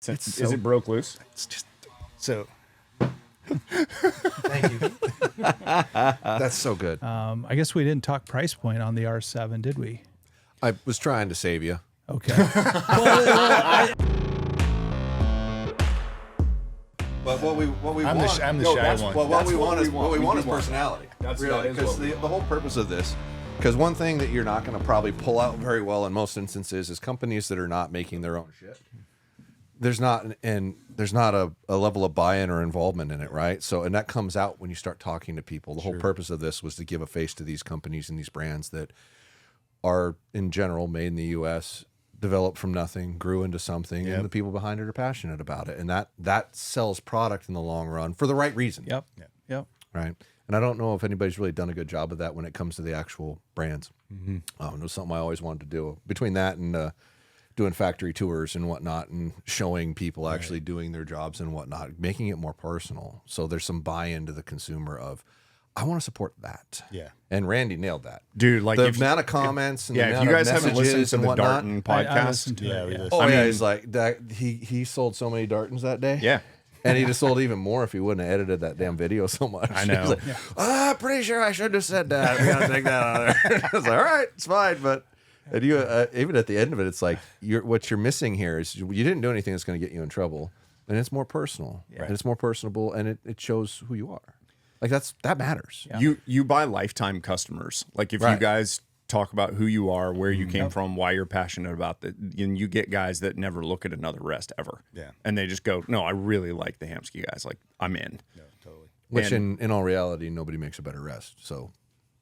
Is it broke loose? It's just so. Thank you. That's so good. I guess we didn't talk price point on the R7, did we? I was trying to save you. Okay. But what we I'm want, I'm the shy one. well, what we want is want. personality. That's really, because the whole purpose of this, because one thing that you're not going to probably pull out very well in most instances is companies that are not making their own shit. There's not a level of buy-in or involvement in it, right? So, and that comes out when you start talking to people. The whole purpose of this was to give a face to these companies and these brands that are, in general, made in the U.S., developed from nothing, grew into something, and the people behind it are passionate about it, and that sells product in the long run for the right reason. Yep. Right. And I don't know if anybody's really done a good job of that when it comes to the actual brands. It was something I always wanted to do. Between that and doing factory tours and whatnot, and showing people actually doing their jobs and whatnot, making it more personal. So there's some buy-in to the consumer of, I want to support that. Yeah. And Randy nailed that. Dude, like the amount of comments and the if amount you guys of haven't listened messages to and the whatnot. Darton I podcast, listened to it. we Yeah. listened. Oh, I yeah, mean- he's like that. He sold so many Dartons that day. yeah. And he'd have sold even more if he wouldn't have edited that damn video so much. I know. He's like, I'm pretty sure I should have said that. We gotta take that out of there. I was like, all right, it's fine. But and you, even at the end of it, it's like what you're missing here is you didn't do anything that's going to get you in trouble, and it's more personal, and it's more personable, and it shows who you are. Like that matters. Yeah. You buy lifetime customers. Like if you guys talk about who you are, where you came from, why you're passionate about that, and you get guys that never look at another rest ever. Yeah. And they just go, no, I really like the Hamskea guys. Like I'm in. No, totally. Which in all reality, nobody makes a better rest. So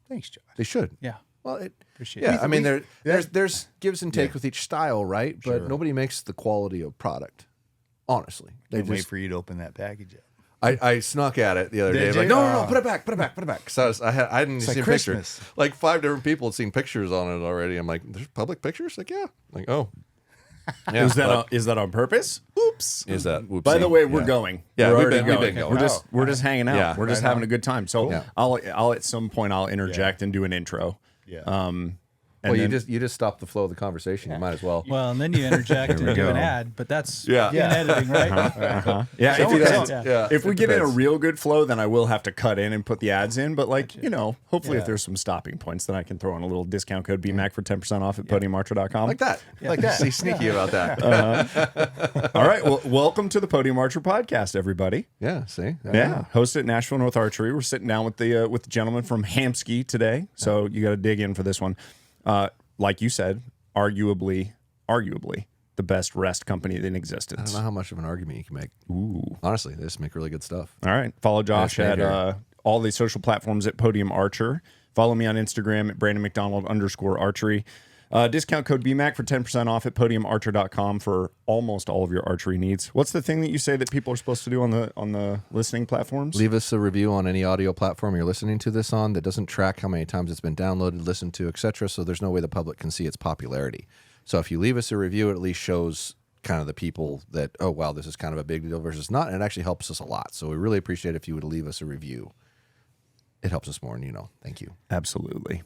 Thanks, Josh. they should. Yeah. Well, Appreciate it. I mean, there's gives and take with each style, right? But nobody makes the quality of product. Honestly, they Can't wait just. for you to open that package up. I snuck at it the other day. Did Like, you? no, put it back. Because I hadn't like seen Christmas. pictures. Like 5 different people had seen pictures on it already. I'm like, there's public pictures? Like, yeah. Like, oh. Yeah, Is that on purpose? Oops. Is that? Whoopsie. By the way, we're going. Yeah, we're we've already been going. We're just hanging out. Yeah. We're just having a good time. So Yeah. I'll at some point I'll interject and do an intro. Yeah. Well, then- you just stopped the flow of the conversation. You might as well. Well, and then you interject and do go. an ad, but that's in Yeah. editing, right? Yeah, It depends. Yeah. Yeah, if we it get in a depends. real good flow, then I will have to cut in and put the ads in. But hopefully if there's some stopping points, then I can throw in a little discount code BMAC for 10% off at podiumarcher.com. like that, like that. See, sneaky about that. All right. Well, welcome to the Podium Archer podcast, everybody. Yeah. See. Yeah, hosted at Nashville North Archery. We're sitting down with the gentleman from Hamskea today, so you got to dig in for this one. Like you said, arguably the best rest company in I don't existence. know how much of an argument you can make. Ooh. Honestly, they just make really good stuff. All right. Follow Josh Nice at to all the social platforms at Podium Archer. Follow me on Instagram at @BrandonMcDonald_archery. Discount code BMAC for 10% off at podiumarcher.com for almost all of your archery needs. What's the thing that you say that people are supposed to do on the listening platforms? Leave us a review on any audio platform you're listening to this on that doesn't track how many times it's been downloaded, listened to, etc. So there's no way the public can see its popularity. So if you leave us a review, it at least shows kind of the people that, oh, wow, this is kind of a big deal versus not. And it actually helps us a lot. So we really appreciate it if you would leave us a review. It helps us more, and thank you. Absolutely.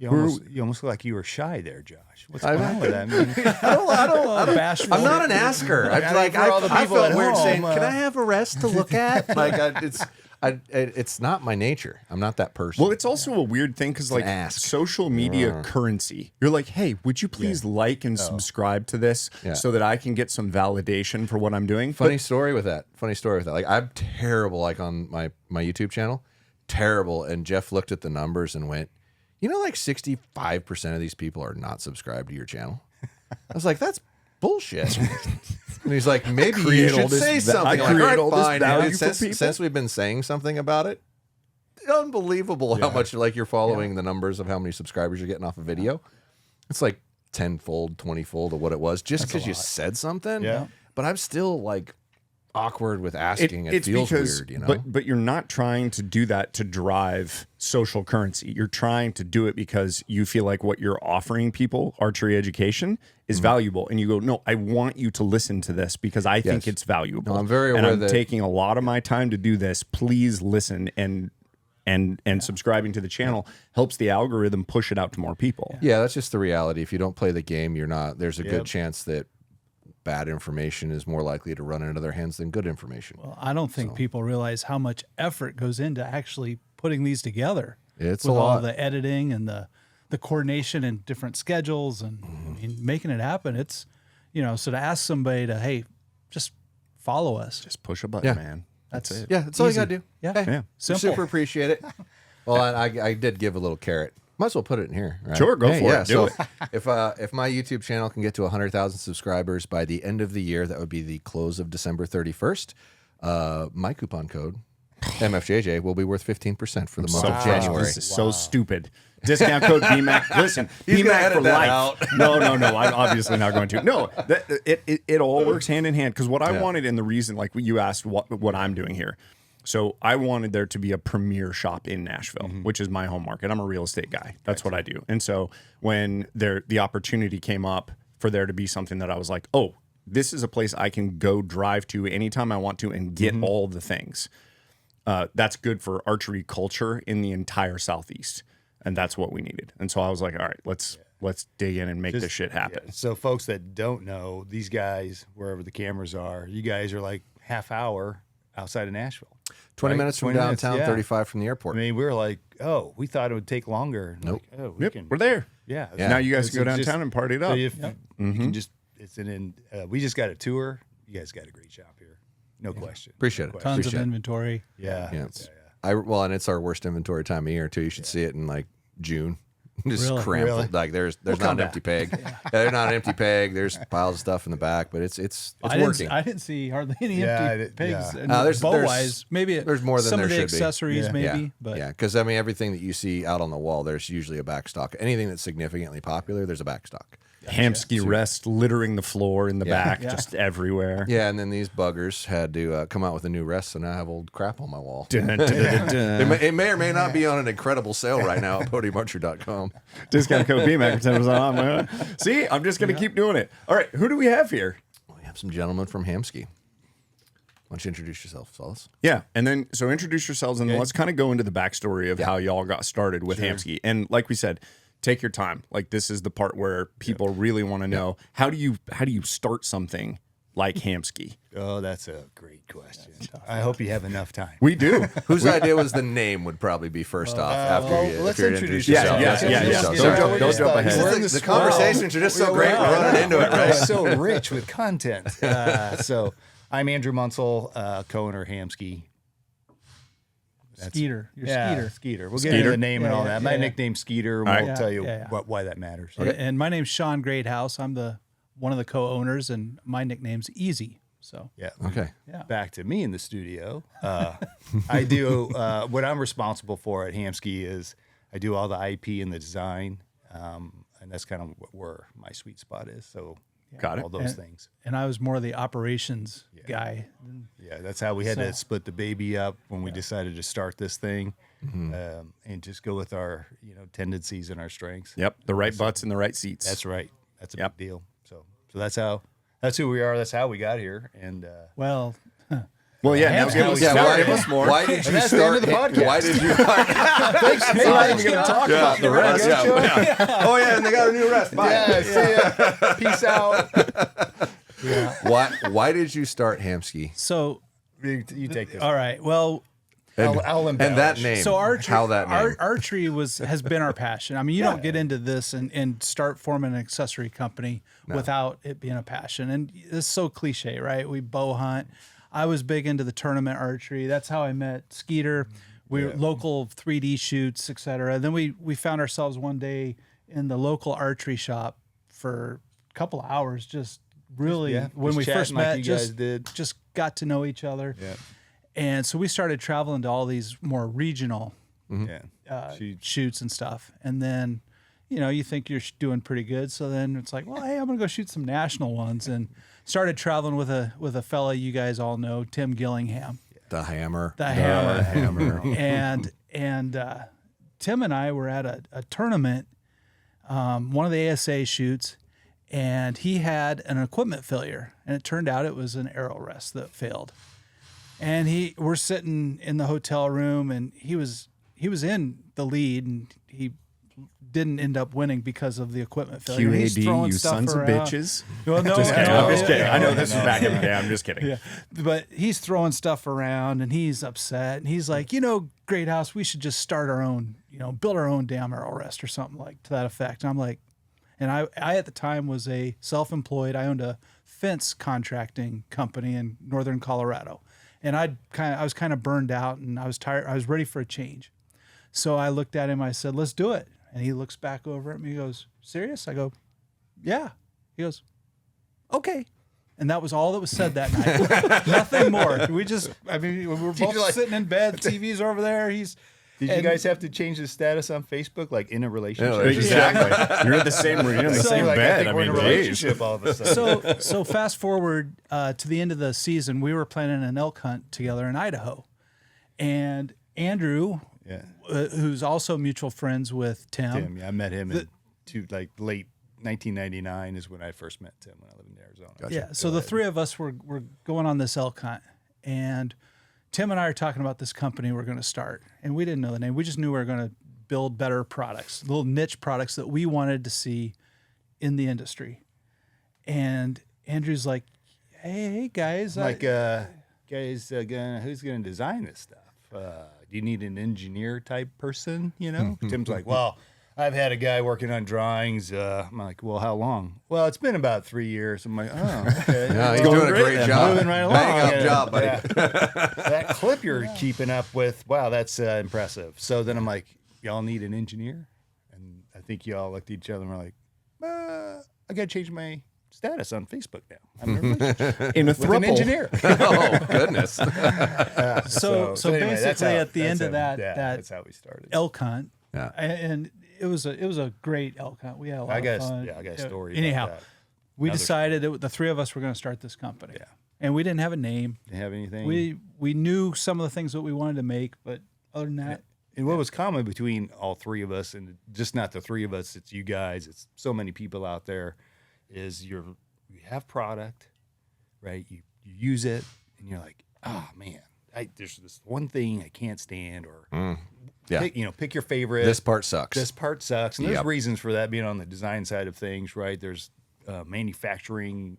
You almost look like you were shy there, Josh. What's going on with that? I mean, Bashful. I'm not an asker. For all the I people felt at weird home, saying, "Can I have a rest to look at?" It's not my nature. I'm not that person. Well, it's also a weird thing because, like, ask. social media currency. You're like, hey, would you please like and subscribe to this so that I can get some validation for what I'm doing? Funny story with that. Like, I'm terrible. Like on my YouTube channel, terrible. And Jeff looked at the numbers and went, like 65% of these people are not subscribed to your channel. I was like, that's bullshit. And he's like, maybe you should say something. I I'm like, create all all right, this fine. value And for people. since we've been saying something about it, unbelievable how much like you're following the numbers of how many subscribers you're getting off a video. It's like 10-fold, 20-fold of what it was just because you said something. Yeah. But I'm still like awkward with asking. It feels weird, But you're not trying to do that to drive social currency. You're trying to do it because you feel like what you're offering people, archery education, is valuable. And you go, no, I want you to listen to this because I think it's valuable. No, I'm very aware and I'm that taking a lot of my time to do this. Please listen and subscribing to the channel helps the algorithm push it out to more people. Yeah, that's just the reality. If you don't play the game, you're not. There's a good chance that bad information is more likely to run into their hands than good information. Well, I don't think people realize how much effort goes into actually putting these together. It's with a lot. all the editing and the coordination and different schedules and I mean, making it happen. It's, you know, so to ask somebody to, hey, just follow us. Just push a button, man. That's it. Yeah, that's all you Easy. got to do. Yeah. Hey, Yeah. Simple. Super appreciate it. Well, I did give a little carrot. Might as well put it in here. Right? Sure, go for it. Do it. If my YouTube channel can get to 100,000 subscribers by the end of the year, that would be the close of December 31st. My coupon code MFJJ will be worth 15% for the month of January. This is so stupid. Discount code BMAC. Listen, He's gonna BMAC edit for that life. out. No. I'm obviously not going to. No, it all works hand in hand. Because what I wanted, and the reason, like you asked, what I'm doing here. So I wanted there to be a premier shop in Nashville, which is my home market. I'm a real estate guy. That's what I do. And so when the opportunity came up for there to be something that I was like, oh, this is a place I can go drive to anytime I want to and get all the things. That's good for archery culture in the entire Southeast. And that's what we needed. And so I was like, all right, let's dig in and make this shit happen. Yeah. So folks that don't know, these guys, wherever the cameras are, you guys are like half hour outside of Nashville. 20 right? minutes from 20 minutes, downtown, yeah. 35 from the I airport. mean, we were like, oh, we thought it would take longer. Nope. Like, oh, Yep, we're there. Yeah. Yeah. Now you guys can go It's downtown and party it up. So if you can just, we just got a tour. You guys got a great shop here. No question. Appreciate it. Tons Appreciate of it. inventory. Yeah. Yeah. And it's our worst inventory time of year too. You should see it in like June. Just Really? cramped. Really? Like there's not come an empty peg. There's not an empty peg. There's piles of stuff in the back, but it's working. I didn't see hardly any Yeah, empty pigs. yeah. And There's- bow-wise, maybe there's more than some there of the should be. accessories, Yeah. maybe. But yeah, because I mean everything that you see out on the wall, there's usually a back stock. Anything that's significantly popular, there's a back stock. Hamskea rest littering the floor in the back, Yeah. just everywhere. Yeah, and then these buggers had to come out with a new rest, so now I have old crap on my wall. Dun, dun, dun, dun. It may or may not be on an incredible sale right now at podiumarcher.com. Discount code BMAC for 10% off. See, I'm just going to keep doing it. All right, who do we have here? We have some gentlemen from Hamskea. Why don't you introduce yourself, fellas? Yeah, and then so introduce yourselves, and then let's kind of go into the backstory of how y'all got started with Hamskea. And like we said, take your time. Like this is the part where people really want to know how do you start something like Hamskea? Oh, that's a great question. I hope you have enough time. We do. Whose idea was the name would probably be first off after you let's introduce introduce yourself. yourself. Don't jump ahead. The conversations are just so great. We're running into it, right? We're so rich with content. So I'm Andrew Munsell, co-owner Hamskea. Skeeter. You're Skeeter. We'll get into the name and all that. My nickname's Skeeter. right. We'll tell you Yeah. why that matters. And my name's Sean Greathouse. I'm one of the co-owners, and my nickname's Easy. So Yeah. Okay. yeah. Back to me in the studio. I do what I'm responsible for at Hamskea is I do all the IP and the design, and that's kind of where my sweet spot is. So Got it. all those things. And I was more of the operations guy. Yeah, that's how we had to split the baby up when we decided to start this thing, and just go with our tendencies and our strengths. Yep, the right butts in the right seats. That's right. That's a Yep. big deal. So that's who we are. That's how we got here. And Well, Well, yeah. Now give us, Yeah, now why, give us more. why did you that's the end start of the podcast. Why did you? I'm not even going to talk about the rest. Oh yeah, and they got a new rest. Bye. yeah, see ya. Peace out. Why did you start Hamskea? so You take this. all right. Well, I'll And that embellish. name. so archery, How that name? archery has been our passion. I mean, you don't get into this and start forming an accessory company without it being a passion. And it's so cliche, right? We bow hunt. I was big into the tournament archery. That's how I met Skeeter. We were local 3D shoots, etc. And then we found ourselves one day in the local archery shop for a couple of hours, just really when just we first chatting like met, you guys did. just got to know each other. Yeah. And so we started traveling to all these more regional Yeah. shoots and stuff. And then, you think you're doing pretty good. So then it's like, well, hey, I'm going to go shoot some national ones. And started traveling with a fella you guys all know, Tim Gillingham. The Hammer. The Hammer. and Tim and I were at a tournament, one of the ASA shoots, and he had an equipment failure. And it turned out it was an arrow rest that failed. And we're sitting in the hotel room, and he was in the lead, and he didn't end up winning because of the equipment failure. He's QAD, throwing you stuff sons around. of bitches. Well, no, Just kidding. I'm just kidding. I know no, this was back in the day. I'm just kidding. Yeah, but he's throwing stuff around and he's upset and he's like, Great House, we should just start our own, build our own damn arrow rest or something like to that effect. And I'm like, and I at the time was a self-employed. I owned a fence contracting company in northern Colorado, and I was kind of burned out and I was tired. I was ready for a change. So I looked at him. I said, "Let's do it." And he looks back over at me. He goes, "Serious?" I go, "Yeah." He goes, "Okay." And that was all that was said that night. Nothing more. We were both sitting in bed. The TV's over there. Did you guys have to change the status on Facebook, like in a relationship? Yeah, Exactly. You're in the same room. You're in the same bed. I think we're in a geez. relationship all of a sudden. So fast forward to the end of the season, we were planning an elk hunt together in Idaho, and Andrew, who's also mutual friends with Tim. I met him in late 1999 is when I first met Tim when I lived in Arizona. Gotcha. Yeah. So the three of us were going on this elk hunt, and Tim and I are talking about this company we're going to start, and we didn't know the name. We just knew we were going to build better products, little niche products that we wanted to see in the industry. And Andrew's like, "Hey guys, who's going to design this stuff? Do you need an engineer type person? Tim's like, well, I've had a guy working on drawings. I'm like, well, how long? Well, it's been about 3 years. I'm like, oh, okay. Yeah, he's doing a great job. Moving right along. Bang up job, buddy. That clip you're keeping up with, wow, that's impressive. So then I'm like, y'all need an engineer? And I think y'all looked at each other and were like, I got to change my status on Facebook now. I'm in a relationship In a with an throuple. engineer. Oh goodness. So anyway, that's basically how- at the end of that's how we started. elk hunt, Yeah. and it was a great elk hunt. We had a lot of fun. I got a story. Anyhow, about that. we Another decided the three of us were going to start this company. Yeah. And we didn't have a name. Didn't have anything. We knew some of the things that we wanted to make, but other than that, And what was common between all three of us, and just not the three of us, it's you guys, it's so many people out there, is you have product, right? You use it, and you're like, oh man, there's this one thing I can't stand, or Yeah. pick your favorite. This part sucks. This part sucks, and there's Yep. reasons for that. Being on the design side of things, right? There's manufacturing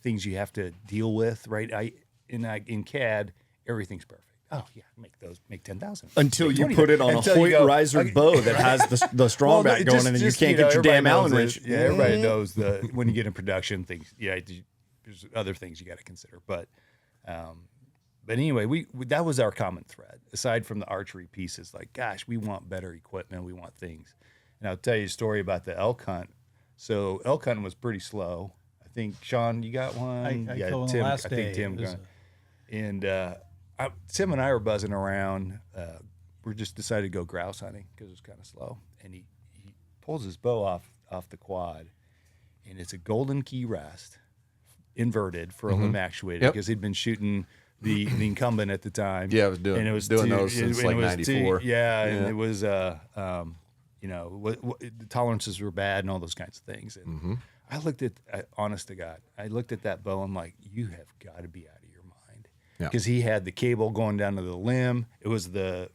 things you have to deal with, right? In CAD, everything's perfect. Oh yeah, make 10,000 Until you 20. put it on a Until you Hoyt go, riser bow that has the strong back going, and then you can't get your damn Allen wrench. Yeah, everybody knows when you get in production things. Yeah, there's other things you got to consider. But anyway, we that was our common thread. Aside from the archery pieces, like gosh, we want better equipment. We want things. And I'll tell you a story about the elk hunt. So elk hunting was pretty slow. I think Sean, you got one. I killed one last I think day. Tim It was got. And Tim and I were buzzing around. We just decided to go grouse hunting because it was kind of slow. And he pulls his bow off the quad, and it's a golden key rest, inverted for a limb actuator because he'd been shooting the incumbent at the time. Yeah, I was doing those since like '94. And it was the tolerances were bad and all those kinds of things. And I looked at, honest to God, I looked at that bow. I'm like, you have got to be out of your mind. Yeah. Because he had the cable going down to the limb. It was the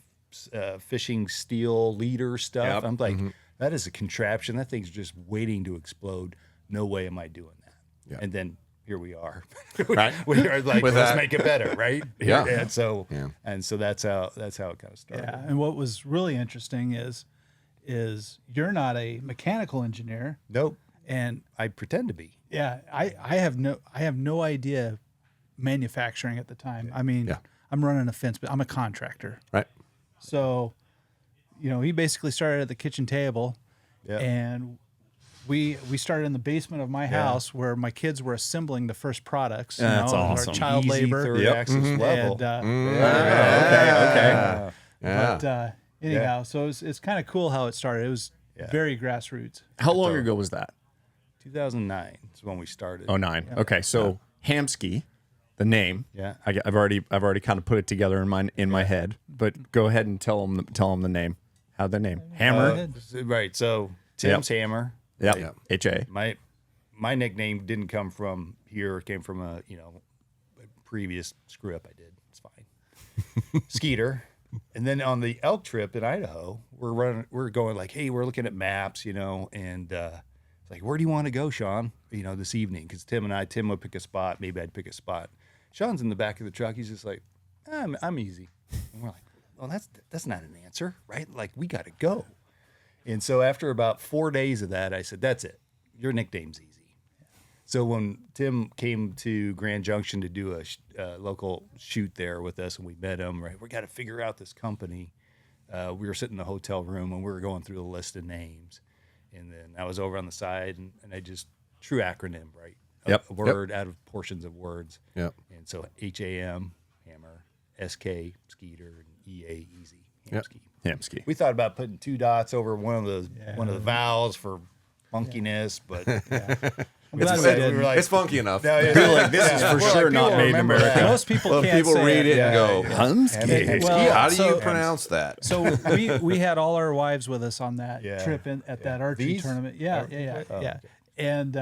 fishing steel leader stuff. Yep. I'm like, that is a contraption. That thing's just waiting to explode. No way am I doing that. Yeah. And then here we are. Right. We are like, With let's that. make it better, right? Yeah. And so that's how it kind of started. yeah. And what was really interesting is you're not a mechanical engineer, Nope. and I pretend to be. yeah, I have no idea manufacturing at the time. I mean, Yeah. I'm running a fence, but I'm a contractor. Right. So, he basically started at the kitchen table, Yeah. and we started in the basement of my house where my kids were assembling the first products. That's our awesome. child Easy labor. third Yep. axis level. And, Okay. Yeah. but anyhow, so it's kind of cool how it started. It was very grassroots. How long ago was that? 2009 is when we started. Oh, 9. Okay, so Hamskea, the name. Yeah. I've already kind of put it together in my head. But go ahead and tell them the name. How the name? Hammer. Right. So Tim's Hammer. Yep. Yep. HA. My nickname didn't come from here. It came from a previous screw up I did. It's fine. Skeeter. And then on the elk trip in Idaho, we're going like, hey, we're looking at maps, and it's like, where do you want to go, Sean? This evening, because Tim would pick a spot, maybe I'd pick a spot. Sean's in the back of the truck. He's just like, I'm easy. And we're like, well, that's not an answer, right? Like, we got to go. And so after about 4 days of that, I said, that's it. Your nickname's easy. So when Tim came to Grand Junction to do a local shoot there with us, and we met him, right, we got to figure out this company. We were sitting in the hotel room, and we were going through the list of names. And then I was over on the side, and I just, true acronym, right? A word out of portions of words. Yep. And so HAM, hammer, SK, skeeter, and EA, easy. Hamskea. Hamskea. We thought about putting 2 dots over one of the vowels for funkiness, but I'm glad we didn't. we were like, It's funky enough. no, yeah, Feel like this is for We're sure like, not people made in remember America. that. Most people Well, can't people say read it and go, Hamskea. Well, how do you so- pronounce that? So we had all our wives with us on that trip at that archery These? tournament. Yeah. And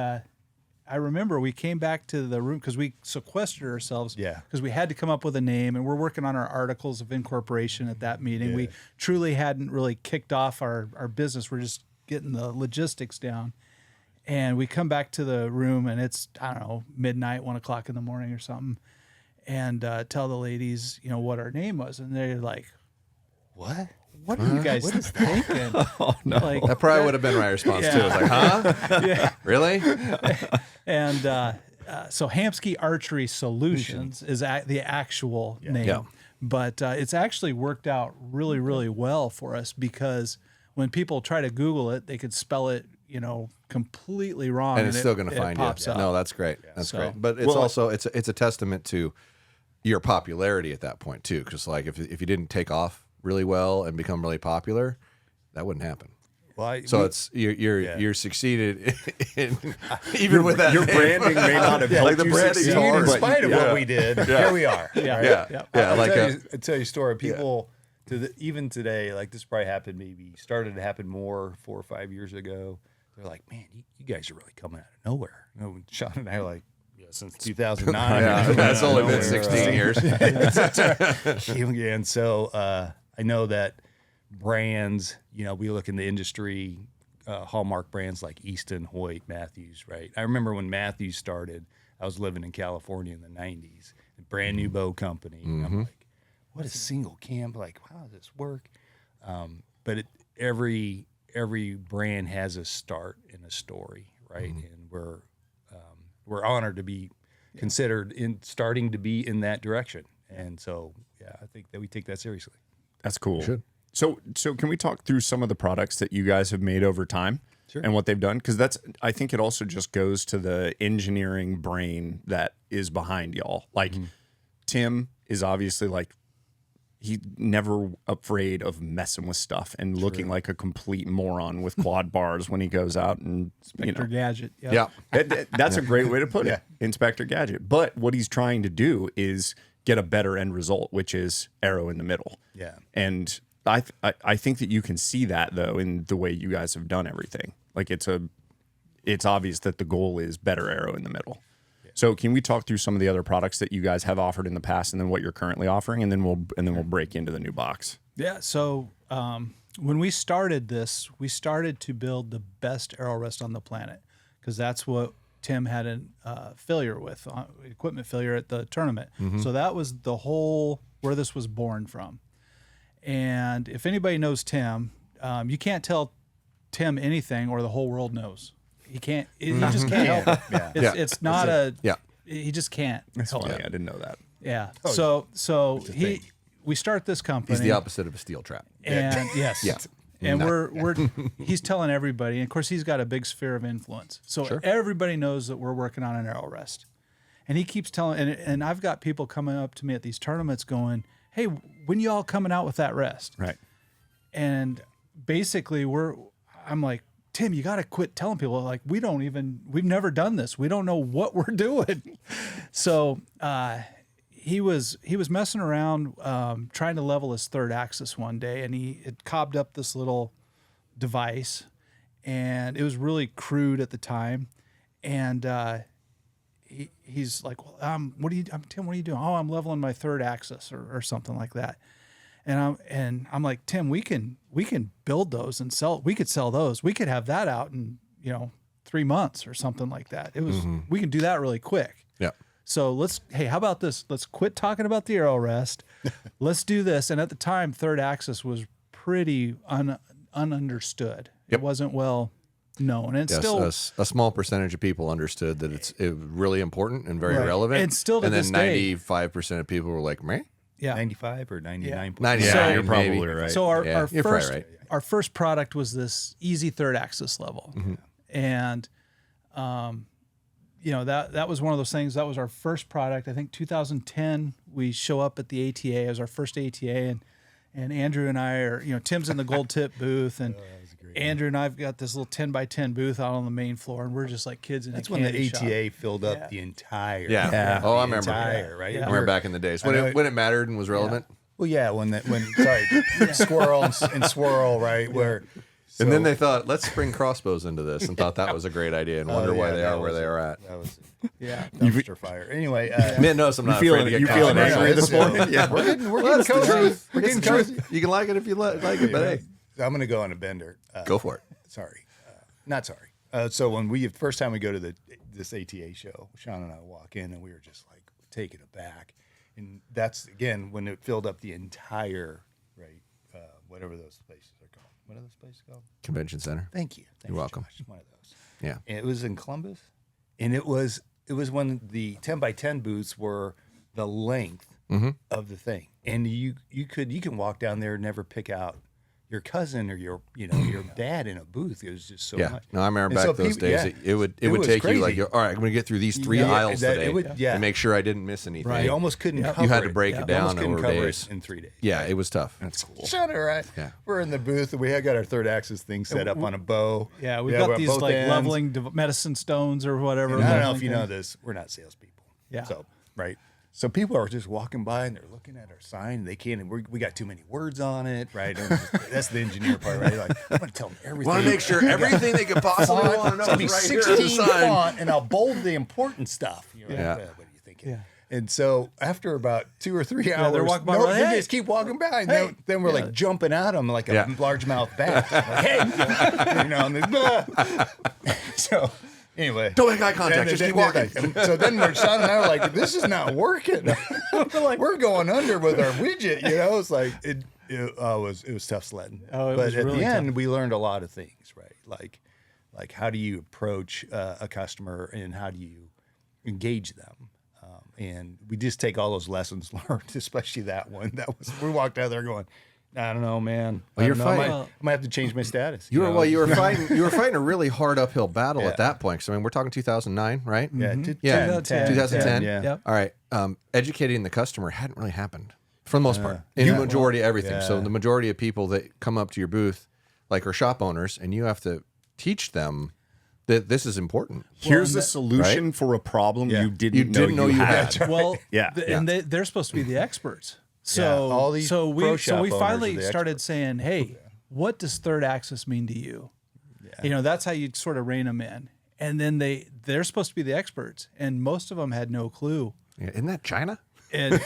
I remember we came back to the room because we sequestered ourselves. Yeah. Because we had to come up with a name, and we're working on our articles of incorporation at that meeting. We truly hadn't really kicked off our business. We're just getting the logistics down. And we come back to the room, and it's, I don't know, midnight, 1 o'clock in the morning or something, and tell the ladies, what our name was. And they're like, What? what are you guys thinking? Oh, no. Like, That probably would have been my response too. I was like, huh? yeah. Really? And so Hamskea Archery Solutions is the actual name. Yeah. But it's actually worked out really, really well for us, because when people try to Google it, they could spell it, completely wrong. And it's still going to it find pops you. up. No, that's great. That's So- great. But it's also it's a testament to your popularity at that point too. Because like if you didn't take off really well and become really popular, that wouldn't happen. Well, So it's you're succeeded in, even with that Your name. branding may not have helped Like the you branding's succeed, hard. in but spite of what we did, here we are. Yeah. Yeah, like I'll tell you a story. People even today, like this probably happened, started to happen more 4 or 5 years ago. They're like, man, you guys are really coming out of nowhere. Sean and I are like, since 2009. yeah, that's only been 16 years. And so I know that brands, we look in the industry, hallmark brands like Easton, Hoyt, Matthews, right? I remember when Matthews started, I was living in California in the 90s, a brand new bow company. And I'm like, what is single cam? Like, how does this work? But every brand has a start and a story, right? And we're honored to be considered in starting to be in that direction. And so, I think that we take that seriously. That's cool. Should. So can we talk through some of the products that you guys have made over time and what they've done? Because I think it also just goes to the engineering brain that is behind y'all. Like Tim is obviously like, he's never afraid of messing with stuff and looking like a complete moron with quad bars when he goes out and Inspector Gadget. Yep. Yeah. That's a great way to put it. Inspector Gadget. But what he's trying to do is get a better end result, which is arrow in the middle. Yeah. And I think that you can see that though in the way you guys have done everything. Like it's obvious that the goal is better arrow in the middle. So can we talk through some of the other products that you guys have offered in the past, and then what you're currently offering, and then we'll break into the new box. Yeah. So when we started this, we started to build the best arrow rest on the planet, because that's what Tim had a failure with, equipment failure at the tournament. So that was the whole where this was born from. And if anybody knows Tim, you can't tell Tim anything, or the whole world knows. He can't. He just can't help it. It's not a. Yeah. He just can't. That's funny. I didn't know that. Yeah. So we start this company. He's the opposite of a steel trap. And yes. Yeah. And he's telling everybody, and of course he's got a big sphere of influence. So everybody knows that we're working on an arrow rest. And he keeps telling, and I've got people coming up to me at these tournaments going, hey, when you all coming out with that rest? Right. And basically I'm like, Tim, you got to quit telling people, like, we've never done this. We don't know what we're doing. So he was messing around trying to level his third axis one day, and he had cobbed up this little device, and it was really crude at the time. And he's like, well, Tim, what are you doing? Oh, I'm leveling my third axis or something like that. And I'm like, Tim, we can build those and sell. We could sell those. We could have that out in 3 months or something like that. It was we can do that really quick. Yeah. So how about this? Let's quit talking about the arrow rest. Let's do this. And at the time, third axis was pretty ununderstood. Yep. It wasn't well known. And it's Yes, still a small percentage of people understood that it's really important and very Right. relevant. And still to and then this day- 95% of people were like, meh? yeah. 95 or 99. 99, Yeah, you're maybe. probably right. So our You're probably first right. our first product was this easy third axis level, and that was one of those things. That was our first product. I think 2010 we show up at the ATA as our first ATA, and Andrew and I are Tim's in the gold tip booth, and Andrew and I've got this little 10 by 10 booth out on the main floor, and we're just like kids in That's a when the candy shop. ATA filled up the entire. Yeah. Oh, I remember. Entire, right? Yeah. I remember back in the days when it mattered and was relevant. Well, yeah, when squirrel and swirl, right? Where. And then they thought, let's bring crossbows into this, and thought that was a great idea, and wonder why they are where they are at. That was Yeah. dumpster fire. Anyway, Man, no, I'm not afraid to get you caught. feeling No, no, angry it's this morning? Yeah, we're getting That's the cozy. truth. We're It's getting the truth. cozy. You can like it if you like it, but hey, I'm going to go on a bender. go for it. Sorry, not sorry. So when first time we go to this ATA show, Sean and I walk in, and we were just like taken aback, and that's again when it filled up the entire whatever those places are called. What are those places called? Convention Center. Thank you. You're welcome. Josh. One of those. Yeah. And it was in Columbus, and it was when the 10 by 10 booths were the length of the thing, and you can walk down there and never pick out your cousin or your dad in a booth. It was just so Yeah. much. No, I remember And back so those people- days. yeah. It would was take crazy. you like, all right, I'm going to get through these 3 Yeah, aisles that- today it would- yeah. and make sure I didn't miss anything. You almost couldn't cover You had to it. break it You almost down couldn't over cover days. it in 3 days. Yeah, it was tough. That's cool. Shut it, right? Yeah. We're in the booth, and we had got our third axis thing set up on a bow. Yeah, we've we're got at these both like ends. leveling medicine stones or whatever. And I don't know if leveling you know things. this. We're not salespeople. Yeah. So right. So people are just walking by and they're looking at our sign. They can't. We got too many words on it, right? And that's the engineer part, right? Like I'm gonna tell them everything. Want to make sure everything they could possibly want to know It's gonna be is right here on the 16 sign. font, and I'll bold the important stuff. You're like, Yeah. "What are you thinking?" Yeah. And so after about 2 or 3 hours, they're walking by, no, like, they "Hey, just keep walking by. And hey." then we're like jumping at them like a Yeah. largemouth bat. Like, hey, and then, so anyway, Don't make eye contact. Just keep walking. so then Sean and I were like, "This is not working. We're going under with our widget." It's like it was tough sledding. Oh, it but was at really the end, tough. we learned a lot of things, right? Like how do you approach a customer and how do you engage them? And we just take all those lessons learned, especially that one. We walked out there going, I don't know, man. Well, you're I don't know. fighting- I might have to change my status. You were know? you were fighting a really hard uphill battle at that point. So I mean, we're talking 2009, right? Yeah, Yeah, 2010. Yeah. Yep. All right. Educating the customer hadn't really happened for the most part in the majority of everything. So the majority of people that come up to your booth, like are shop owners, and you have to teach them that this is important. Here's a solution for a problem you didn't know you had. Well, Yeah. and they're supposed to be the experts. So all these so pro we shop owners are finally the started experts. saying, "Hey, what does third axis mean to you?" That's how you sort of rein them in. And then they're supposed to be the experts, and most of them had no clue. Yeah, isn't that China? And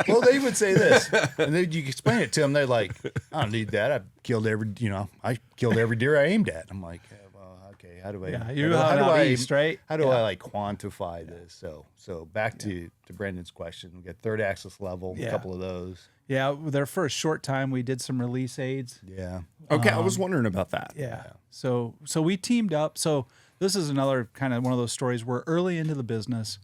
Well, they would say this, and then you explain it to them. They're like, "I don't need that. I killed every deer I aimed at." I'm like, "Well, okay. How do I? Yeah, you're how do out I east, right? How do I like quantify this?" So back to Brendan's question. We got third axis level, a couple of those. yeah, there for a short time we did some release aids. Yeah. Okay, I was wondering about that. Yeah. So we teamed up. So this is another kind of one of those stories. We're early into the business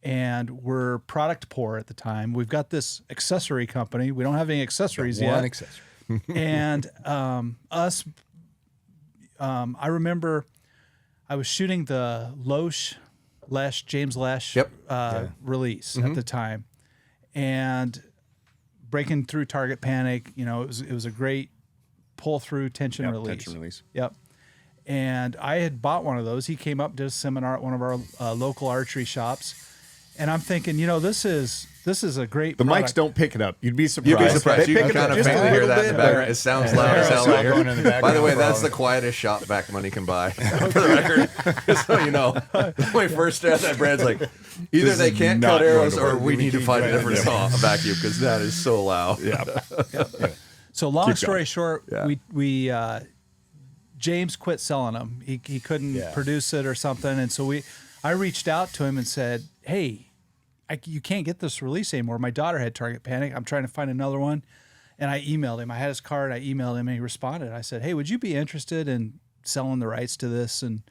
and we're product poor at the time. We've got this accessory company. We don't have any accessories One yet. accessory. And I remember I was shooting the James Lesh release at the time, and breaking through target panic. It was a great pull through tension release. Tension release. Yep. And I had bought one of those. He came up, did a seminar at one of our local archery shops, And I'm thinking, this is a great The product. mics don't pick it up. You'd be surprised. You'd be surprised. They You pick can it up kind of just a faintly hear little that in the bit, background. It sounds loud as hell Still right here. going in the By the background way, for that's all the of quietest shop back money can buy. For the record, just so you know. When we first started that, Brad's like, either This they is can't not cut arrows going to or work. we need to find a Right. different saw vacuum because that is so loud. Yeah. So long Keep story going. short, we James quit selling them. He couldn't Yeah. produce it or something, and so I reached out to him and said, "Hey, you can't get this release anymore. My daughter had target panic. I'm trying to find another one." And I emailed him. I had his card. I emailed him, and he responded. I said, "Hey, would you be interested in selling the rights to this?" And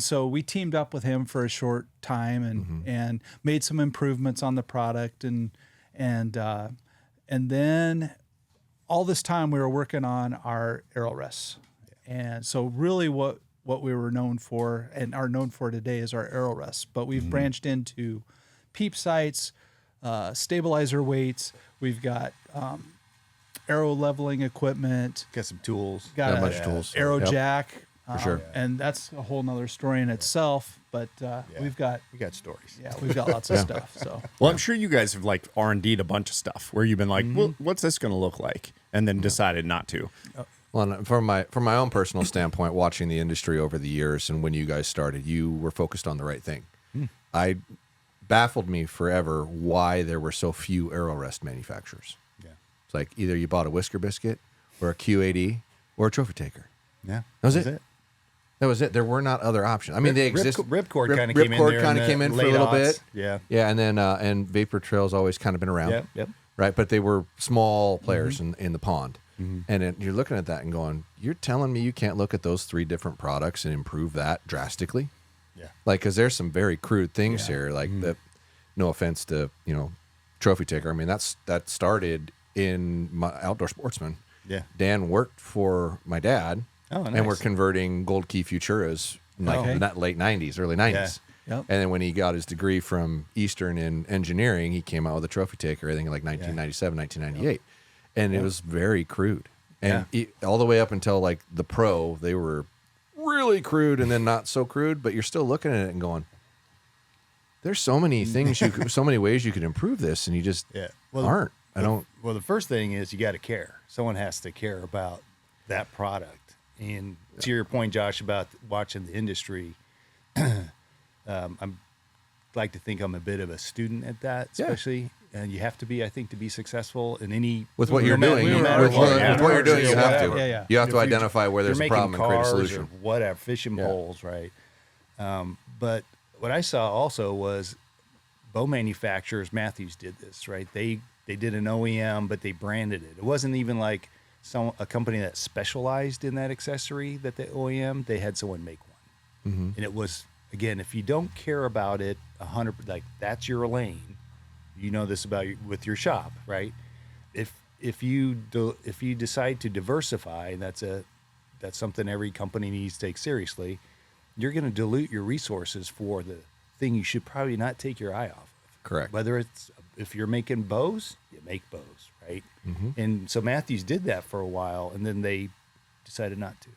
so we teamed up with him for a short time and made some improvements on the product and then all this time we were working on our arrow rests. And so really what we were known for and are known for today is our arrow rests. But we've branched into Peep sights, stabilizer weights. We've got arrow leveling equipment. Got some tools. Got Got a a bunch of tools. arrow Yep. jack. sure. And that's a whole nother story in itself. But we've got stories. we've got lots of stuff. So Well, I'm sure you guys have like R&D'd a bunch of stuff where you've been like, well, what's this going to look like? And then decided not to. Well, and from my own personal standpoint, watching the industry over the years and when you guys started, you were focused on the right thing. I baffled me forever why there were so few arrow rest manufacturers. Yeah. It's like either you bought a Whisker Biscuit or a Q80 or a Trophy Taker. Yeah. That was it. That was it. There were not other options. I mean, they exist. Ripcord kind of came in there. kind of came in for a little bit. Yeah. Yeah, and then and Vapor Trail's always kind of been around. Yep. Right, but they were small players in the pond. And you're looking at that and going, you're telling me you can't look at those 3 different products and improve that drastically? Yeah. Like, because there's some very crude things here. Like, no offense to, Trophy Taker. I mean, that started in my Outdoor Sportsman. Yeah. Dan worked for my dad. Oh, nice. And we're converting Gold Key Futuras in that late 90s, early 90s. Yep. And then when he got his degree from Eastern in engineering, he came out with a Trophy Taker, I think in like 1997, 1998. And it was very crude. And all the way up until like the Pro, they were really crude and then not so crude, but you're still looking at it and going, there's so many things so many ways you could improve this, and you just aren't. Well, the first thing is you got to care. Someone has to care about that product. And to your point, Josh, about watching the industry, I'm like to think I'm a bit of a student at that, especially. And you have to be, I think, to be successful in any with what you're doing. No matter With what you're doing, you have to. Yeah. You have to If identify where there's a you're problem making and create a cars solution. or whatever, fishing poles, right? But what I saw also was bow manufacturers. Matthews did this, right? They did an OEM, but they branded it. It wasn't even like a company that specialized in that accessory that the OEM. They had someone make one, and it was, again, if you don't care about it 100%, like that's your lane. You know this about with your shop, right? If you decide to diversify, and that's something every company needs to take seriously. You're going to dilute your resources for the thing you should probably not take your eye off of. Correct. Whether it's if you're making bows, you make bows, right? And so Matthews did that for a while, and then they decided not to.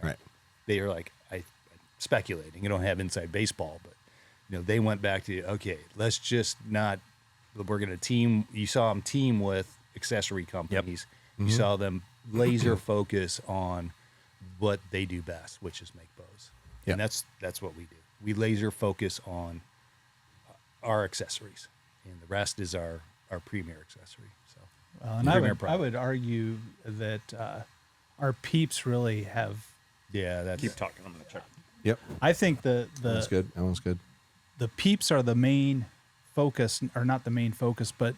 Right. They are like, I'm speculating. I don't have inside baseball, but they went back to, okay, let's just not. We're going to team. You saw them team with accessory companies. You saw them laser focus on what they do best, which is make bows. Yep. And that's what we do. We laser focus on our accessories, and the rest is our premier accessory. So, and I would argue that our Peeps really have. Yeah, that's Keep talking. I'm going to check. Yep. I think That's good. That one's good. the Peeps are the main focus, or not the main focus, but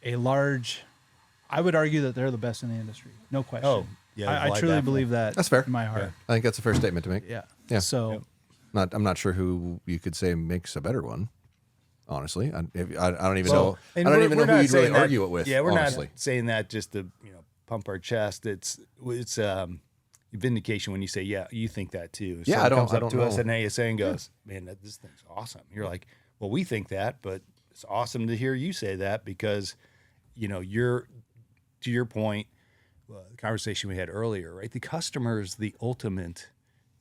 a large. I would argue that they're the best in the industry, no question. Oh, yeah, I wide truly baffle. believe that. That's fair. In my heart. I think that's a fair statement to make. Yeah. Yeah. So. I'm not sure who you could say makes a better one. Honestly, I don't even know. I And don't even know we're who not you'd really saying that- argue it with. Yeah, we're honestly. not saying that just to pump our chest. It's vindication when you say, yeah, you think that too. Yeah, Someone I comes up don't to us know. at an ASA and goes, man, this thing's awesome. You're like, well, we think that, but it's awesome to hear you say that because you're, to your point, the conversation we had earlier, right? The customer is the ultimate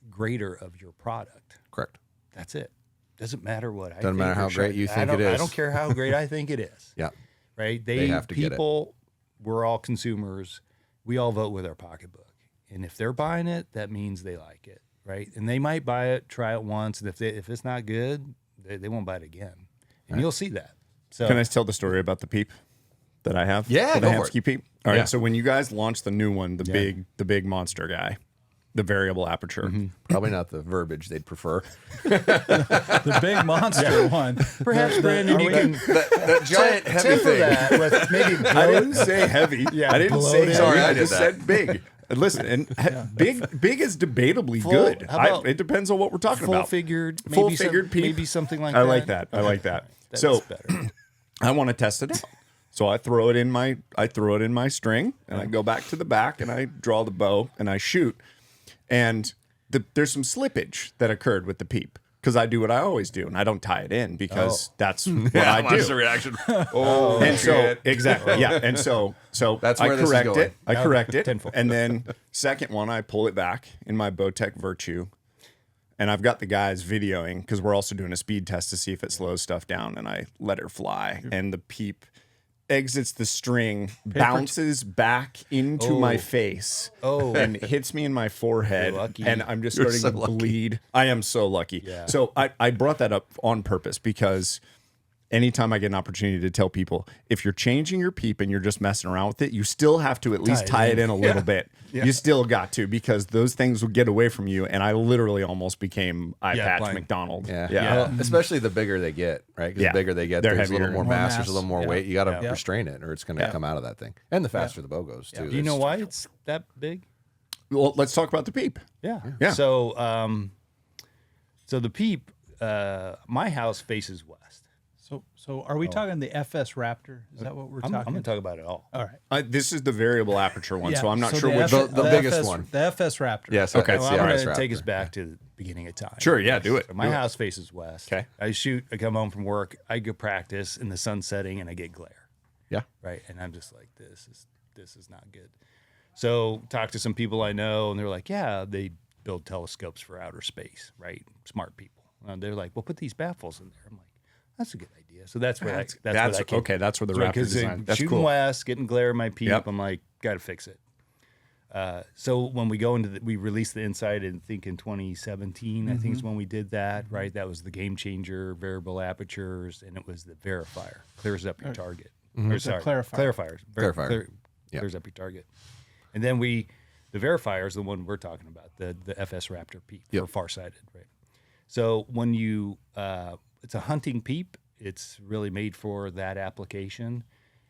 grader of your product. Correct. That's it. doesn't matter what I Doesn't matter how great you think it is. I don't care how great I think it is. Yeah. Right? They have to get it. People, we're all consumers. We all vote with our pocketbook. And if they're buying it, that means they like it. Right? And they might buy it, try it once. And if it's not good, they won't buy it again. And you'll see that. So Can I tell the story about the Peep that I have? Yeah, the go for Hamskea Peep. All right. Yeah. So when you guys launched the new one, the big monster guy, the variable aperture. Probably not the verbiage they'd prefer. The big monster one. perhaps, Brandon, you can That giant heavy temper thing. that with maybe I didn't say heavy. Yeah, I didn't say bloated. heavy. Sorry, I I did just that. said big. And listen, and big is debatably Full- good. how about It depends on what we're talking about. full-figured, Full-figured Peep. maybe something like I that. like that. I like that. That So is better. I want to test it out. So I throw it in my string and I go back to the back and I draw the bow and I shoot. And there's some slippage that occurred with the Peep because I do what I always do and I don't tie it in because that's what I do. Watch the reaction. Oh, And so shit. exactly, yeah. And so That's I where this is correct going. it. I correct it, tenfold. and then second one I pull it back in my Bowtech Virtue, and I've got the guys videoing because we're also doing a speed test to see if it slows stuff down, and I let her fly, and the Peep exits the string, bounces back into my face, and hits me in my forehead, You're lucky. and I'm just You're starting so to lucky. bleed. I am so lucky. Yeah. So I brought that up on purpose because anytime I get an opportunity to tell people, if you're changing your Peep and you're just messing around with it, you still have to at least tie it in a little bit. You still got to, because those things will get away from you. And I literally almost became eye patch blind. McDonald. Yeah. Yeah. Well, especially the bigger they get, right? Because Yeah. the bigger they get, They're there's a little heavier. more More mass, mass. there's a little more Yeah. weight. You got to Yeah. restrain it, or it's going to come out of that thing. And the faster the bow goes, too. Do you know There's- why it's that big? Well, let's talk about the Peep. Yeah. So, so the Peep, my house faces west. So are we talking the FS Raptor? Is that what we're I'm talking? going to talk about it all. All right. This is the variable aperture one, Yeah, so I'm not sure the which. F- The biggest FS one. The FS Raptor. Yes. Okay. That's Well, the I'm RS going to take Raptor. us back to the beginning of time. Sure, yeah, do it. So my Do it. house faces west. Okay. I shoot, I come home from work, I go practice in the sun setting, and I get glare. Yeah. Right. And I'm just like, this is not good. So talk to some people I know, and they're like, yeah, they build telescopes for outer space, right? Smart people. And they're like, well, put these baffles in there. I'm like, that's a good idea. So that's where that's where that came. okay. That's where the Right, Raptor 'cause design. That's shooting cool. west, getting glare in my Peep. Yep. I'm like, got to fix it. So when we go into we released the Insight, I think in 2017, I think is when we did that, right? That was the game changer, variable apertures, and it was the Verifier, clears up your target. Or, sorry, clarifier. clarifiers. Clarifier. Yeah. Clears up your target. And then the Verifier is the one we're talking about, the FS Raptor Peep, for farsighted, right? So when you, it's a hunting Peep, it's really made for that application.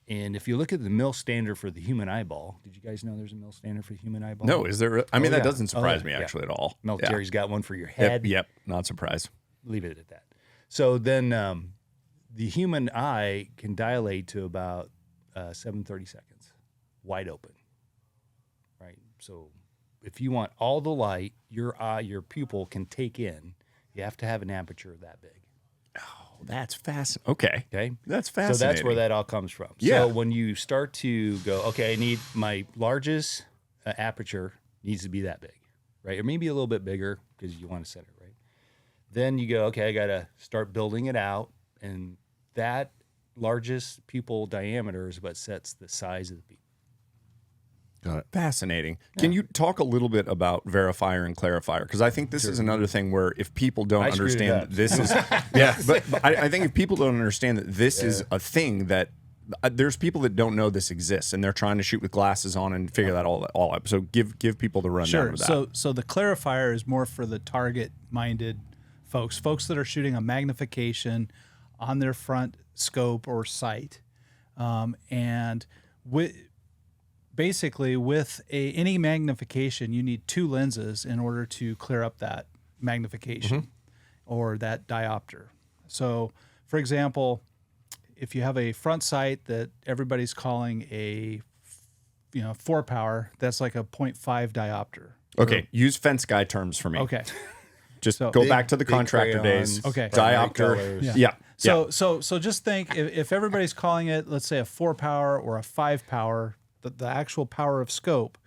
And if you look at the mill standard for the human eyeball, did you guys know there's a mill standard for the human eyeball? No, is there? I mean, that yeah. doesn't surprise Oh, me yeah. actually at all. Military's got one for your Yeah. head. Yep. Not surprised. Leave it at that. So then the human eye can dilate to about 730 seconds, wide open, right? So if you want all the light your pupil can take in, you have to have an aperture that big. That's fascinating. Okay. Okay. That's So fascinating. that's where that all comes from. Yeah. So when you start to go, okay, I need my largest aperture needs to be that big, right? Or maybe a little bit bigger because you want to set it right. Then you go, okay, I got to start building it out. And that largest pupil diameter is what sets the size of the peep. Got it. Fascinating. Can you talk a little bit about verifier and clarifier? Because I think this is another thing where if people don't I screwed it understand up. that this is, yeah, but I think if people don't understand that this is a thing that there's people that don't know this exists and they're trying to shoot with glasses on and figure that all up. So give people the rundown Sure. of that. So the clarifier is more for the target-minded folks that are shooting a magnification on their front scope or sight, and basically with any magnification, you need two lenses in order to clear up that magnification or that diopter. So, for example, if you have a front sight that everybody's calling a 4 power, that's like a 0.5 diopter. Okay, use fence guy terms for me. Okay. Just So- go back to the Big contractor crayons, days. Okay. bright Diopter. colors. Yeah. So just think if everybody's calling it, let's say a 4 power or a 5 power, the actual power of scope,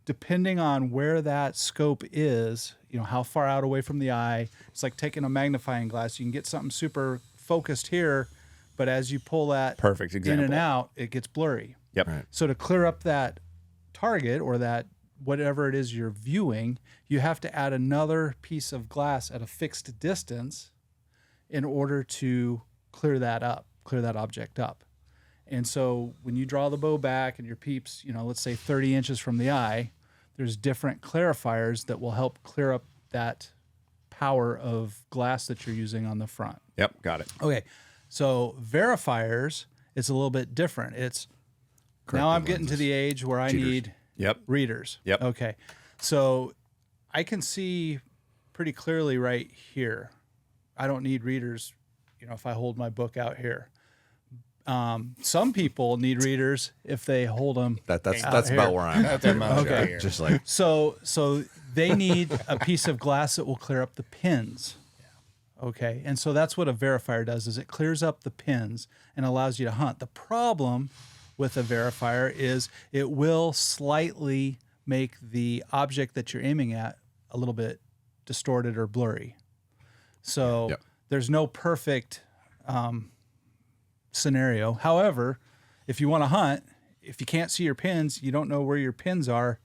depending on where that scope is, you know, how far out away from the eye, it's like taking a magnifying glass. You can get something super focused here, but as you pull that Perfect in example. and out, it gets blurry. Yep. Right. So to clear up that target or that whatever it is you're viewing, you have to add another piece of glass at a fixed distance in order to clear that object up. And so when you draw the bow back and your peeps, you know, let's say 30 inches from the eye, there's different clarifiers that will help clear up that power of glass that you're using on the front. Yep. Got it. Okay. So verifiers, it's a little bit different. It's now I'm getting to the age where I need Yep. readers. Yep. Okay. So I can see pretty clearly right here. I don't need readers, you know, if I hold my book out here. Some people need readers if they hold them. That's here. about where I'm at. Okay. Just like So they need a piece of glass that will clear up the pins. Okay. And so that's what a verifier does, is it clears up the pins and allows you to hunt. The problem with a verifier is it will slightly make the object that you're aiming at a little bit distorted or blurry. So Yep. there's no perfect scenario. However, if you want to hunt, if you can't see your pins, you don't know where your pins are,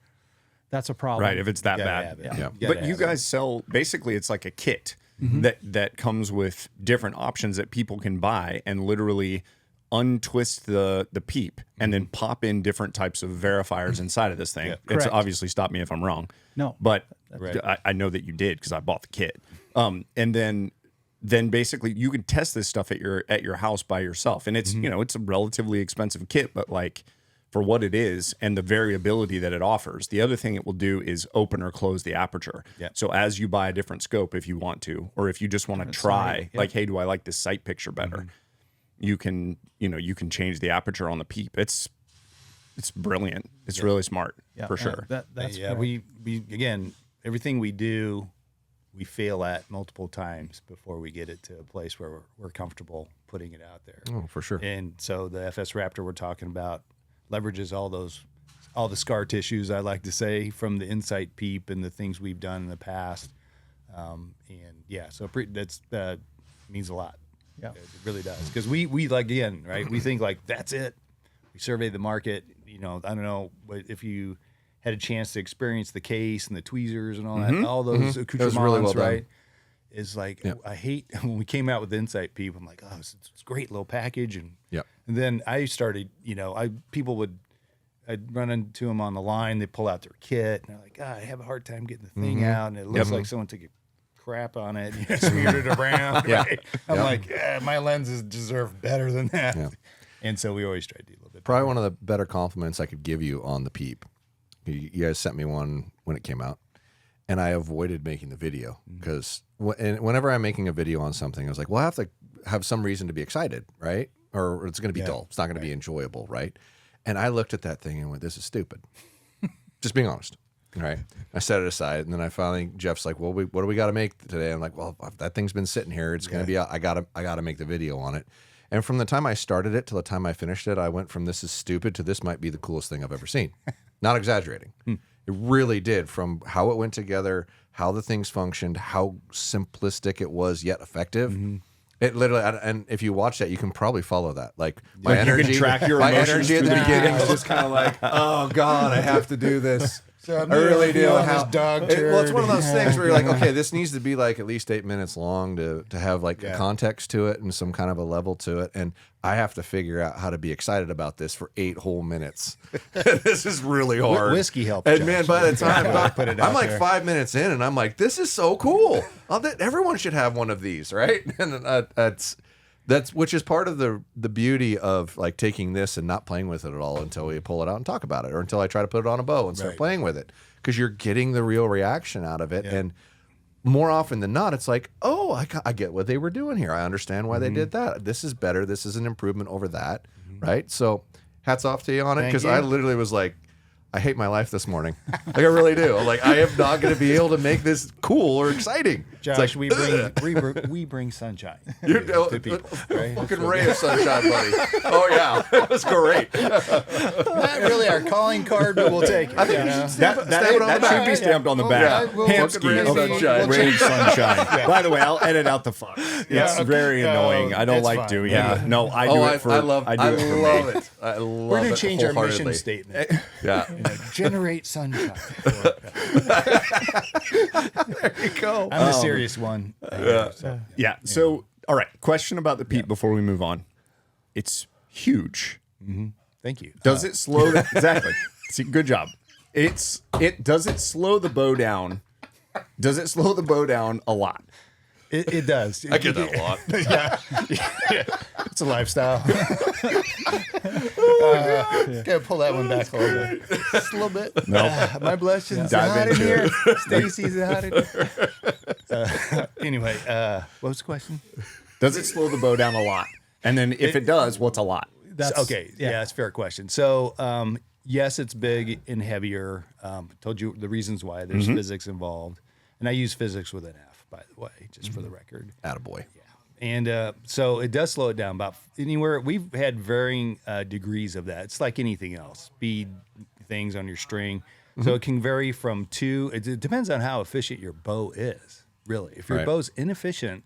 that's a problem. Right. If it's that Gotta bad. have it. Yeah. Yeah. But you guys sell, basically it's like a kit that comes with different options that people can buy and literally untwist the Peep and then pop in different types of verifiers inside of this thing. It's Correct. obviously, stop me if I'm wrong. No. But Right. I know that you did because I bought the kit. And then basically you can test this stuff at your house by yourself. And it's, you know, it's a relatively expensive kit, but like for what it is and the variability that it offers. The other thing it will do is open or close the aperture. Yeah. So as you buy a different scope, if you want to, or if you just want to try, like, hey, do I like this sight picture better? You can change the aperture on the Peep. It's brilliant. It's really smart for sure. That's yeah, correct. we again, everything we do, we fail at multiple times before we get it to a place where we're comfortable putting it out there. oh, for sure. And so the FS Raptor we're talking about leverages all the scar tissues, I like to say, from the Insight Peep and the things we've done in the past. And yeah, so that's means a lot. Yeah. It really does. Because we like, again, right? We think like, that's it. We survey the market. You know, I don't know if you had a chance to experience the case and the tweezers and all that, all those accoutrements, really well done. right? Is like, I hate when we came out with Insight Peep. I'm like, oh, it's a great little package. And then I started, you know, I'd run into them on the line. They pull out their kit and they're like, I have a hard time getting the thing out. And it looks like someone took a crap on it and smeared it around. Right? I'm like, my lenses deserve better than that. Yeah. And so we always try to do a little bit Probably one of the better compliments I could give you on the Peep. You guys sent me one when it came out, and I avoided making the video because whenever I'm making a video on something, I was like, well, I have to have some reason to be excited, right? Or it's going to be dull. It's not going to be enjoyable, right? And I looked at that thing and went, this is stupid. Just being honest. Right. I set it aside, and then I finally, Jeff's like, well, what do we got to make today? I'm like, well, that thing's been sitting here. It's going to be, I gotta make the video on it. And from the time I started it till the time I finished it, I went from this is stupid to this might be the coolest thing I've ever seen. Not exaggerating. It really did, from how it went together, how the things functioned, how simplistic it was yet effective. It literally, and if you watch that, you can probably follow that. Like my energy, you can track your my emotions energy at the through the beginning was just kind of like, oh God, I have to do this. So I really do. on How, this dog well, it's one of turd. those things where you're like, okay, this needs to be like at least 8 minutes long to have like a context to it and some kind of a level to it. And I have to figure out how to be excited about this for 8 whole minutes. This is really hard. Whiskey helps. And Josh. man, by the time Put it I'm out like there. 5 minutes in, and I'm like, this is so cool. Everyone should have one of these, right? And that's which is part of the beauty of like taking this and not playing with it at all until we pull it out and talk about it, or until I try to put it on a bow and start playing with it, because you're getting the real reaction out of it. And more often than not, it's like, oh, I get what they were doing here. I understand why they did that. This is better. This is an improvement over that, right? So hats off to you on it, Thank because you. I literally was like, I hate my life this morning. Like I really do. I'm like, I am not going to be able to make this cool or exciting. Josh, it's like, we bring sunshine you're to people. Right? fucking ray of sunshine, buddy. Oh yeah, it was great. Not really our calling card, but we'll take it. I think you you know? should That should be stamped on the back. we'll- Hamskea we'll- Insight, we'll- Ray sunshine. By the way, I'll edit out the fuck. It's very annoying. I don't it's like fine. doing Yeah. it. No, I do it for. I love I do it for me. it. I love We're going it to change our mission wholeheartedly. statement. Yeah. Generate sunshine. There you go. I'm the serious one. Yeah. So, all right. Question about the Peep before we move on. It's huge. Thank you. Does it slow? Exactly. See, good job. Does it slow the bow down? Does it slow the bow down a lot? It does. I get that a lot. It's a lifestyle. Gotta pull that one back a little bit. Just a little bit. No. My blushing's Dive hot in into here. Stacy's hot in here. Anyway, what was the question? Does it slow the bow down a lot? And then if it does, what's a lot? That's Okay, yeah, that's a fair question. So, yes, it's big and heavier. Told you the reasons why. There's physics involved, and I use physics with an F, by the way, just for the record. Attaboy. And so it does slow it down about anywhere. We've had varying degrees of that. It's like anything else, speed things on your string. So it can vary from 2. It depends on how efficient your bow is, really. If your Right. bow's inefficient,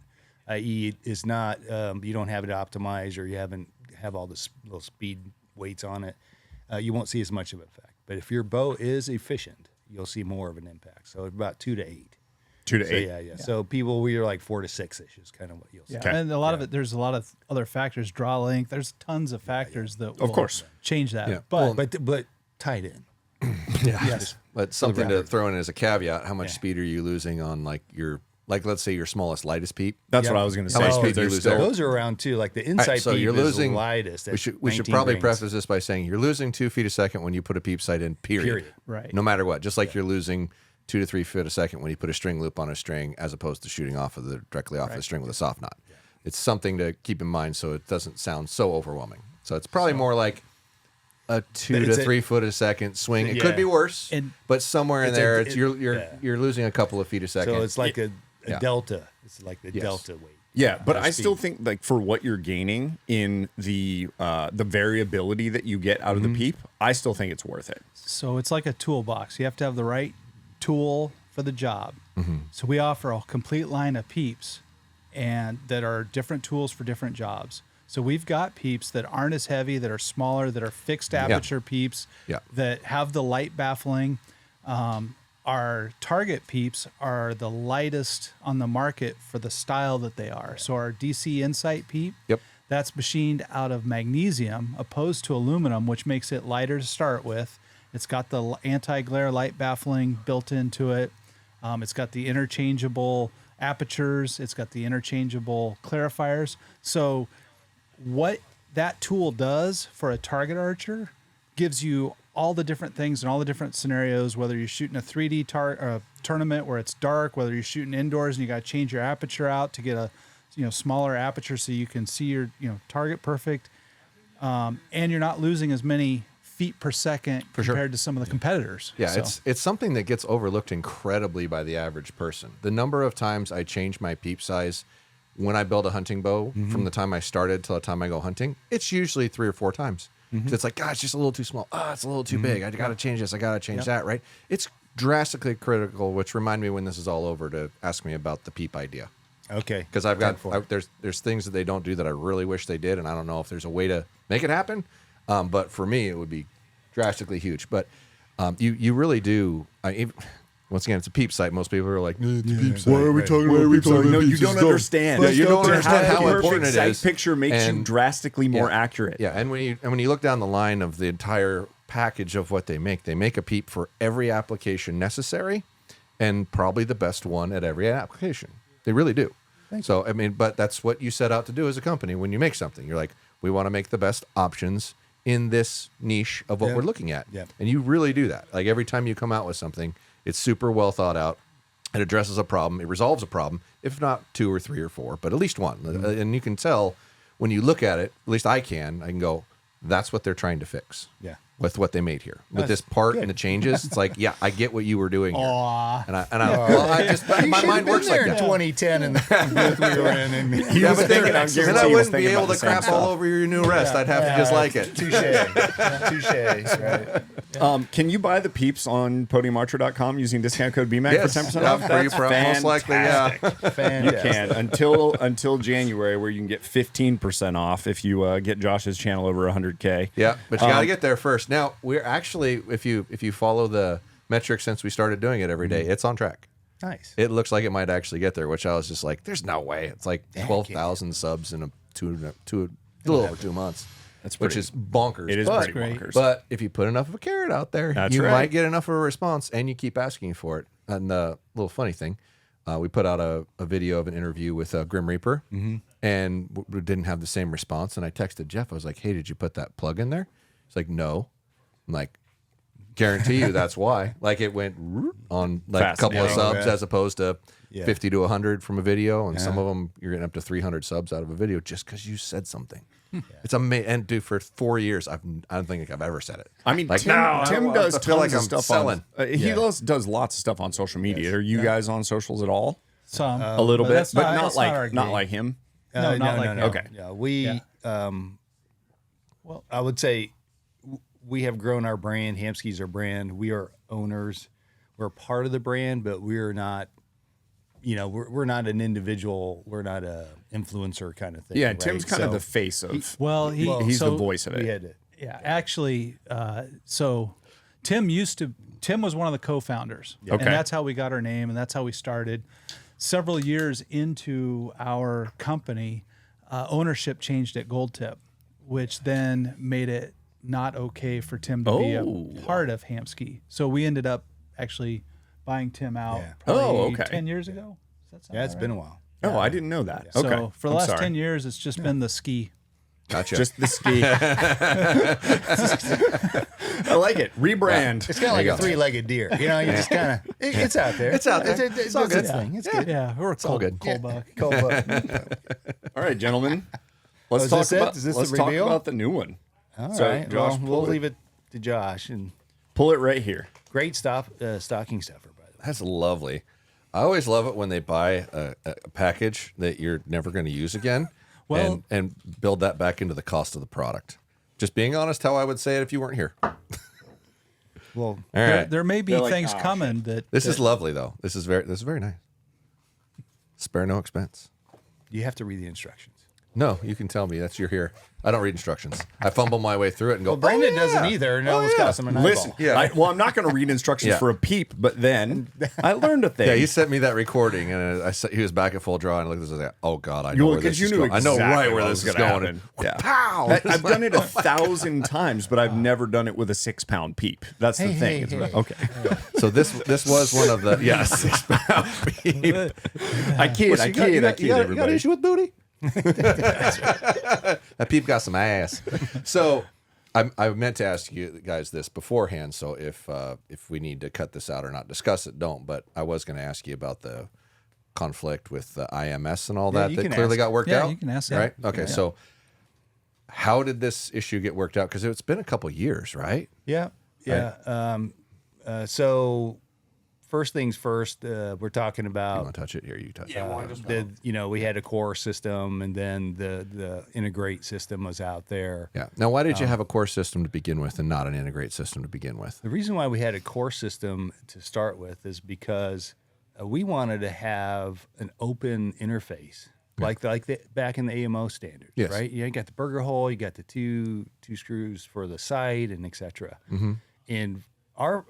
i.e., is not you don't have it optimized or you haven't have all this little speed weights on it, you won't see as much of an effect. But if your bow is efficient, you'll see more of an impact. So about 2 to 8. 2 to So 8. yeah. So people, we are like 4 to 6-ish is kind of what you'll see. Yeah, Okay. and a lot of it. There's a lot of other factors. Draw length. There's tons of factors that will course. change that. Yeah. But But tied in. yes, But something to record. throw in as a caveat: how much Yeah. speed are you losing on let's say your smallest, lightest peep? That's Yeah. what I was going to How say. much because speed do you there's lose still- there? Those are around too. Like the All right, Insight so Peep you're losing. is the lightest. We should 19 probably grains. preface this by saying you're losing 2 feet a second when you put a peep sight in. Period. Right. No matter what, just like you're losing 2 to 3 feet a second when you put a string loop on a string, as opposed to shooting directly off the string with a soft knot. It's something to keep in mind so it doesn't sound so overwhelming. So it's probably more like a 2 to 3 foot a second swing. It could Yeah. be worse, And- but somewhere in It's a- there, it- you're losing a couple of feet a second. So it's like a Yeah. delta. It's like the delta weight. Yeah, but Of I still speed. think like for what you're gaining in the variability that you get out of the Peep, I still think it's worth it. so it's like a toolbox. You have to have the right tool for the job. So we offer a complete line of Peeps, and that are different tools for different jobs. So we've got Peeps that aren't as heavy, that are smaller, that are fixed aperture Peeps, Yeah. that have the light baffling. Our target Peeps are the lightest on the market for the style that they are. So our DC Insight Peep, Yep. that's machined out of magnesium opposed to aluminum, which makes it lighter to start with. It's got the anti-glare light baffling built into it. It's got the interchangeable apertures. It's got the interchangeable clarifiers. So what that tool does for a target archer gives you all the different things and all the different scenarios, whether you're shooting a 3D tournament where it's dark, whether you're shooting indoors and you got to change your aperture out to get a smaller aperture so you can see your target perfect, and you're not losing as many feet per second compared to some of the competitors. Yeah, So- it's something that gets overlooked incredibly by the average person. The number of times I change my peep size when I build a hunting bow from the time I started till the time I go hunting, it's usually 3 or 4 times. 'Cause it's like, God, it's just a little too small. Oh, it's a little too big. I got to change this. I got to change that, right? It's drastically critical, which remind me when this is all over to ask me about the peep idea. Okay. Because I've got there's things that they don't do that I really wish they did, and I don't know if there's a way to make it happen. But for me, it would be drastically huge. But you really do. Once again, it's a Peep site. Most people are like, "It's a Peep site." Why are we talking about Peep sight? No, you don't understand. Yeah, you don't understand how perfect important it sight is. picture makes you And- drastically more accurate. Yeah, and when you look down the line of the entire package of what they make a Peep for every application necessary, and probably the best one at every application. They really do. So I mean, but that's what you set out to do as a company when you make something. You're like, we want to make the best options in this niche of what we're looking at. Yeah. And you really do that. Like every time you come out with something, it's super well thought out. It addresses a problem. It resolves a problem, if not 2 or 3 or 4, but at least one. And you can tell when you look at it, at least I can go, that's what they're trying to fix. Yeah. with what they made here with this part and the changes. It's like, yeah, I get what you were doing here. Aw. And I just my mind works like in that. 2010 in the booth we were in. And Yeah, but then I wouldn't be able to crap all stuff. over your new rest. I'd have to just like it. Touche. Right. Can you buy the Peeps on podiumarcher.com using discount code BMAC Yes, for 10% yeah, off? for you, most likely, yeah. You can until January, where you can get 15% off if you get Josh's channel over 100K. Yeah, but you got to get there first. Now, we're actually, if you follow the metrics since we started doing it every day, it's on track. Nice. It looks like it might actually get there, which I was just like, there's no way. It's like 12,000 subs in a little over 2 months. Which is bonkers. It is pretty bonkers. But if you put enough of a carrot out there, you might get enough of a response, and you keep asking for it. And the little funny thing, we put out a video of an interview with Grim Reaper, and we didn't have the same response. And I texted Jeff. I was like, hey, did you put that plug in there? He's like, no. I'm like, guarantee you that's why. Like, it went on like a couple of subs as opposed to 50 to 100 from a video. And some of them, you're getting up to 300 subs out of a video just because you said something. It's amazing. And dude, for 4 years, I don't think I've ever said it. I mean, like, Tim does tons like of I'm stuff selling. He does lots of stuff on social media. Are you guys on socials at all? Some. A little bit, that's but that's our not game. like him. No, not like no. Okay. Yeah, we, well, I would say we have grown our brand. Hamskea's our brand. We are owners. We're part of the brand, but we're not, we're not an individual. We're not a influencer kind of thing. Yeah, right? Tim's kind of the face of. He's the voice of it. We had it. Yeah, actually, so Tim was one of the co-founders. Okay. And that's how we got our name, and that's how we started. Several years into our company, ownership changed at Gold Tip, which then made it not okay for Tim to be a part of Hamskea. So we ended up actually buying Tim out probably 10 years ago. Does that sound It's right? been a while. Oh, I didn't know that. So Okay. for the last 10 years, it's just been the ski. Gotcha. Just the ski. I like it. Rebrand. It's kind of like a three-legged deer. You just kind of, it's out there. It's out there. It's all good. Thing. It's good. Yeah, we're all good. Cold buck. Cold buck. All right, gentlemen. Let's is talk this it? about Is this let's the talk reveal? about the new one. All So, right. Josh, Well, we'll pull it. leave it to Josh. And Pull it right here. great stocking stuffer, by the way. That's lovely. I always love it when they buy a package that you're never going to use again, Well- and build that back into the cost of the product. Just being honest, how I would say it if you weren't here. All Well, right, There may be They're like, things coming that this is lovely though. This is very nice. Spare no expense. you have to read the instructions. No, you can tell me that's you're here. I don't read instructions. I fumble my way through it and go. Well, Brandon "Oh, doesn't yeah. either, and Oh, almost yeah." cost him an Listen, eyeball. I'm not going to read instructions Yeah. for a Peep, but then I learned a thing. Yeah, he sent me that recording, and he was back at full draw, and I looked at this and I was like, "Oh God, I know where this is going. I know right where this is going." Happen. Yeah. Pow! I've done it 1,000 times, but I've never done it with a 6-pound Peep. That's the thing. Okay. So this was one of the 6-pound Peep. I kid. I kid. You got an Everybody. issue with booty? That Peep got some ass. So I meant to ask you guys this beforehand. So if we need to cut this out or not discuss it, don't. But I was going to ask you about the conflict with the IMS and all that you that can clearly ask. got worked Yeah, out. you can ask that. Right? Okay. So how did this issue get worked out? Because it's been a couple years, right? Yeah. So first things first, we're talking You about want to touch it? Here, you touch it. we had a core system, and then the integrate system was out there. Yeah. Now, why did you have a core system to begin with and not an integrate system to begin with? The reason why we had a core system to start with is because we wanted to have an open interface, like back in the AMO standard, Yes. right? You got the burger hole, you got the two screws for the sight, and etc. And our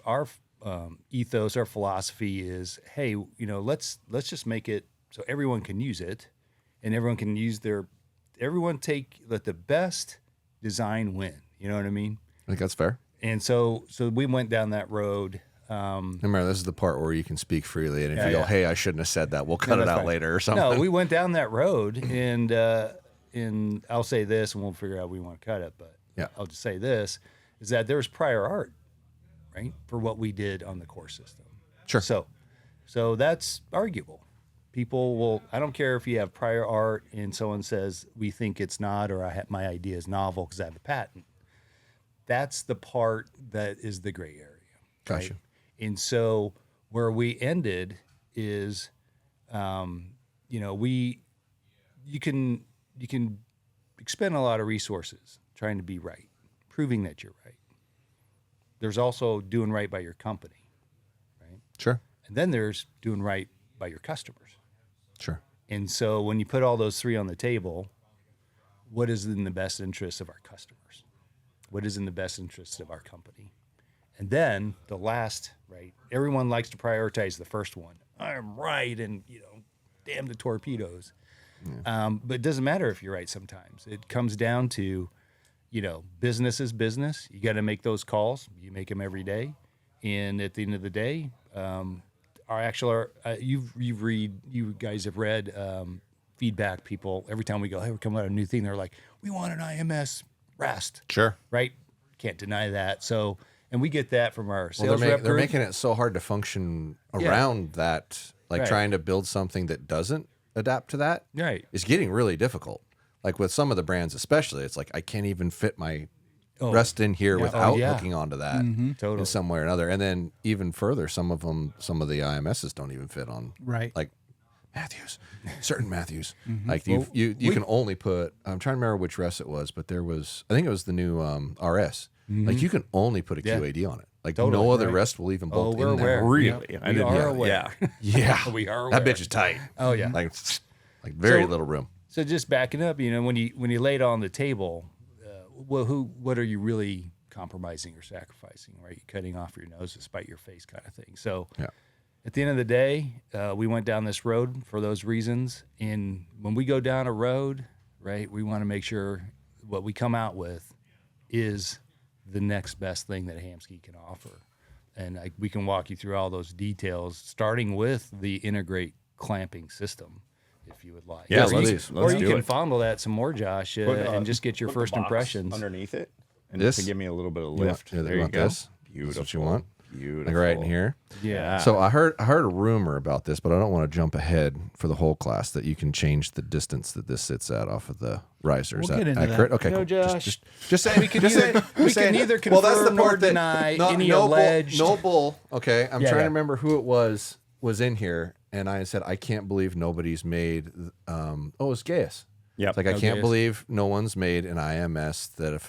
ethos, our philosophy is, hey, let's just make it so everyone can use it, and everyone can use let the best design win. You know what I mean? I think that's fair. And so we went down that road. Remember, this is the part where you can speak freely, and if you go, yeah. "Hey, I shouldn't have said that," we'll cut it that's out fine. later or something. No, we went down that road, and I'll say this, and we'll figure out we want to cut it. But Yeah. I'll just say this: is that there's prior art, right, for what we did on the core system. Sure. So that's arguable. People will. I don't care if you have prior art and someone says we think it's not, or my idea is novel because I have a patent. that's the part that is the gray area. Gotcha. And so where we ended is, you know, you can expend a lot of resources trying to be right, proving that you're right. There's also doing right by your company, right? Sure. And then there's doing right by your customers. Sure. And so when you put all those three on the table, what is in the best interest of our customers? What is in the best interest of our company? And then the last, right? Everyone likes to prioritize the first one. I'm right, and you know, damn the torpedoes. But it doesn't matter if you're right sometimes. It comes down to, you know, business is business. You got to make those calls. You make them every day. And at the end of the day, you guys have read feedback. People, every time we go, hey, we're coming out with a new thing, they're like, we want an IMS REST. Sure. Right? Can't deny that. So, and we get that from our sales rep they're group. making it so hard to function around that, like Right. trying to build something that doesn't adapt to that. Right. It's getting really difficult. Like with some of the brands, especially, it's like I can't even fit my rest in here without hooking onto that Totally. in some way or another. And then even further, some of the IMSs don't even fit on Right. like Matthews, certain Matthews. Like you can only put. I'm trying to remember which rest it was, but there was. I think it was the new RS. Like you can only put a QAD on it. Like Totally, no other right. rest will even bolt we're in there. aware. Really? Yeah. I We didn't are know. aware. Yeah. Yeah, We are that aware. bitch is tight. Oh yeah. Like very So- little room. So just backing up, you know, when you lay it on the table, what are you really compromising or sacrificing, right? You're cutting off your nose to spite your face, kind of thing. So Yeah. at the end of the day, we went down this road for those reasons. And when we go down a road, right, we want to make sure what we come out with is the next best thing that Hamskea can offer. And we can walk you through all those details, starting with the integrate clamping system, if you would like. Yeah, Or you- let's or you do can it. fondle that some more, Josh, and just get your Put the first box impressions. underneath it, and This? to give me a little bit of You want- lift. you There you want go. this? Beautiful. That's what you want? Beautiful. Like right in here. Yeah. So I heard a rumor about this, but I don't want to jump ahead for the whole class that you can change the distance that this sits at off of the riser. Is We'll that get into that. accurate? Okay, No, cool. Josh. Just saying. We can neither Well, that's the confirm nor part that deny any no alleged. bull. No bull. Okay, I'm Yeah, trying yeah. to remember who it was in here, and I said I can't believe nobody's made. It was Gaius. Yep. It's like I No, can't Gaius. believe no one's made an IMS that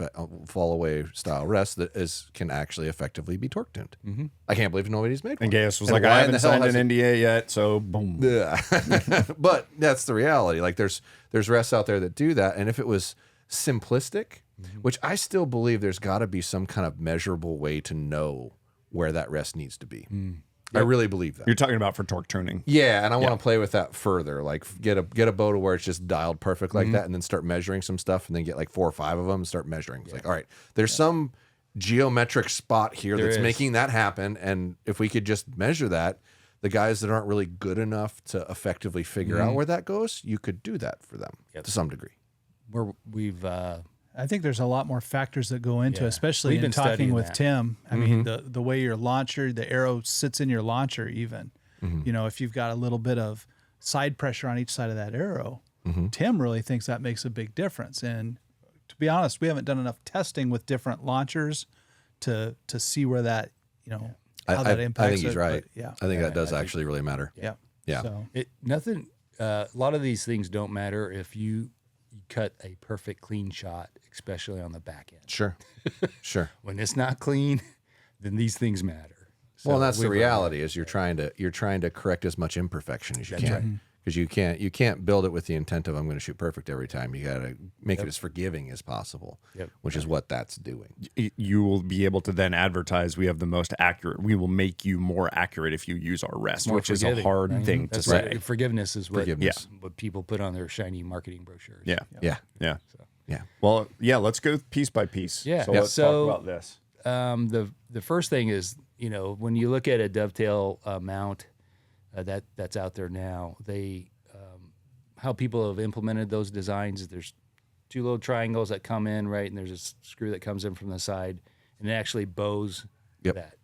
fall away style rest that can actually effectively be torque tuned. I can't believe nobody's made one. And Gaius was And like, why I in haven't the hell signed has an NDA yet, so boom. Yeah. But that's the reality. Like there's rests out there that do that, and if it was simplistic, which I still believe there's got to be some kind of measurable way to know where that rest needs to be. I really believe that. You're talking about for torque tuning. Yeah, and I want to play with that further. Like get a bow to where it's just dialed perfect like that, and then start measuring some stuff, and then get like 4 or 5 of them and start measuring. It's like, all right, there's some geometric spot here There that's is. making that happen, and if we could just measure that, the guys that aren't really good enough to effectively figure out where that goes, you could do that for them to some degree. We've I think there's a lot more factors that go into, Yeah. especially We've in been talking studying with that. Tim. I mean, the way your launcher, the arrow sits in your launcher, even. You know, if you've got a little bit of side pressure on each side of that arrow, Tim really thinks that makes a big difference. And to be honest, we haven't done enough testing with different launchers to see where that, you know, how that impacts. I think he's it, right. but yeah. I think that does actually really matter. Yeah. Yeah. So, nothing. A lot of these things don't matter if you cut a perfect clean shot, especially on the back end. Sure. Sure. When it's not clean, then these things matter. So Well, that's the we've- reality is you're trying to correct as much imperfection as you can. Because you can't build it with the intent of I'm going to shoot perfect every time. You got to make it as forgiving as possible, which is what that's doing. You will be able to then advertise we have the most accurate. We will make you more accurate if you use our rest, More which is a forgiving, hard right? thing That's to say. right. Forgiveness is what, Forgiveness. what people put on their shiny marketing brochures. Yeah. Yeah. Yeah. Yeah. Well, yeah, let's go piece by piece. Yeah. So let's So- talk about this. The first thing is, you know, when you look at a dovetail mount that's out there now, how people have implemented those designs. There's 2 little triangles that come in, right, and there's a screw that comes in from the side, and it actually bows Yep. that.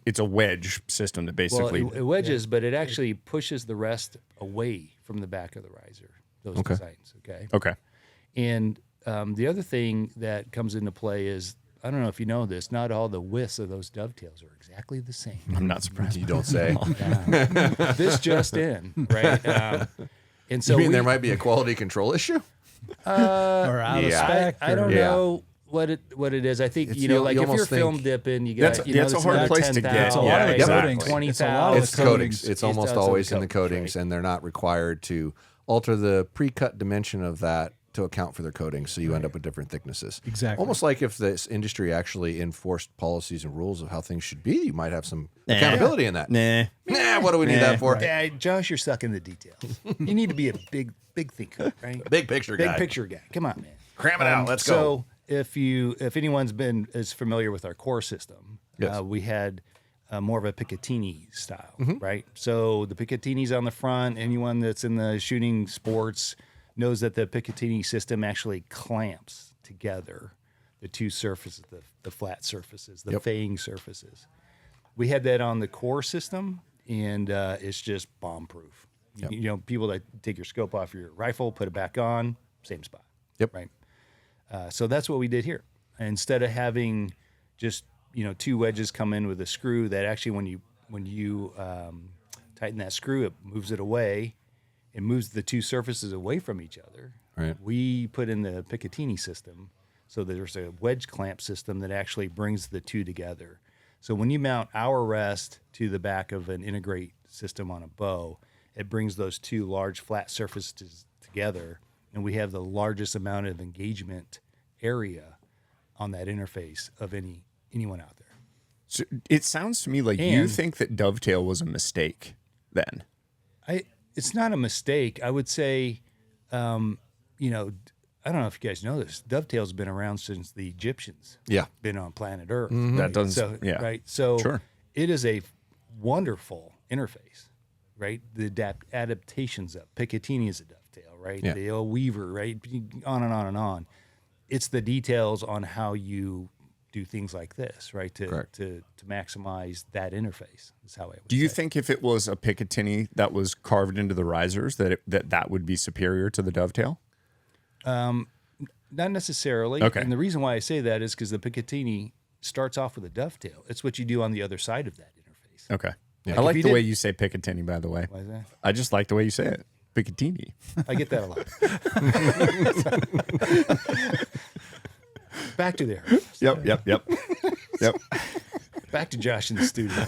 It's a wedge system that basically. Well, it wedges, but it actually pushes the rest away from the back of the riser. Those designs, okay. Okay. And the other thing that comes into play is I don't know if you know this, not all the widths of those dovetails are exactly the same. I'm not surprised. You don't say. This just in, right? And so You mean there might be a quality control issue? or out of spec. I don't know what it is. I think It's like if you're film dipping, you got that's a hard place to get. It's a lot of the exactly. coatings. 20,000. It's a lot of It's the coatings. It's almost It's always in the coatings, coatings, right? and they're not required to alter the pre-cut dimension of that to account for their coatings, so you end up with different thicknesses. Exactly. Almost like if this industry actually enforced policies and rules of how things should be, you might have some accountability in that. Nah. What do we need that for? Yeah, Josh, you're stuck in the details. You need to be a big thinker, right? Big picture Big guy. picture guy. Come on, man. Cram it out. Let's So if anyone's is familiar with our core system, Yes. we had more of a Picatinny style, Mm-hmm. right? So the Picatinny's on the front. Anyone that's in the shooting sports knows that the Picatinny system actually clamps together the two surfaces, the flat surfaces, the faying surfaces. We had that on the core system, and it's just bomb-proof. You know, people that take your scope off your rifle, put it back on, same spot. Yep. Right. So that's what we did here. Instead of having just two wedges come in with a screw, that actually when you tighten that screw, it moves it away. It moves the two surfaces away from each other. Right. We put in the Picatinny system, so there's a wedge clamp system that actually brings the two together. So when you mount our rest to the back of an integrate system on a bow, it brings those two large flat surfaces together, and we have the largest amount of engagement area on that interface of anyone out there. So it sounds to me like you And- think that dovetail was a mistake then. It's not a mistake. I would say, I don't know if you guys know this. Dovetail's been around since the Egyptians. Yeah. Been on planet Earth. That doesn't, So, yeah. right. So Sure. it is a wonderful interface, right? The adaptations of Picatinny is a dovetail, right? Yeah. The old Weaver, right? On and on and on. It's the details on how you do things like this, right? Correct. To maximize that interface is how I would Do you say. think if it was a Picatinny that was carved into the risers that would be superior to the dovetail? Not necessarily. Okay. And the reason why I say that is because the Picatinny starts off with a dovetail. It's what you do on the other side of that interface. Okay. Yeah. I like If you the way did- you say Picatinny, by the way. Why is that? I just like the way you say it. Picatinny. I get that a lot. Back to there. Yep. Yep. Back to Josh in the studio.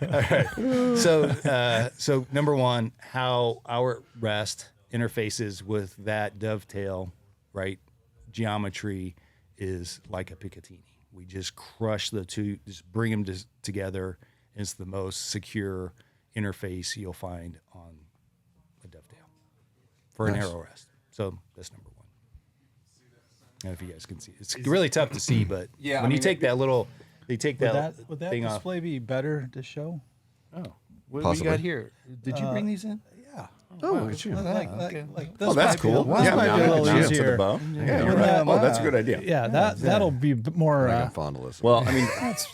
All right. So number one, how our rest interfaces with that dovetail, right? Geometry is like a Picatinny. We just crush the two, just bring them together. It's the most secure interface you'll find on a dovetail for an arrow rest. So that's number one. I don't know if you guys can see. It's really tough to see, but Yeah, when I you mean, take that little, they take that, Would that thing off. display be better to show? Oh, what you Possibly. got here? Did you bring these in? Yeah. Oh, look at you. Like this Oh, that's might be a- cool. This Yeah, might be a mount little it to easier. the bow. Yeah, you're Wouldn't right. that- Oh, that's a good idea. Yeah, that'll be more. I'm fond of listening. Well, I mean,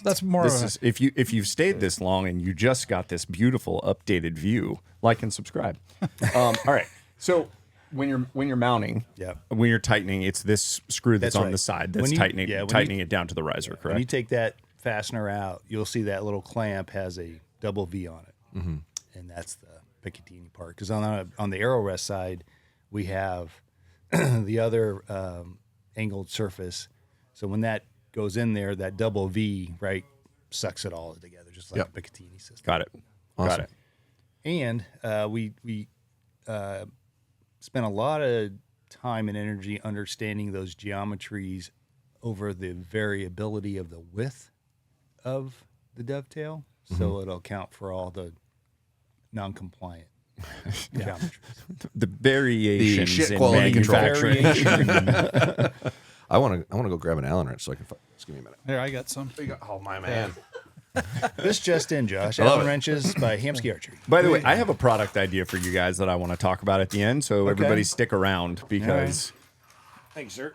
That's more. this of a, is if you've stayed this long and you just got this beautiful updated view, like and subscribe. All right. So when you're mounting, Yep. when you're tightening, it's this screw that's That's on right. the side that's When you- tightening yeah, when tightening you- it down to the riser, When you correct? take that fastener out, you'll see that little clamp has a double V on it, and that's the Picatinny part. Because on the arrow rest side, we have the other angled surface. So when that goes in there, that double V right sucks it all together, just like Yep. a Picatinny system. Got it. Got Awesome. it. And we spent a lot of time and energy understanding those geometries over the variability of the width of the dovetail, so it'll account for all the non-compliant geometries. The variations shit in quality control. manufacturing. I want to go grab an Allen wrench so I can. Just give me a minute. Here, I got some. Oh my man. This just in, Josh. love Allen it. wrenches by Hamskea Archery. By the way, I have a product idea for you guys that I want to talk about at the end, so everybody stick around because Thanks, sir.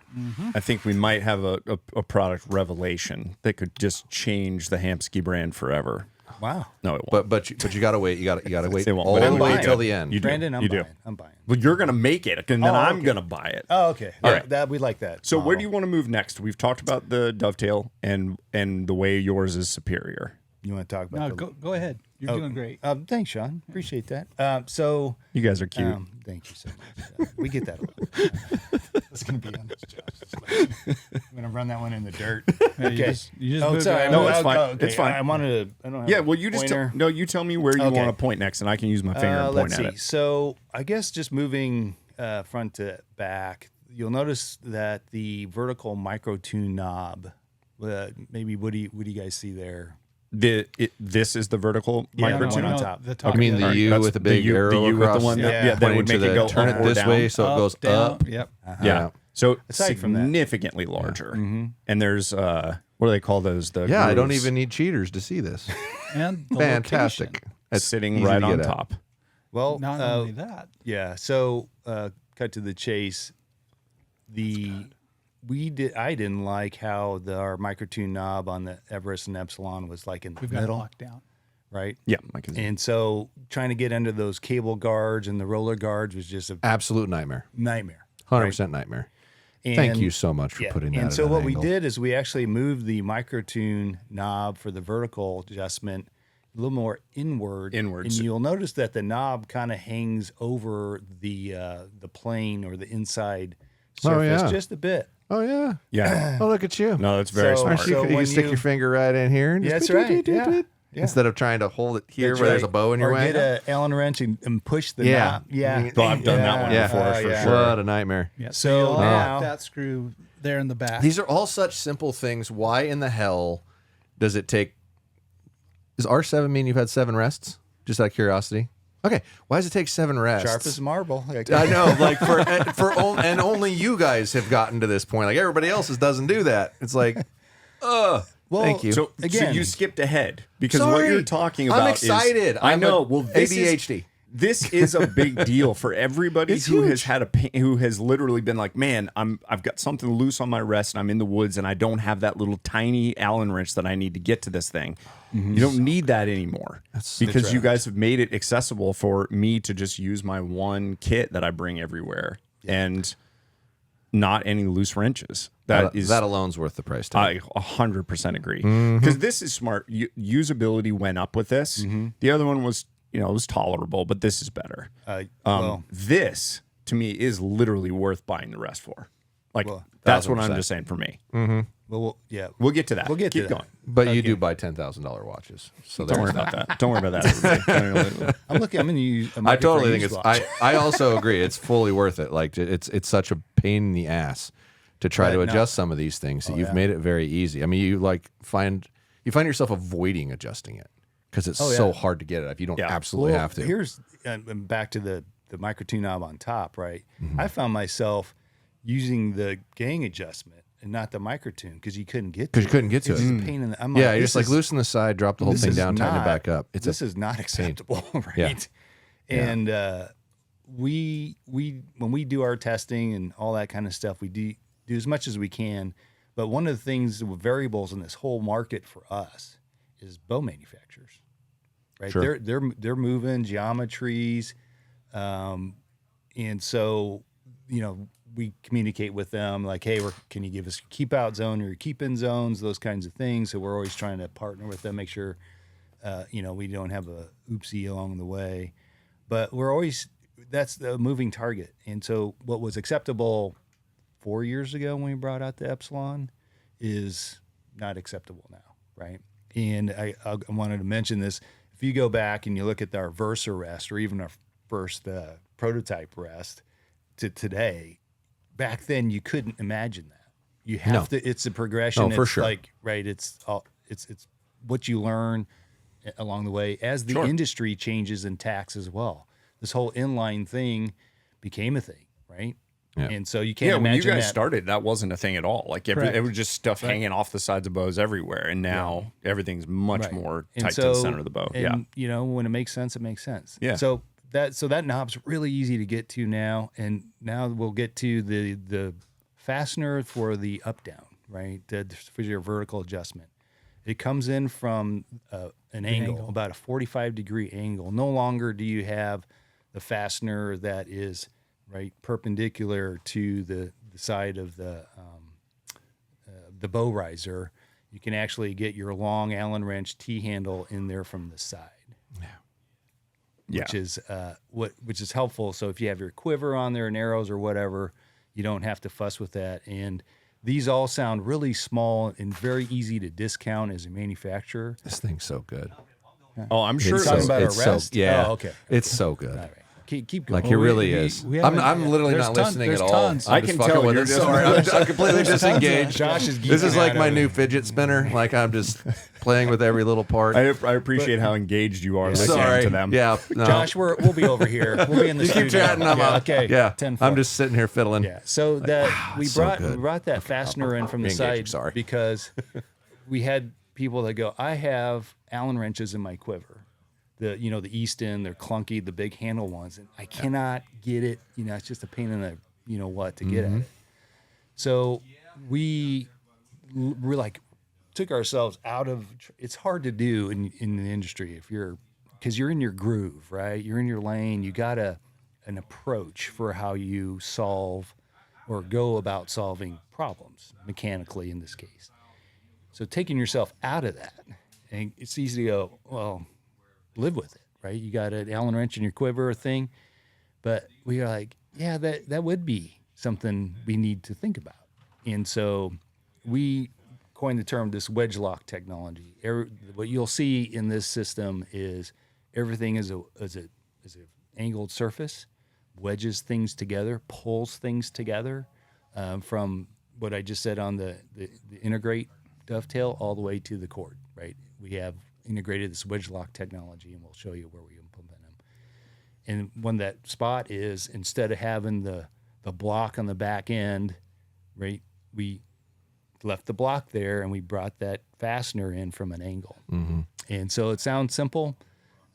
I think we might have a product revelation that could just change the Hamskea brand forever. Wow. No, it won't. But you got to wait. You got to wait They won't. all But the I'm way buying. till the end. You do. Brandon, I'm You do. buying. I'm buying. Well, you're going to make it, and then Oh, I'm okay. going to buy it. Oh, okay. All Yeah, right. that we like that. So where model. do you want to move next? We've talked about the dovetail and the way yours is superior. You want to talk No, about? go ahead. You're doing great. Thanks, Sean. Appreciate that. So You guys are cute. thank you so much. We get that a lot. That's gonna be on this job. I'm gonna run that one in the dirt. Okay. You just Oh, moved sorry. around. No, it's fine. Okay. It's fine. I wanted to. I don't have Yeah, a well, you just pointer. you tell me where you Okay. want to point next, and I can use my finger and point Let's at see. it. So I guess just moving front to back, you'll notice that the vertical micro tune knob. Maybe what do you guys see there? This is the vertical Yeah, micro no, tune. no, no, on top. the top. You mean yeah. the Alright, U that's with the big U, arrow the U with the across? one that- yeah, that pointing would to make it the go turn up it or this down. way so it goes down. up. Yep. Yeah. So Aside from that. significantly larger. And there's what do they call those? The Yeah, I don't grooves even need cheaters to see this. And the Fantastic. location. It's sitting easy right to on get at. top. Well, Not only that. yeah. So cut to the chase. I didn't like how our micro tune knob on the Everest and Epsilon was like in the We've got it middle, locked down. right? Yeah, Mike is. And so trying to get under those cable guards and the roller guards was just a Absolute nightmare. nightmare. 100% nightmare. Thank And- you so much for putting that And at so an what angle. we did is we actually moved the micro tune knob for the vertical adjustment a little more inward. Inwards. And you'll notice that the knob kind of hangs over the plane or the inside surface yeah. just a bit. Oh, yeah. Yeah. Oh, look at you. No, that's very So- smart. Aren't you, So you can when stick you- your finger right in here. And Yeah, just that's right. Yeah. Yeah. Instead of trying to hold it here That's where there's a right. bow in your or way. get a Allen wrench and push the Yeah. knob. Yeah. Well, I've done that one Yeah. before for yeah. sure. What a nightmare. Yeah. So you'll now- lock that screw there in the back. These are all such simple things. Why in the hell does it take? Does R7 mean you've had 7 rests? Just out of curiosity. Okay. Why does it take 7 rests? Sharp as marble. I know, like and only you guys have gotten to this point. Like everybody else doesn't do that. It's like, Well, thank you. So Again- you skipped ahead because what Sorry. you're talking about I'm excited. I I'm know. a Well, this ADHD. This is a big deal for everybody It's who huge. has had who has literally been like, man, I've got something loose on my wrist and I'm in the woods and I don't have that little tiny Allen wrench that I need to get to this thing. You don't need that anymore because you guys have made it accessible for me to just use my one kit that I bring everywhere and not any loose wrenches. That alone's worth the price tag. I 100% agree because this is smart. Usability went up with this. The other one was, it was tolerable, but this is better. well, This to me is literally worth buying the rest for. Like Well, that's what I'm 1000%. just saying for me. yeah. We'll get to that. We'll get to Keep that. going. But you do buy $10,000 watches, so Don't worry there's about that. Don't worry about that. everybody. I'm going to use. I totally think it's. I also agree. It's fully worth it. Like it's such a pain in the ass to try to adjust some of these things. That you've made it very easy. I mean, you find yourself avoiding adjusting it because it's so hard to get it if you don't absolutely have to. Here's and back to the micro tune knob on top, right? I found myself using the gang adjustment and not the micro tune because you couldn't get to it. You couldn't get to It's it. a pain in the. I'm Yeah, like, you're this just like is- loosen the side, drop the whole this thing is down, tighten it not- back up. This is not acceptable, right? Yeah. And we when we do our testing and all that kind of stuff, we do as much as we can. But one of the things, variables in this whole market for us is bow manufacturers, right? Sure. They're moving geometries, and so we communicate with them like, hey, can you give us your keep out zone or your keep in zones, those kinds of things. So we're always trying to partner with them, make sure we don't have a oopsie along the way. But that's the moving target. And so what was acceptable 4 years ago when we brought out the Epsilon is not acceptable now, right? And I wanted to mention this. If you go back and you look at our Versa rest or even our first prototype rest to today, back then you couldn't imagine that. You have to. It's a progression. No, for it's sure. Like it's what you learn along the way as the industry changes and tax as well. This whole inline thing became a thing, right? Yeah. And so you can't Yeah, when you imagine guys that. started, that wasn't a thing at all. Like it was just stuff hanging off the sides of bows everywhere, and now everything's much Right. more And tight to the center of the bow. And, when it makes sense, it makes sense. Yeah. So that knob's really easy to get to now, and now we'll get to the fastener for the up down, right? For your vertical adjustment. It comes in from an angle, about a 45-degree angle. No longer do you have the fastener that is right perpendicular to the side of the bow riser. You can actually get your long Allen wrench T-handle in there from the side. Which is which is helpful. So if you have your quiver on there and arrows or whatever, you don't have to fuss with that. And these all sound really small and very easy to discount as a manufacturer. This thing's so good. Oh, I'm sure. You're talking about it's a rest? yeah. Oh, okay. It's so good. All right. Keep going. Like it really is. I'm literally not listening at all. I'm I just can fucking tell with you're it. just- Sorry, I'm completely disengaged. Josh is This is geeking like out my over new it. fidget spinner. Like I'm just playing with every little part. I appreciate how engaged you are listening Sorry. to them. Yeah. No. Josh, we'll be over here. We'll be in the you studio. keep chatting. I'm out. Okay. Yeah. 10-4. I'm just sitting here fiddling. Yeah. So that we so brought good. that fastener in from the Re-engaging, side sorry. because we had people that go, I have Allen wrenches in my quiver. The Easton, they're clunky, the big handle ones, and I cannot get it. It's just a pain in the to get at it. So we like took ourselves out of. It's hard to do in the industry because you're in your groove, right? You're in your lane. You got an approach for how you solve or go about solving problems mechanically in this case. So taking yourself out of that, and it's easy to go, well, live with it, right? You got an Allen wrench in your quiver thing, but we are like, yeah, that would be something we need to think about. And so we coined the term this wedge lock technology. What you'll see in this system is everything is a angled surface, wedges things together, pulls things together, from what I just said on the integrate dovetail all the way to the cord, right? We have integrated this wedge lock technology, and we'll show you where we implement them. And when that spot is, instead of having the block on the back end, right, we left the block there and we brought that fastener in from an angle. And so it sounds simple,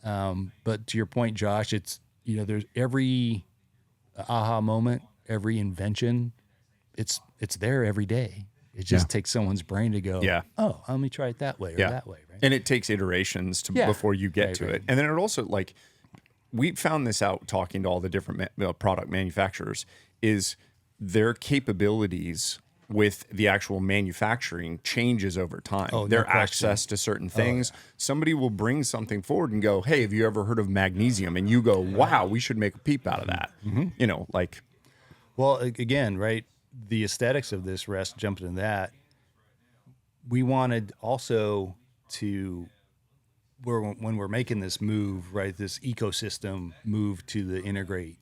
but to your point, Josh, it's there's every aha moment, every invention, it's there every day. It just takes someone's brain to go, oh, let me try it that way or that way, right? And it takes iterations before you get to it. And then it also, like, we found this out talking to all the different product manufacturers, is their capabilities with the actual manufacturing changes over time. Their access to certain things. Somebody will bring something forward and go, hey, have you ever heard of magnesium? And you go, wow, we should make a Peep out of that. Like. Well, again, right, the aesthetics of this, rest jumping into that, we wanted also to, when we're making this move, right, this ecosystem move to the integrate,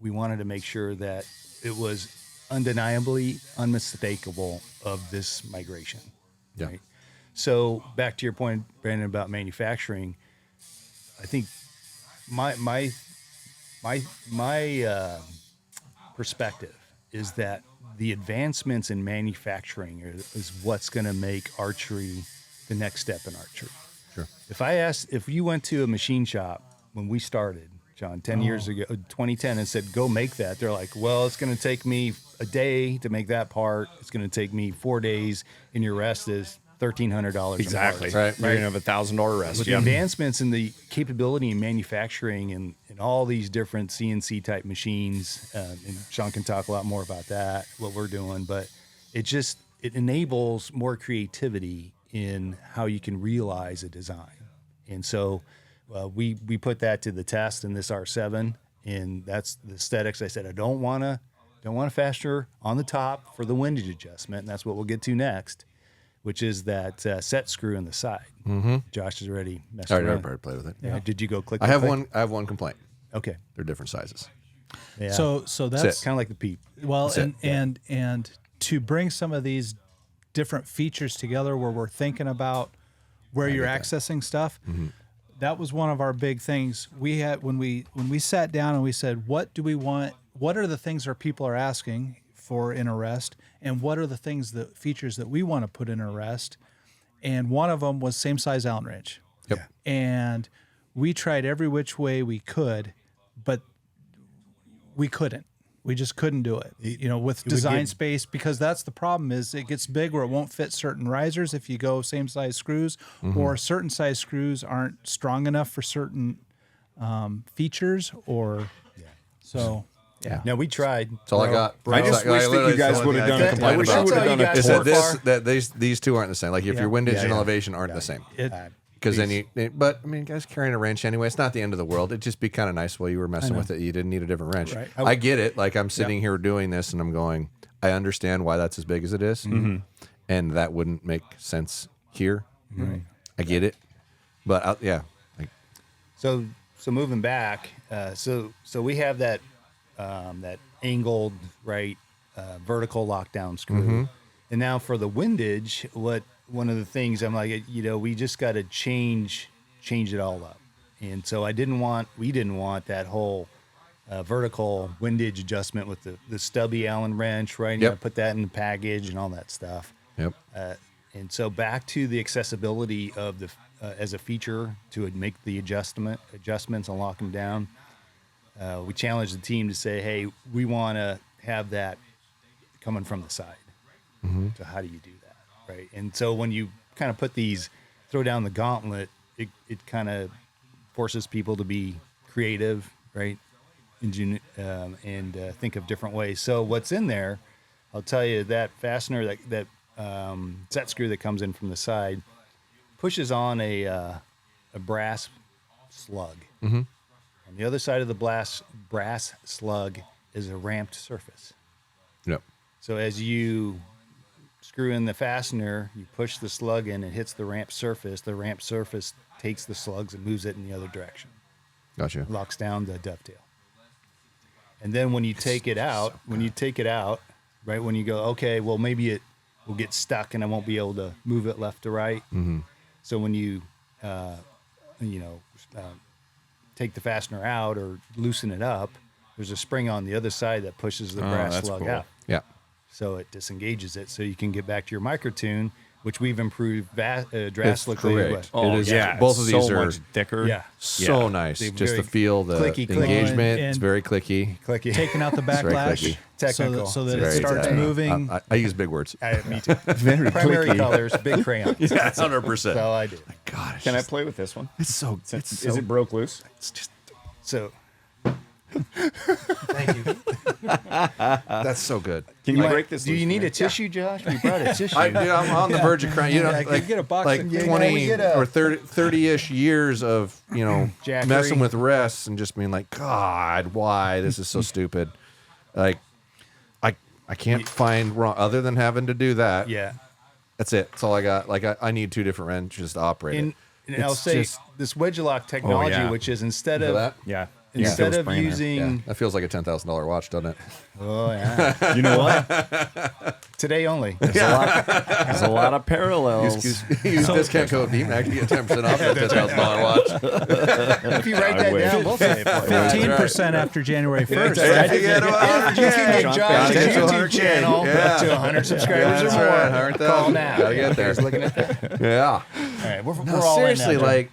we wanted to make sure that it was undeniably unmistakable of this migration. Right? So back to your point, Brandon, about manufacturing, I think my perspective is that the advancements in manufacturing is what's going to make archery the next step in archery. Sure. If you went to a machine shop when we started, John, 10 years ago, 2010, and said, go make that, they're like, well, it's going to take me a day to make that part. It's going to take me 4 days, and your rest is $1,300. Exactly. Right. You're going to have $1,000 rest. With the advancements in the capability in manufacturing and all these different CNC type machines, and Sean can talk a lot more about that, what we're doing, but it enables more creativity in how you can realize a design. And so we put that to the test in this R7, and that's the aesthetics. I said, I don't want a fastener on the top for the windage adjustment, and that's what we'll get to next, which is that set screw in the side. Josh has already messed around. I already played with it. Yeah. Did you go click? I have one complaint. Okay. They're different sizes. Yeah. So that's kind of like the Peep. well, That's it. and to bring some of these different features together, where we're thinking about where you're accessing stuff. That was one of our big things we had when we sat down and we said, what do we want? What are the things our people are asking for in a rest, and what are the features that we want to put in a rest? And one of them was same size Allen wrench. Yep. And we tried every which way we could, but we couldn't. We just couldn't do it, with design space, because that's the problem is it gets big where it won't fit certain risers if you go same size screws, or certain size screws aren't strong enough for certain features so. Yeah. No, we tried. That's all I got. I just wish that you guys would have done a complaint wish you about would have done a Is so that these two aren't the same. Like if your windage and elevation aren't the same. Because then but I mean, guys carrying a wrench anyway, it's not the end of the world. It'd just be kind of nice while you were messing with it. You didn't need a different wrench. Right. I get it. Like I'm sitting here doing this and I'm going, I understand why that's as big as it is. And that wouldn't make sense here. Right. I get it. But So moving back, so we have that angled vertical lockdown screw, and now for the windage, one of the things I'm like, we just got to change it all up, and so we didn't want that whole vertical windage adjustment with the stubby Allen wrench, right? You got to put that in the package and all that stuff. Yep. And so back to the accessibility of the as a feature to make the adjustments and lock them down. We challenged the team to say, hey, we want to have that coming from the side. So how do you do that, right? And so when you kind of throw down the gauntlet, it kind of forces people to be creative, right? And think of different ways. So what's in there, I'll tell you, that fastener, that set screw that comes in from the side, pushes on a brass slug. On the other side of the brass slug is a ramped surface. Yep. So as you screw in the fastener, you push the slug in, it hits the ramped surface. The ramped surface takes the slugs and moves it in the other direction. Gotcha. Locks down the dovetail. And then when you take it out, right, when you go, okay, well, maybe it will get stuck and I won't be able to move it left to right. So when you, take the fastener out or loosen it up, there's a spring on the other side that pushes the brass slug out. Yeah. So it disengages it, so you can get back to your micro tune, which we've improved drastically. Correct. Oh, it is. yeah. Both of these so are much thicker. Yeah. so nice. They're Just very to feel the clicky. engagement. And It's very clicky. Clicky. Taking out the very backlash Technical. so that it Very starts technical. moving. I use big words. Me too. Very Primary clicky. colors, big crayons. Yeah, 100%. That's all I do. God, it's Can I just- play with this one? It's so. Is it broke loose? It's just. So Thank you. That's so good. Can you break this? do you loose need for a me? tissue, Josh? We brought a tissue. I'm on the verge of crying. You know, Yeah, like, get a box like of- 20 a- or 30-ish years of, Jackery. messing with rests and just being like, God, why? This is so stupid. Like, I can't find wrong other than having to do that. Yeah. That's it. That's all I got. Like, I need two different wrenches to operate And it. I'll It's say just- this wedge lock technology, yeah. which is instead Feel of that? Yeah. instead Yeah. of Feel the using Yeah, that feels like a $10,000 watch, doesn't it? oh yeah You know what? today only. There's a lot of parallels. Use discount code BMAC to get 10% off that $10,000 watch. If you write that wish. down, we'll pay it for you. 15% after January 1st. Hey, Right? you get them out. You can get Josh's Get to YouTube 100K. channel Yeah. to 100 subscribers That's or more. right, 100,000. Call now. Gotta get there. Here's looking at that. Yeah. All right, we're No, all seriously, in now. like,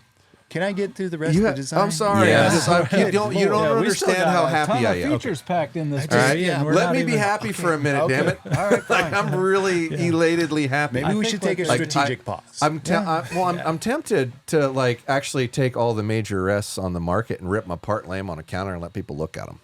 Can I get through the rest of the design? I'm sorry. Yeah. You don't Yeah, we still understand got how a ton happy of I am. features packed in this. All right, baby, and we're let not me be even- happy for a minute, damn it. All right, fine. Like I'm really elatedly happy. Maybe we think should take a like- strategic pause. I'm tempted to like actually take all the major rests on the market and rip them apart, lay them on a counter, and let people look at them.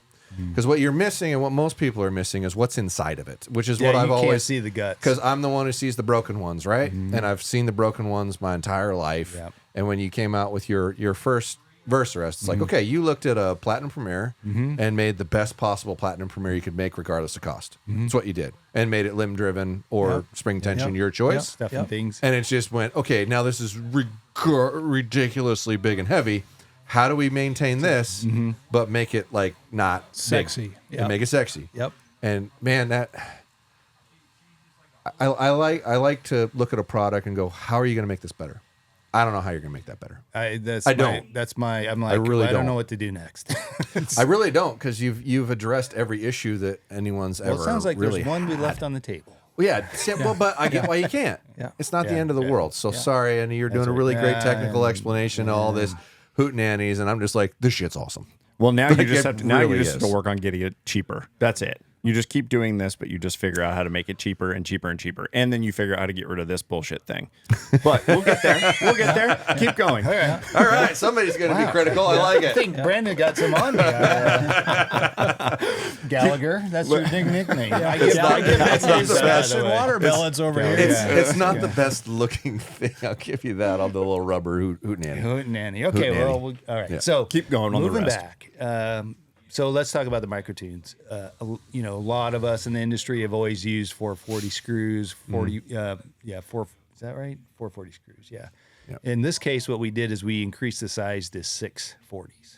Because what you're missing and what most people are missing is what's inside of it, which is what I've you always can't see the guts. Because I'm the one who sees the broken ones, right? And I've seen the broken ones my entire life. Yep. And when you came out with your first verse rest, it's like, okay, you looked at a Platinum Premier and made the best possible Platinum Premier you could make regardless of cost. That's what you did. And made it limb driven or spring tension, your choice. stuff and things. And it just went, okay, now this is ridiculously big and heavy. How do we maintain this, but make it like not Sexy. big, Yep. and make it sexy? Yep. And man, that I like to look at a product and go, how are you going to make this better? I don't know how you're going to make that better. I'm like, really I don't don't. know what to do next. I really don't, because you've addressed every issue that anyone's Well, ever it sounds like really there's one we had. left on the table. Well, yeah, simple, but I get why you can't. Yeah. It's not the Yeah, end of the yeah, world. So sorry, and you're doing a really great technical explanation, all this hootenannies, and I'm just like, this shit's awesome. Well, now you Like, just it have to. Now you really just have to is. work on getting it cheaper. That's it. You just keep doing this, but you just figure out how to make it cheaper and cheaper and cheaper, and then you figure out how to get rid of this bullshit thing. But we'll get there. We'll get there. Keep going. All right, somebody's going to be critical. I like I it. think Brandon got some on me. Gallagher, that's your nickname. I get that's not the best. by the way. Watermelons over here. It's not the best looking thing. I'll give you that on the little rubber hootenanny. Hootenanny. Okay, Hootenanny. well, all right. Yeah. So Keep going on the moving rest. back. So let's talk about the microtunes. A lot of us in the industry have always used 440 screws. 40, is that right? 440 screws. Yeah. Yep. In this case, what we did is we increased the size to 640s.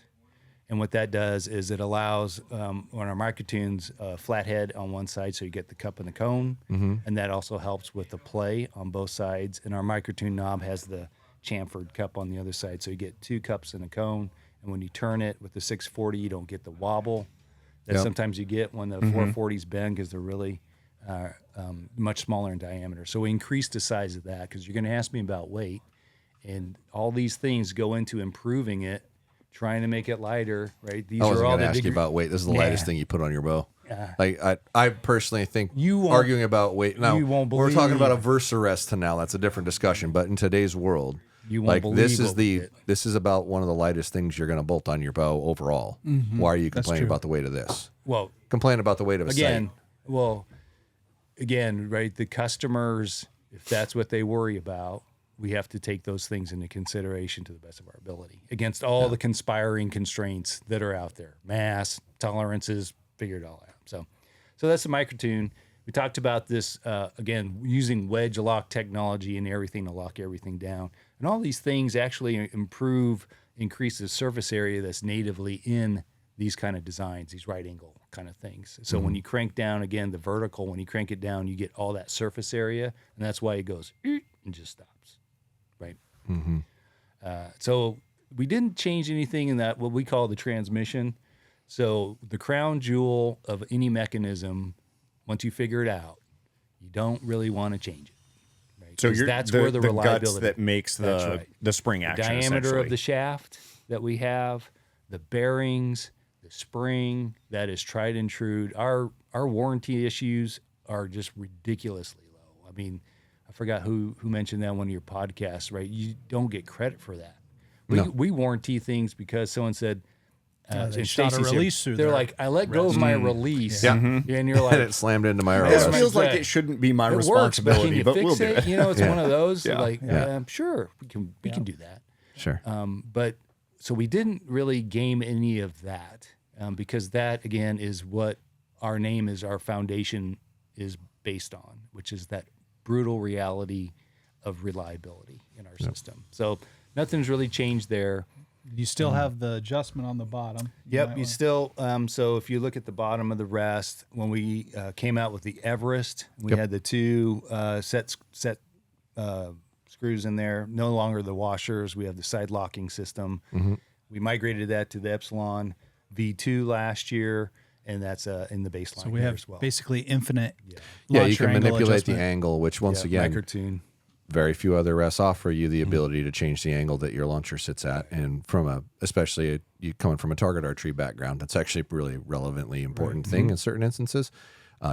And what that does is it allows on our microtunes a flat head on one side, so you get the cup and the cone, and that also helps with the play on both sides. And our microtune knob has the chamfered cup on the other side, so you get 2 cups and a cone. And when you turn it with the 640, you don't get the wobble that sometimes you get when the 440s bend because they're really much smaller in diameter. So we increased the size of that because you're going to ask me about weight, and all these things go into improving it, trying to make it lighter, right? These I wasn't are all going to the ask you about weight. This is the lightest thing you put on your bow. Like I personally think You won't- arguing about weight. Now you won't we're talking about a believe- Versarest to now. That's a different discussion. But in today's world, You won't like believe this is what we did. this is about one of the lightest things you're going to bolt on your bow overall. Why are you complaining true. about the weight of this? Well, Complain about the weight of a again, sight. right? The customers, if that's what they worry about, we have to take those things into consideration to the best of our ability against all the conspiring constraints that are out there, mass, tolerances, figure it all out. So that's the microtune. We talked about this, again, using wedge lock technology and everything to lock everything down. And all these things actually increase the surface area that's natively in these kind of designs, these right angle kind of things. So when you crank down, again, the vertical, when you crank it down, you get all that surface area. And that's why it goes and just stops, right? So we didn't change anything in that, what we call the transmission. So the crown jewel of any mechanism, once you figure it out, you don't really want to change it. Right? So 'Cause you're that's the, where the the reliability guts that makes That's the right. the spring action. diameter of essentially. the shaft that we have, the bearings, the spring that is tried and true. Our warranty issues are just ridiculously low. I mean, I forgot who mentioned that on one of your podcasts, right? You don't get credit for that. We warranty things because someone said, they and shot a Stacy's here, release through they're there. like, I let go of my release. Yeah. And you're And like, it slammed into my This ROS. feels like Right. it shouldn't be my it works, but can responsibility, you but fix we'll do it. You know, it's one of those. Yeah. Like, Yeah. sure, we can do that. Sure. But so we didn't really game any of that because that, again, is what our name is, our foundation is based on, which is that brutal reality of reliability in our system. So nothing's really changed there. You still have the adjustment on the bottom. Yep, you still. So if you look at the bottom of the rest, when we came out with the Everest, we had the 2 set screws in there. No longer the washers. We have the side locking system. We migrated that to the Epsilon V2 last year, and that's in the baseline So we here have as well. basically infinite. Yeah, you launcher can angle manipulate the adjustment. angle, which once Yeah, again, microtune. very few other rests offer you the ability to change the angle that your launcher sits at. And from you coming from a target archery background, that's actually a really relevantly important thing in certain instances.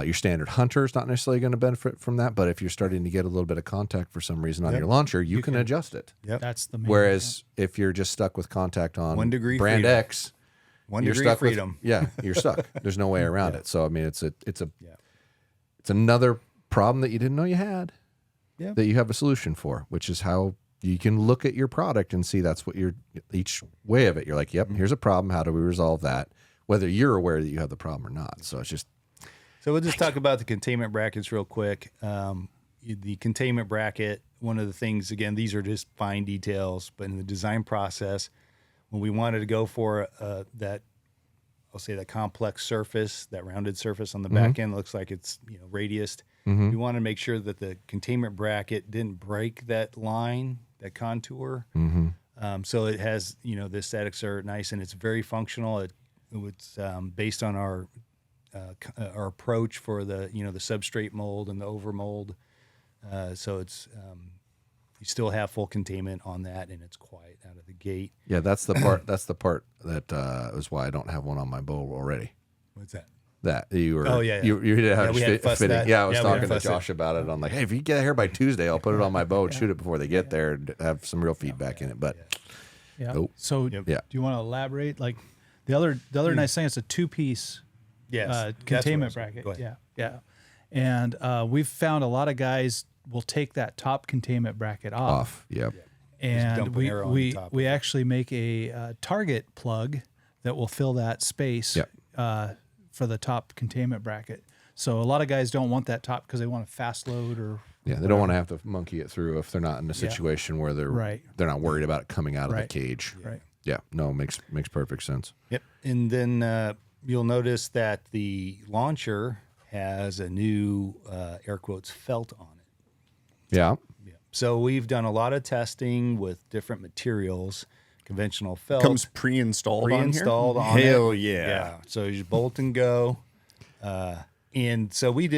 Your standard hunter is not necessarily going to benefit from that, but if you're starting to get a little bit of contact for some reason on your launcher, you can adjust it. Yep. That's the main. Whereas if you're just stuck with contact on 1 degree brand freedom. X, 1 you're degree stuck freedom. you're stuck. There's no way around it. So I mean, it's another problem that you didn't know you had. Yeah. That you have a solution for, which is how you can look at your product and see that's what each way of it. You're like, yep, here's a problem. How do we resolve that? Whether you're aware that you have the problem or not. So it's just, So we'll just talk about the containment brackets real quick. The containment bracket, one of the things, again, these are just fine details, but in the design process, when we wanted to go for that complex surface, that rounded surface on the back end, looks like it's radiused. We want to make sure that the containment bracket didn't break that line, that contour. So it has, the aesthetics are nice and it's very functional. It's based on our approach for the the substrate mold and the over mold. So it's You still have full containment on that, and it's quiet out of the gate. Yeah, that's the part. That's the part that is why I don't have one on my bow already. What's that? That you were. Oh, yeah. You did have we had fussed fitting. that. Yeah, I was Yeah, we had talking to fussed Josh about it. I'm like, hey, if you get here by Tuesday, I'll put it on my bow and shoot it before they get there and have some real feedback in it. But Yeah. Nope. So Yep. Yeah. do you want to elaborate? Like the other nice thing is a 2-piece Yes. That's what I containment was saying. bracket. Go ahead. Yeah. And we've found a lot of guys will take that top containment bracket off. Yep. And dump an arrow on the top. we actually make a target plug that will fill that space Yep. for the top containment bracket. So a lot of guys don't want that top because they want a fast load or Yeah, they don't want to have to monkey it through if they're not in a situation where they're Right. they're not worried about it coming out of Right. the cage. right. Yeah, no, makes perfect sense. Yep. And then you'll notice that the launcher has a new air quotes felt on it. Yeah. Yeah. So we've done a lot of testing with different materials, conventional felt. Comes pre-installed, Pre-installed on on here? it. Hell yeah. Yeah. So you just bolt and go. And so we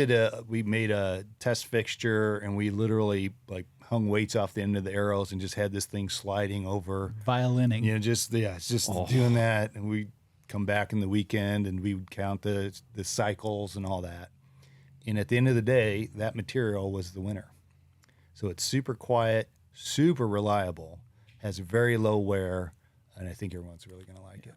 made a test fixture, and we literally like hung weights off the end of the arrows and just had this thing sliding over. Violining. You know, it's just doing that, and we come back in the weekend and we would count the cycles and all that. And at the end of the day, that material was the winner. So it's super quiet, super reliable, has very low wear, and I think everyone's really going to like it.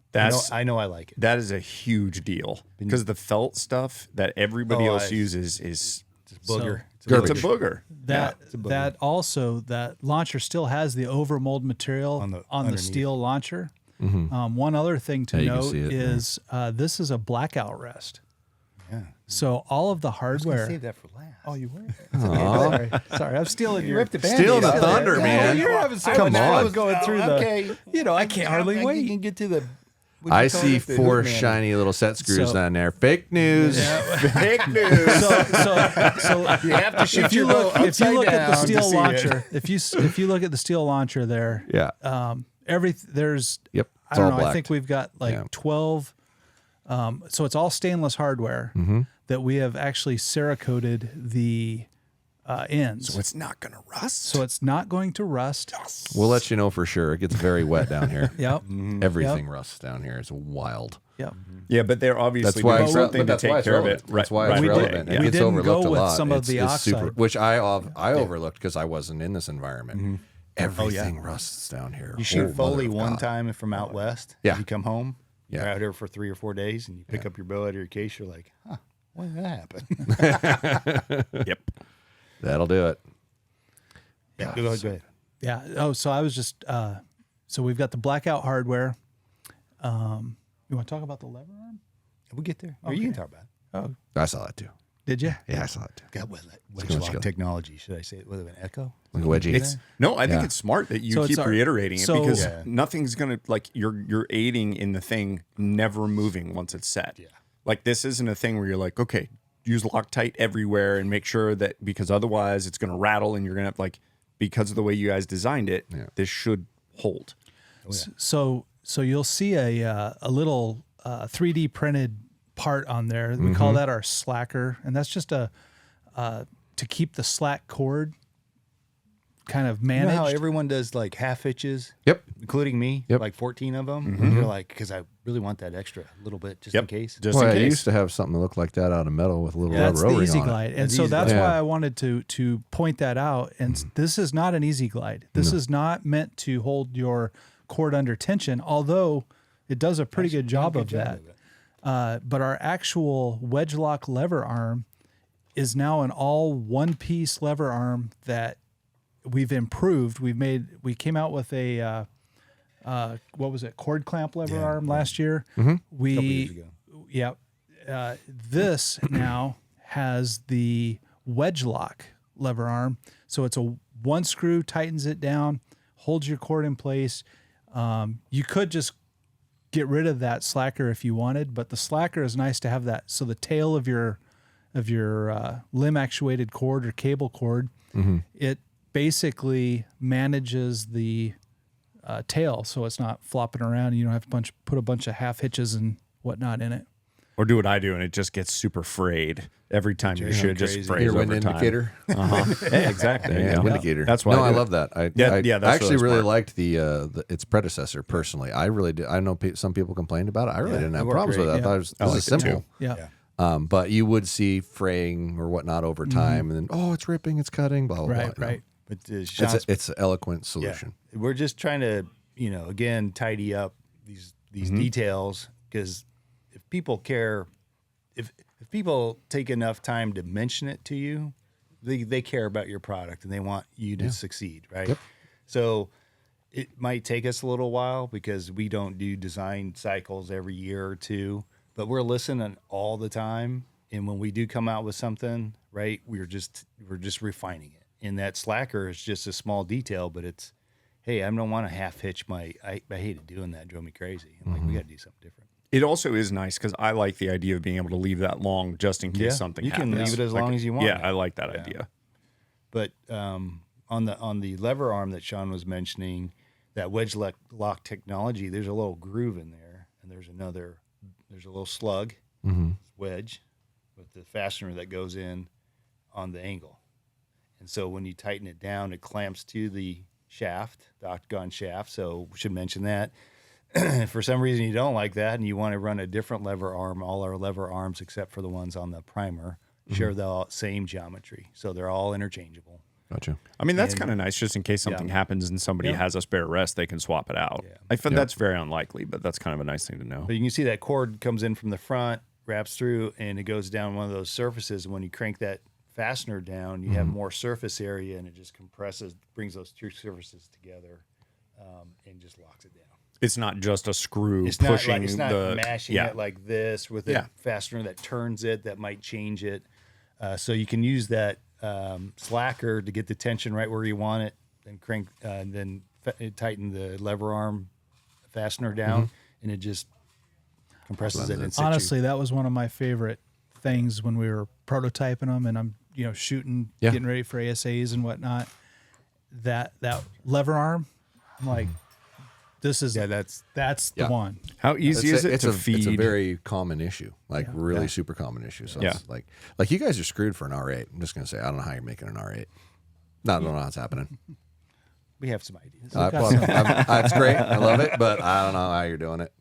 I know I like it. That is a huge deal because the felt stuff that everybody else uses is It's a booger. it's a booger. That also that launcher still has the overmold material On the- on the underneath. steel launcher. One other thing to Yeah, you can note see it, yeah. is this is a blackout rest. Yeah. So all of the hardware. Save that for last. Oh, you were. Sorry, I'm stealing your. ripped the band-aid Stealing the off. thunder, man. You're having so Come much fun on. going through okay. I can't hardly You wait. can get to the. I see 4 shiny little set screws So- down there. Fake news. Fake news. So You have to shoot if you your bow look at the upside steel down to launcher, if you look at the steel launcher there, Yeah. there's Yep. I It's don't all know. I blacked. think we've got like Yeah. 12. So it's all stainless hardware that we have actually Cerakoted the ends. So it's not gonna rust. So it's not going to rust. We'll let you know for sure. It gets very wet down here. Yep. Everything rusts down here. It's wild. Yep. yeah, but they're obviously That's why doing it's something but to that's why take it's care of relevant. it. That's why right it's away. relevant. Yeah. It We gets didn't overlooked go a with lot. some of the oxide. which I overlooked because I wasn't in this environment. Everything rusts down here. You shoot Oh, Foley mother of one God. time from out west. Yeah. You come home. Yeah. You're out here for 3 or 4 days, and you pick up your bow out of your case. You're like, huh, when did that happen? Yep. That'll do it. Yeah. Go ahead. Yeah. Oh, so I was just so we've got the blackout hardware. You want to talk about the lever arm? We'll get there. Or you can talk about it. Oh, I saw that too. did you? Yeah, I saw that too. Got wedge go, let's lock go. technology. Should I say it? Was it an echo? Like a wedgie. It's no, I think Yeah. it's smart that you So it's keep our- reiterating it so- because Yeah. nothing's gonna like you're aiding in the thing never moving once it's set. Yeah. Like this isn't a thing where you're like, okay, use Loctite everywhere and make sure that because otherwise it's gonna rattle and you're gonna have like because of the way you guys designed it, this should hold. So you'll see a little 3D printed part on there. We call that our slacker, and that's just to keep the slack cord kind of You know managed. how everyone does like half hitches? Yep. Including me, Yep. like 14 of them. And you're like, because I really want that extra little bit just in Yep. case. Just Well, in I case. used to have something that looked like that out of metal with a little That's rubber the O-ring Easy on it. Glide, and That's so Easy that's Glide. why Yeah. I wanted to point that out. And this is not an Easy Glide. This is not meant to hold your cord under tension, although it does a pretty good job of that. But our actual wedge lock lever arm is now an all one-piece lever arm that we've improved. We came out with a what was it, cord clamp lever arm last year. We Couple years ago. yeah. This now has the wedge lock lever arm. So it's a one screw, tightens it down, holds your cord in place. You could just get rid of that slacker if you wanted, but the slacker is nice to have that. So the tail of your limb actuated cord or cable cord, it basically manages the tail, so it's not flopping around. You don't have to put a bunch of half hitches and whatnot in it. Or do what I do, and it just gets super frayed every time your shit just frays Your over wind time. indicator. Yeah, exactly. There you Yeah, go. wind indicator. That's why No, I do it. love that. I That's actually really smart. liked the its predecessor personally. I really did. I know some people complained about it. I really didn't have it worked problems with it. great. I thought it was, this is liked it simple. too. Yeah. But you would see fraying or whatnot over time, and then it's ripping, it's cutting, blah blah Right. blah. Right. But It's an eloquent solution. we're just trying to, again, tidy up these details, because if people care, if people take enough time to mention it to you, they care about your product and they want you to succeed, right? Yep. So it might take us a little while because we don't do design cycles every year or two, but we're listening all the time. And when we do come out with something, right, we're just refining it. And that slacker is just a small detail, but it's, hey, I don't want to half hitch I hated doing that. It drove me crazy. I'm like, we got to do something different. It also is nice because I like the idea of being able to leave that long just in case something you happens. can leave it as long as you want. Yeah, I like that idea. But on the lever arm that Sean was mentioning, that wedge lock technology, there's a little groove in there, and there's a little slug wedge with the fastener that goes in on the angle. And so when you tighten it down, it clamps to the shaft, the octagon shaft. So we should mention that. If for some reason you don't like that and you want to run a different lever arm, all our lever arms, except for the ones on the primer, share the same geometry. So they're all interchangeable. Gotcha. I mean, that's kind of nice just in case something happens and somebody has a spare rest, they can swap it out. Yeah. I find that's very unlikely, but that's kind of a nice thing to know. But you can see that cord comes in from the front, wraps through, and it goes down one of those surfaces. And when you crank that fastener down, you have more surface area, and it just compresses, brings those two surfaces together, and just locks it down. It's not just a screw It's pushing it's not the mashing it like this with a fastener that turns it, that might change it. So you can use that slacker to get the tension right where you want it, then crank, then tighten the lever arm fastener down, and it just compresses it in situ. Honestly, that was one of my favorite things when we were prototyping them, and I'm shooting, getting ready for ASAs and whatnot. That lever arm, I'm like, this is that's the one. How easy is it to feed? It's a very common issue, like really super common issue. So it's like you guys are screwed for an R8. I'm just gonna say I don't know how you're making an R8. I don't know how it's happening. We have some ideas. It's great. I love it, but I don't know how you're doing it.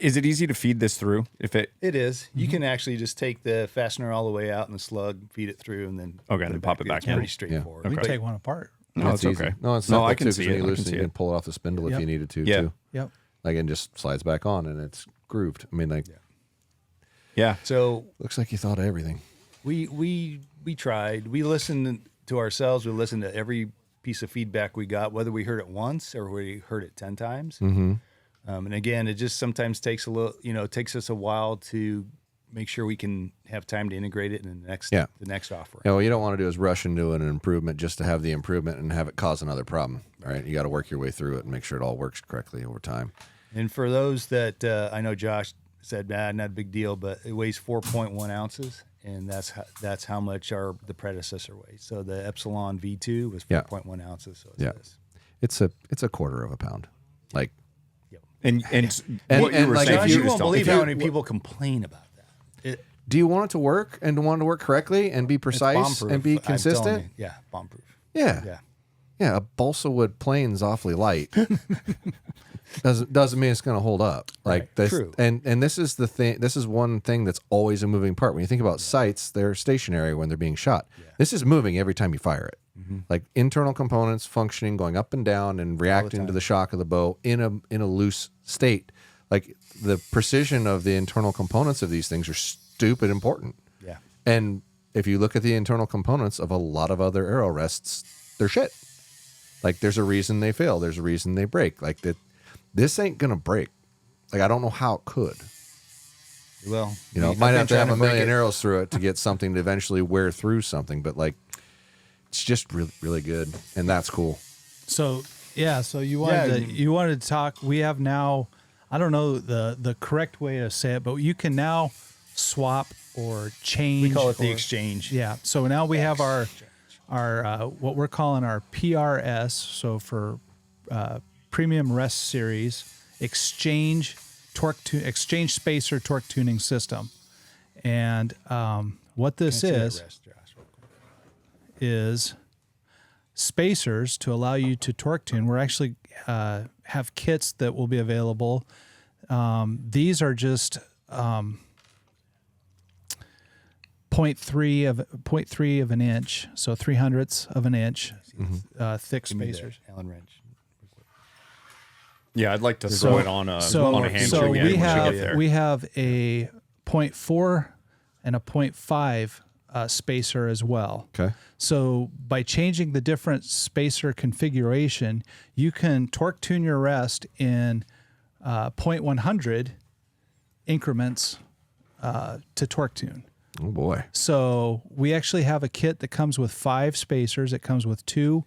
Is it easy to feed this through? If it is, you can actually just take the fastener all the way out and the slug, feed it through, and then pop it back It's in. pretty straightforward. We can take one apart. No, it's easy. okay. No, it's No, simple I can too, see 'cause when it. you I can loosen, see you it. can pull it off the spindle if you needed to Yeah. too. Yep. Like, and just slides back on and it's grooved. I mean, like, Yeah. So looks like you thought of everything. we tried. We listened to ourselves. We listened to every piece of feedback we got, whether we heard it once or we heard it 10 times. And again, it just sometimes takes takes us a while to make sure we can have time to integrate it in the next offering. Yeah, what you don't want to do is rush into an improvement just to have the improvement and have it cause another problem. Right? You got to work your way through it and make sure it all works correctly over time. And for those that I know, Josh said, not a big deal, but it weighs 4.1 ounces, and that's how much the predecessor weighs. So the Epsilon V2 was 4.1 ounces. So it's a quarter of a pound. Like, And what you and were like, saying, if you you- won't believe if how you- many people complain about that. do you want it to work and want it to work correctly and be precise bomb-proof, and be I'm telling consistent? you. Yeah, bomb proof. Yeah. Yeah. A balsa wood plane's awfully light. doesn't mean it's going to hold up. Like this, True. and this is the thing. This is one thing that's always a moving part. When you think about sights, they're stationary when they're being shot. This is moving every time you fire it. Like internal components functioning, going up and down, and reacting to the shock of the bow in a loose state. Like the precision of the internal components of these things are stupid important. Yeah. And if you look at the internal components of a lot of other arrow rests, they're shit. Like there's a reason they fail. There's a reason they break. Like that, this ain't gonna break. Like I don't know how it could. Well, It might have to have a million arrows through it to get something to eventually wear through something. But like, it's just really, really good, and that's cool. So you wanted to talk. We have now, I don't know the correct way to say it, but you can now swap or change. We call it the or- exchange. Yeah. So now we have our what we're calling our PRS. So for premium rest series exchange exchange spacer torque tuning system. And what this is spacers to allow you to torque tune. We're actually have kits that will be available. These are just 0.3 of an inch, so 3/100ths of an inch, thick spacers. Allen wrench. Yeah, I'd like to throw it on a hamstring. So yeah, we have a 0.4 and a 0.5 spacer as well. Okay. So by changing the different spacer configuration, you can torque tune your rest in 0.100 increments to torque tune. Oh boy. So we actually have a kit that comes with 5 spacers. It comes with 2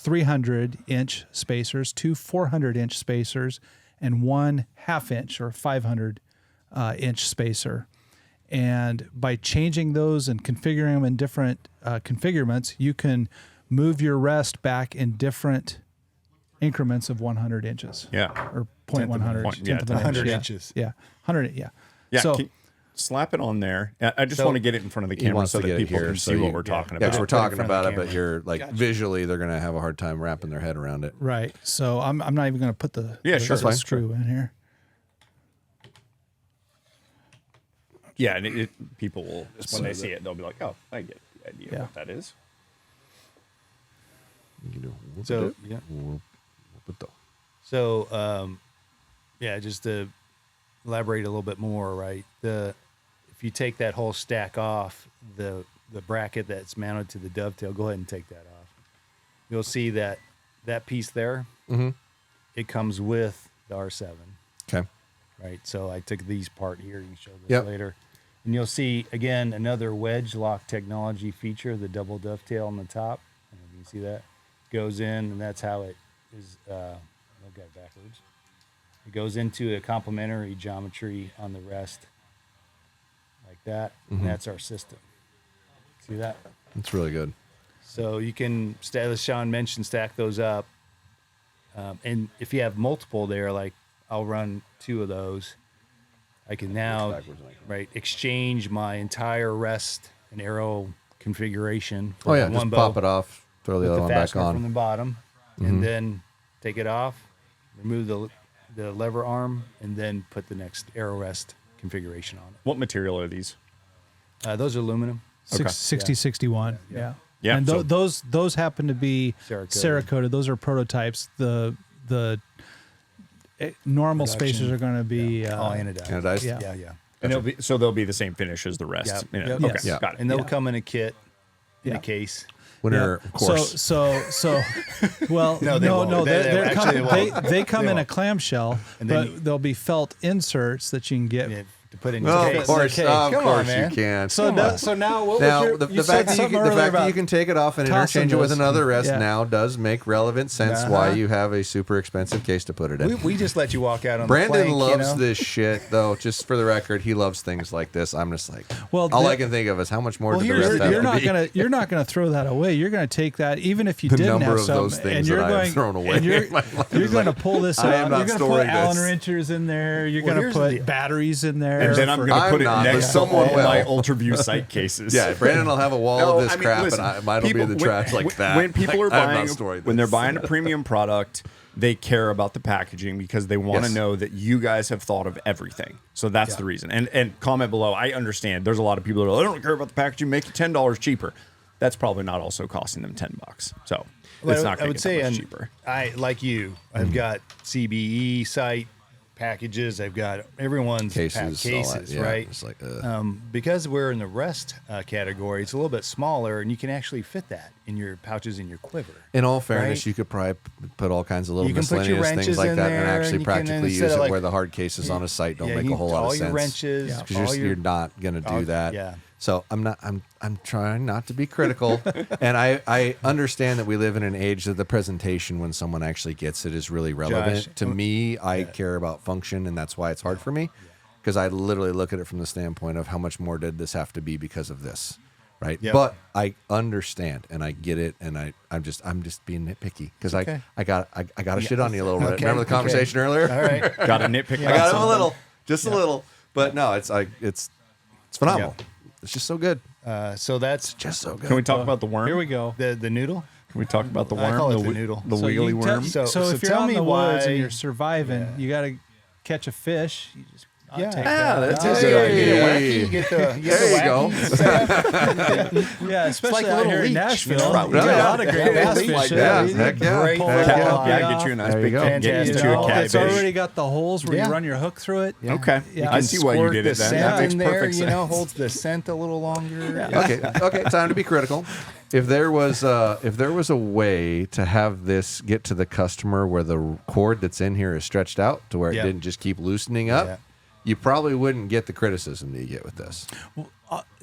300-inch spacers, 2 400-inch spacers, and 1 1/2-inch or 500-inch spacer. And by changing those and configuring them in different configurements, you can move your rest back in different increments of 100 inches. Yeah. Or 0.100. Yeah, 100 yeah. inches. Yeah. 100. Yeah. Yeah. So, slap it on there. I just want to get it in front of the camera wants so to that get it people here, can so see what you- we're talking Yeah, about. because we're Put it in talking front of about the it, but camera. you're like visually, they're going to have a hard time wrapping their head around it. right. So I'm not even going to put the, Yeah, the, sure. the That's fine. screw in here. Yeah, and people will, when they see it, they'll be like, oh, I get the idea Yeah. what that is. You can do whoop So, it, yeah. whoop it though. So, yeah, just to elaborate a little bit more, right? If you take that whole stack off, the bracket that's mounted to the dovetail, go ahead and take that off. You'll see that piece there, it comes with the R7, Okay. right? So I took these part here. You can show this Yep. later. And you'll see, again, another wedge lock technology feature, the double dovetail on the top. I don't know if you can see that. Goes in, and that's how it is. I've got it backwards. It goes into a complementary geometry on the rest, like that. And that's our system. See that? That's really good. So you can, as Sean mentioned, stack those up. And if you have multiple there, like I'll run 2 of those, I can now exchange my entire rest and arrow configuration for Oh yeah, one just bow. pop it off, throw the Put other the one back fastener from on. the bottom, and then take it off, remove the lever arm, and then put the next arrow rest configuration on What material are these? it. Those are aluminum. 6061. Yeah. Yeah, And so- those happen to be Cerakoted. Cerakoted. Those are prototypes. The normal spacers are going to be all anodized. Anodized? Yeah. Yeah. And they'll be the same finish as the rest. Yep. You know? Yep. Okay, Yes. Yeah. got it. And they'll Yeah. come in a kit, in Yeah. a case. Winner, of course. So well, No, they won't. they come in a clamshell, And then but there'll be felt inserts that you can get. Yeah, to put in your Well, case. of course, Okay, of come course on, man. you can. So now what Now, was your, the you fact, said that you, something can, the earlier fact that about you can take it off and tossing interchange it with this. another rest Yeah. now does make relevant sense why you have a super expensive case to put it in. We just let you walk out on Brandon the plank, loves you know? this shit, though. Just for the record, he loves things like this. I'm just like, Well, all the- I can think of is how much more Well, did the here's rest the have deal. to be? you're not gonna throw that away. You're gonna take that, even if you The didn't number have of some, those things and you're that I have going, thrown away and you're, in my life you're is gonna like, pull this I am out. not You're gonna put storing Allen this. wrenchers in there. You're Well, gonna here's the put deal. batteries in there. And then I'm for- going to I'm put it not, but next to someone all my will. Ultraview sight cases. Yeah, Brandon will have a wall No, of this I mean, crap, listen, and mine will be in the people- trash like that. When people are I'm not buying, storing when they're this. buying a premium product, they care about the packaging because they want to Yes. know that you guys have thought of everything. So that's the reason. And comment below. I understand. There's a lot of people that are like, I don't care about the packaging. Make it $10 cheaper. That's probably not also costing them $10. So it's not I going would to say, get that and much cheaper. I like you. I've got CBE site packages. I've got everyone's Cases, all that, cases, yeah, right? it's like, Because we're in the rest category, it's a little bit smaller, and you can actually fit that in your pouches in your quiver. In all fairness, right? you could probably put all kinds of little You can put your miscellaneous things wrenches like in that there, and and actually you can practically instead use of it like- where the hard cases on a site don't Yeah, make you- a whole lot all of your sense. wrenches, Yeah. Because all your- you're not going to do that. yeah. So I'm trying not to be critical. And I understand that we live in an age that the presentation when someone actually gets it is really relevant. Josh, to me, I care about function, and that's why it's hard for me. Because I literally look at it from the standpoint of how much more did this have to be because of this. right? Yep. But I understand and I get it, and I'm just being nitpicky because I got to shit on you a little bit. Remember the conversation earlier? All right. Got a nitpick. I got him a little, just a little, but no, it's phenomenal. Yeah. It's just so good, So that's just so good. Can we talk about the worm? Here we go. the noodle. Can we talk about the I worm? call it the wi- noodle. The So wheelie you worm. So So if you're tell out me in the woods why- and you're surviving, you got to catch a fish. You just Yeah. take Yeah, that. that's out. a good Hey. idea. You get the There you go. Yeah, especially like a out little here in leech, Nashville. you know? You got Yeah. a lot of great bass Leech, fishing. yeah. You Heck can yeah. break Pull the that Yeah, pulley yeah, off. get you a nice There you big go. get you Fantastic. to a Oh, catfish. It's already got the holes where Yeah. you run your hook through it. Okay, Yeah. I see why you Squirt did the it. Then scent that makes in there, perfect sense. holds the scent a little longer. Okay, time to be critical. If there was a way to have this get to the customer where the cord that's in here is stretched out to where it Yeah. didn't just keep loosening up, Yeah. you probably wouldn't get the criticism that you get with this.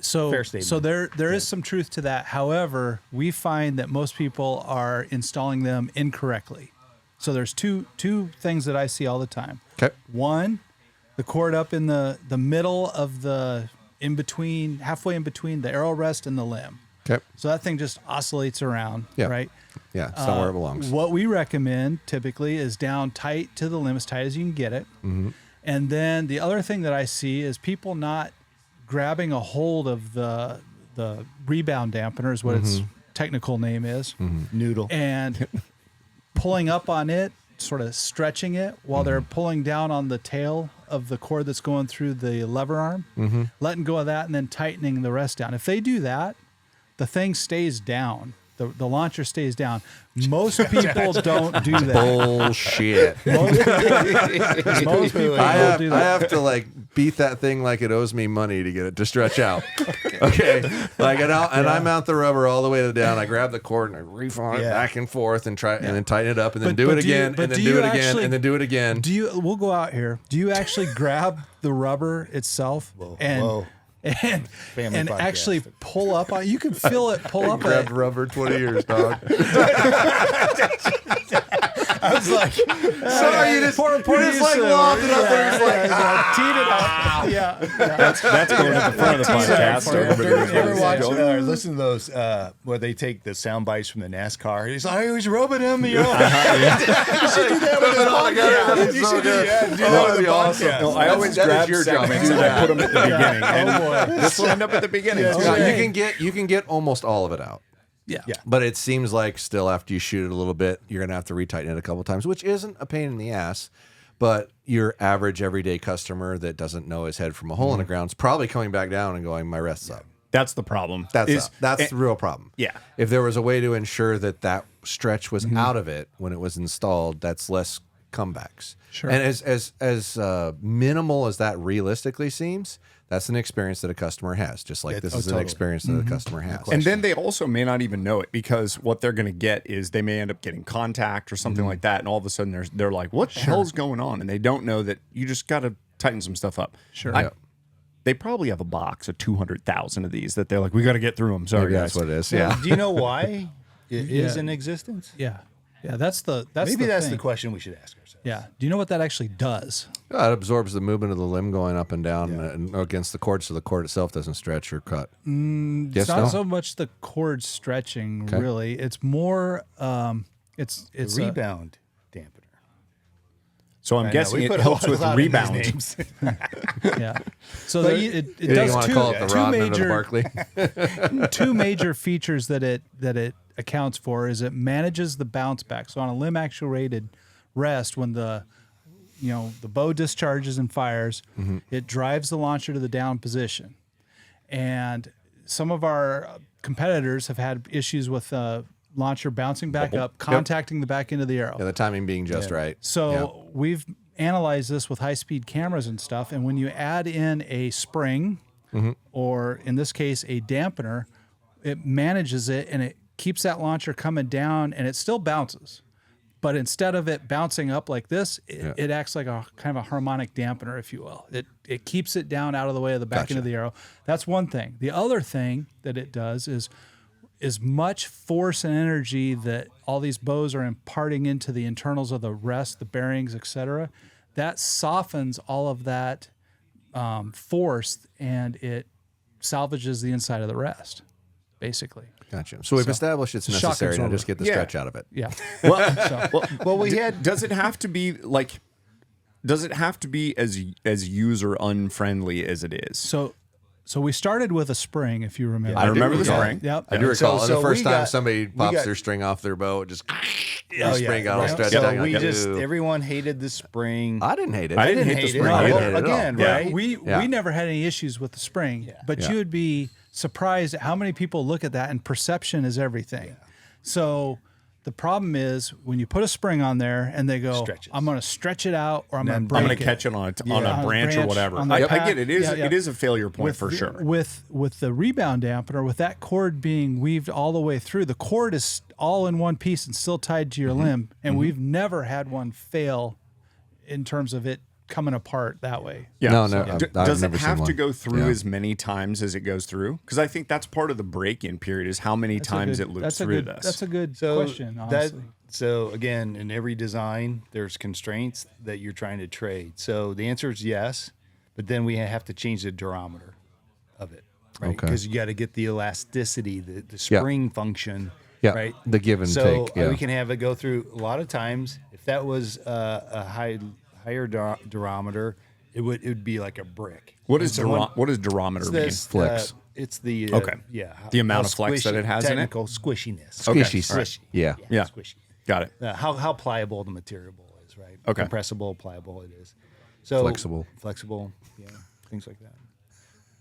So, Fair statement. so there is some truth to that. However, we find that most people are installing them incorrectly. So there's two things that I see all the time. Okay. One, the cord up in the middle of the halfway in between the arrow rest and the limb. Okay. So that thing just oscillates around, Yeah. right? Yeah, it's not where it belongs. What we recommend typically is down tight to the limb, as tight as you can get it. Mm-hmm. And then the other thing that I see is people not grabbing a hold of the rebound dampener is what its technical name is, Noodle. and pulling up on it, sort of stretching it while they're pulling down on the tail of the cord that's going through the lever arm, letting go of that, and then tightening the rest down. If they do that, the thing stays down. The launcher stays down. Most people don't do that. Bullshit. Most people don't do I that. have to like beat that thing like it owes me money to get it to stretch out. Okay, like I mount the rubber all the way down. I grab the cord and I reef on it back and forth and try and then tighten it up and then But- do but it do you- again but and then do do you it again actually- and then do it again. We'll go out here. Do you actually grab the rubber itself and Family podcast. actually pull up on? You can feel it pull up. Grabbed rubber 20 years, dog. I was like, Sorry, you just like lobbed it up there. It's like, teed it up. Yeah. That's going at the front of the podcast. So everybody knows what ever this is watch going. or listen to those where they take the sound bites from the NASCAR? He's like, he was rubbing him. You know? You should do that with his podcast. That'd be You so should do good. that. Do That that would with be the awesome. podcast. No, I always That is grab your job. segments Do and I that. put them at the beginning. And this will end up at the beginning. Yeah, too. No, right. you can get almost all of it out. Yeah. But it seems like still after you shoot it a little bit, you're gonna have to retighten it a couple times, which isn't a pain in the ass. But your average everyday customer that doesn't know his head from a hole in the ground is probably coming back down and going, "My rest's up." That's the problem. That's the real problem. Yeah. If there was a way to ensure that stretch was out of it when it was installed, that's less comebacks. Sure. And as minimal as that realistically seems, that's an experience that a customer has. Just like this is an totally. experience that a customer has. And then they also may not even know it because what they're going to get is they may end up getting contact or something like that. And all of a sudden they're like, what the hell's going on? And they don't know that you just got to tighten some stuff up. Sure. Yeah. They probably have a box of 200,000 of these that they're like, we got to get through them. Sorry, Maybe guys. that's what it is. Yeah. Do you know why it is Yeah. in existence? Yeah. That's Maybe the that's thing. the question we should ask ourselves. Yeah. Do you know what that actually does? It absorbs the movement of the limb going up and down and against the cord, so the cord itself doesn't stretch or cut. It's Yes, not no? so much the cord stretching, really. It's more it's It's a- rebound dampener. So I'm I know, guessing we it put a helps lot- with a lot in these rebound. names. yeah. So But there, you- it You does want to call it the two Rodman or the major Barkley? two major features that it accounts for is it manages the bounce back. So on a limb actuated rest, when the bow discharges and fires, it drives the launcher to the down position. And some of our competitors have had issues with launcher bouncing back up, contacting the back end of the arrow. Yeah, the timing being just right. So we've analyzed this with high-speed cameras and stuff, and when you add in a spring, or in this case a dampener, it manages it and it keeps that launcher coming down, and it still bounces. But instead of it bouncing up like this, it acts like a kind of a harmonic dampener, if you will. It keeps it down out of the way of the back end of the arrow. That's one thing. The other thing that it does is much force and energy that all these bows are imparting into the internals of the rest, the bearings, etc. That softens all of that force, and it salvages the inside of the rest. basically. Gotcha. So we've established it's Shock necessary. Now absorber. just get the Yeah. stretch out of it. Yeah. Well, we had. Does it have to be like? Does it have to be as user unfriendly as it is? So we started with a spring, if you remember. I remember the Yeah. spring. Yep. I do recall. So the first we time got- somebody pops got- their string off their boat, just Oh, spring got all right. stretched So out. we Like, just "Ew." everyone hated the spring. I didn't hate it. I didn't hate the hate spring. it. I No, didn't well, hate it at all. again, Yeah. right? Yeah. We never had any issues with the spring, but Yeah. you would be surprised at how many people look at that, and perception is everything. So the problem is when you put a spring on there and they go, Stretches. I'm going to stretch it out or I'm going to then- break I'm it. going to catch it on a On a branch or branch, whatever. on the I path. get it. It is Yeah, yeah. it is a failure point for sure. With the rebound dampener, with that cord being weaved all the way through, the cord is all in one piece and still tied to your limb, and we've never had one fail in terms of it coming apart that way. Yeah. No, no, I've Does never it seen have to one. go through Yeah. as many times as it goes through? Because I think that's part of the break-in period is how many times it loops through this. That's a good So question, honestly. So again, in every design, there's constraints that you're trying to trade. So the answer is yes, but then we have to change the durometer of it, right? Okay. Because you got to get the elasticity, the Yeah. spring function, Yeah, right? the give and so take, yeah. we can have it go through a lot of times. If that was a higher durometer, it would be like a brick. What And does so when- what does durometer it's mean? this, Flex. it's the Okay. yeah, The amount how of flex that squishy- it has in it? technical squishiness. Squishy. all right. Squishy. Yeah. Yeah. Squishy. Got it. How pliable the material is, right? Okay. Compressible, pliable it is. So flexible, yeah, things like that.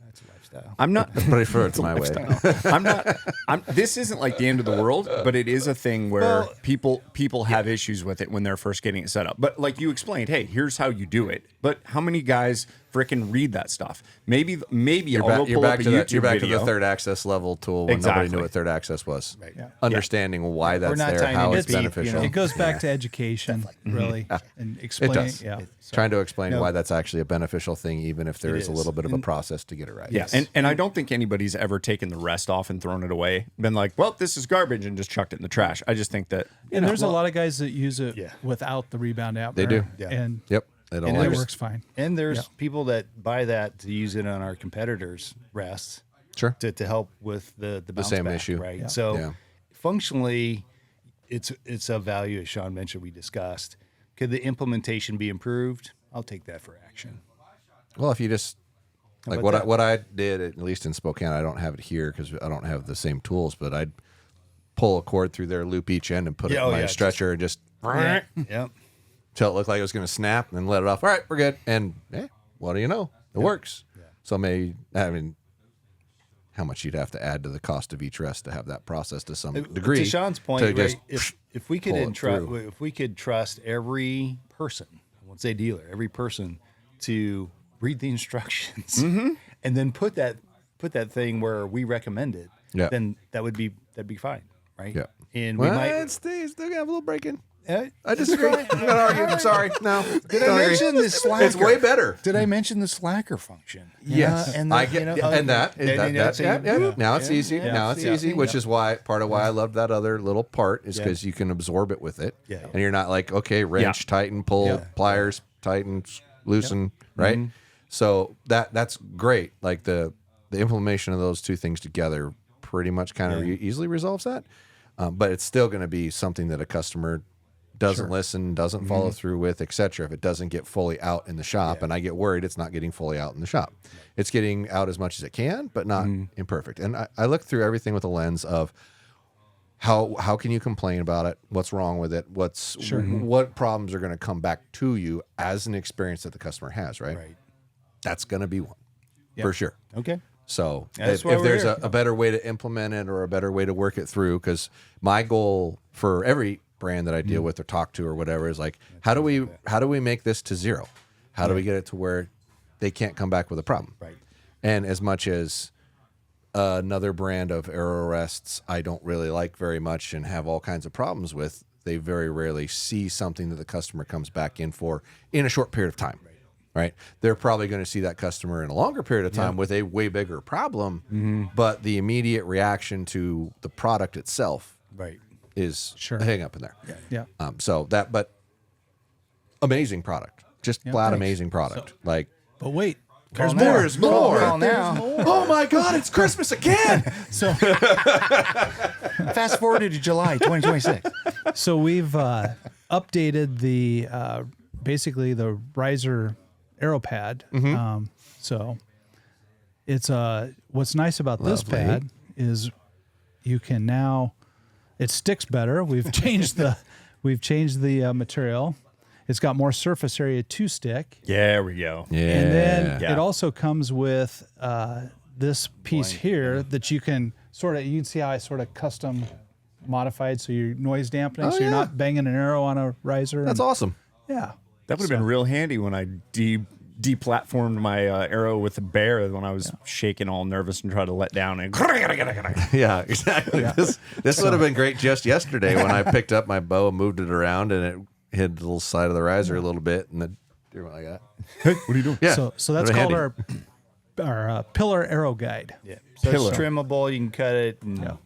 That's a lifestyle. I'm not. Prefer it's my way. I'm not. This isn't like the end of the world, but it is a thing where people have issues with it when they're first getting it set up. But like you explained, hey, here's how you do it. But how many guys frickin' read that stuff? Maybe You're I'll back, go you're pull back up a to the, YouTube you're back to video. the third access level tool when Exactly. nobody knew what third access was. Right. Yeah. Understanding why that's not there, tying how into it's Peep, you beneficial. know. It goes back to education, really, and It explaining. does. Yeah. Trying to explain No. why that's actually a beneficial thing, even if there It is a is. little bit of a process to get it right. Yeah, and I don't think anybody's ever taken the rest off and thrown it away. Been like, well, this is garbage, and just chucked it in the trash. I just think that And there's a lot of guys that use it Yeah. without the rebound dampener. They do. Yeah. And Yep. They don't And like it it. works fine. And there's Yeah. people that buy that to use it on our competitors' rests Sure. to help with the bounce same back, issue. right? Yeah. So Yeah. functionally, it's a value, as Sean mentioned, we discussed. Could the implementation be improved? I'll take that for action. Well, if you just like about what that? I did, at least in Spokane, I don't have it here because I don't have the same tools, but I'd pull a cord through there, loop each end, and put it Yeah, in oh, my yeah, stretcher and just Yep. till it looked like it was going to snap, and then let it off. All right, we're good. And what do you know? It works. So how much you'd have to add to the cost of each rest to have that process to some degree. To Sean's point, to just right, if we could pull it through. if we could trust every person, I won't say dealer, every person to read the instructions and then put that thing where we recommend it, Yeah. then that'd be fine, right? Yeah. And we well, might. it's still have a little break in. I I disagree. I'm going to argue. I'm sorry. No. Did I mention the slacker? It's way better. Did I mention the slacker function? Yes, and I get, and that. Now it's easy. Yeah. Now it's Yeah. easy, which is part of why I love that other little part is Yeah. because you can absorb it with it, Yeah. and you're not like, okay, wrench, tighten, pull, Yeah. pliers, tighten, loosen, right? So that's great. Like the implementation of those two things together pretty much kind of easily resolves that, but it's still going to be something that a customer doesn't listen, doesn't follow through with, etc. If it doesn't get fully out in the shop, and I get worried it's not getting fully out in the shop. It's getting out as much as it can, but not imperfect. And I look through everything with a lens of how can you complain about it? What's wrong with it? What problems are going to come back to you as an experience that the customer has, right? Right. That's going to be one for sure. Okay. So That's if why we're there's here. a better way to implement it or a better way to work it through, because my goal for every brand that I deal with or talk to or whatever is like, how do we make this to zero? How do we get it to where they can't come back with a problem? Right. And as much as another brand of arrow rests I don't really like very much and have all kinds of problems with, they very rarely see something that the customer comes back in for in a short period of time. Right. They're probably going to see that customer in a longer period of time with a way bigger problem, but the immediate reaction to the product itself Right. is Sure. a hang up in there. Yeah. But amazing product, just flat thanks. amazing product. Like, But wait, Call more. now. There's more. Call now. Oh my God, it's Christmas again. So Fast forward to July 2026. so we've updated the basically the riser arrow pad. So it's what's nice about this Lovely. pad is you can now it sticks better. We've changed the material. It's got more surface area to stick. There we go. Yeah. And then Yeah. it also comes with this piece here that you can you can see how I sort of custom modified so you're noise dampening, so you're yeah. not banging an arrow on a riser. That's awesome. Yeah. That would have been real handy when I deplatformed my arrow with the bear when I was shaking all nervous and tried to let down. And Yeah, exactly. This would have been great just yesterday when I picked up my bow and moved it around and it hit the little side of the riser a little bit and the deer went like that. Hey, what are you doing? Yeah. So that's Really called handy. our pillar arrow guide. Yeah. So Pillar. it's trimmable. You can cut it and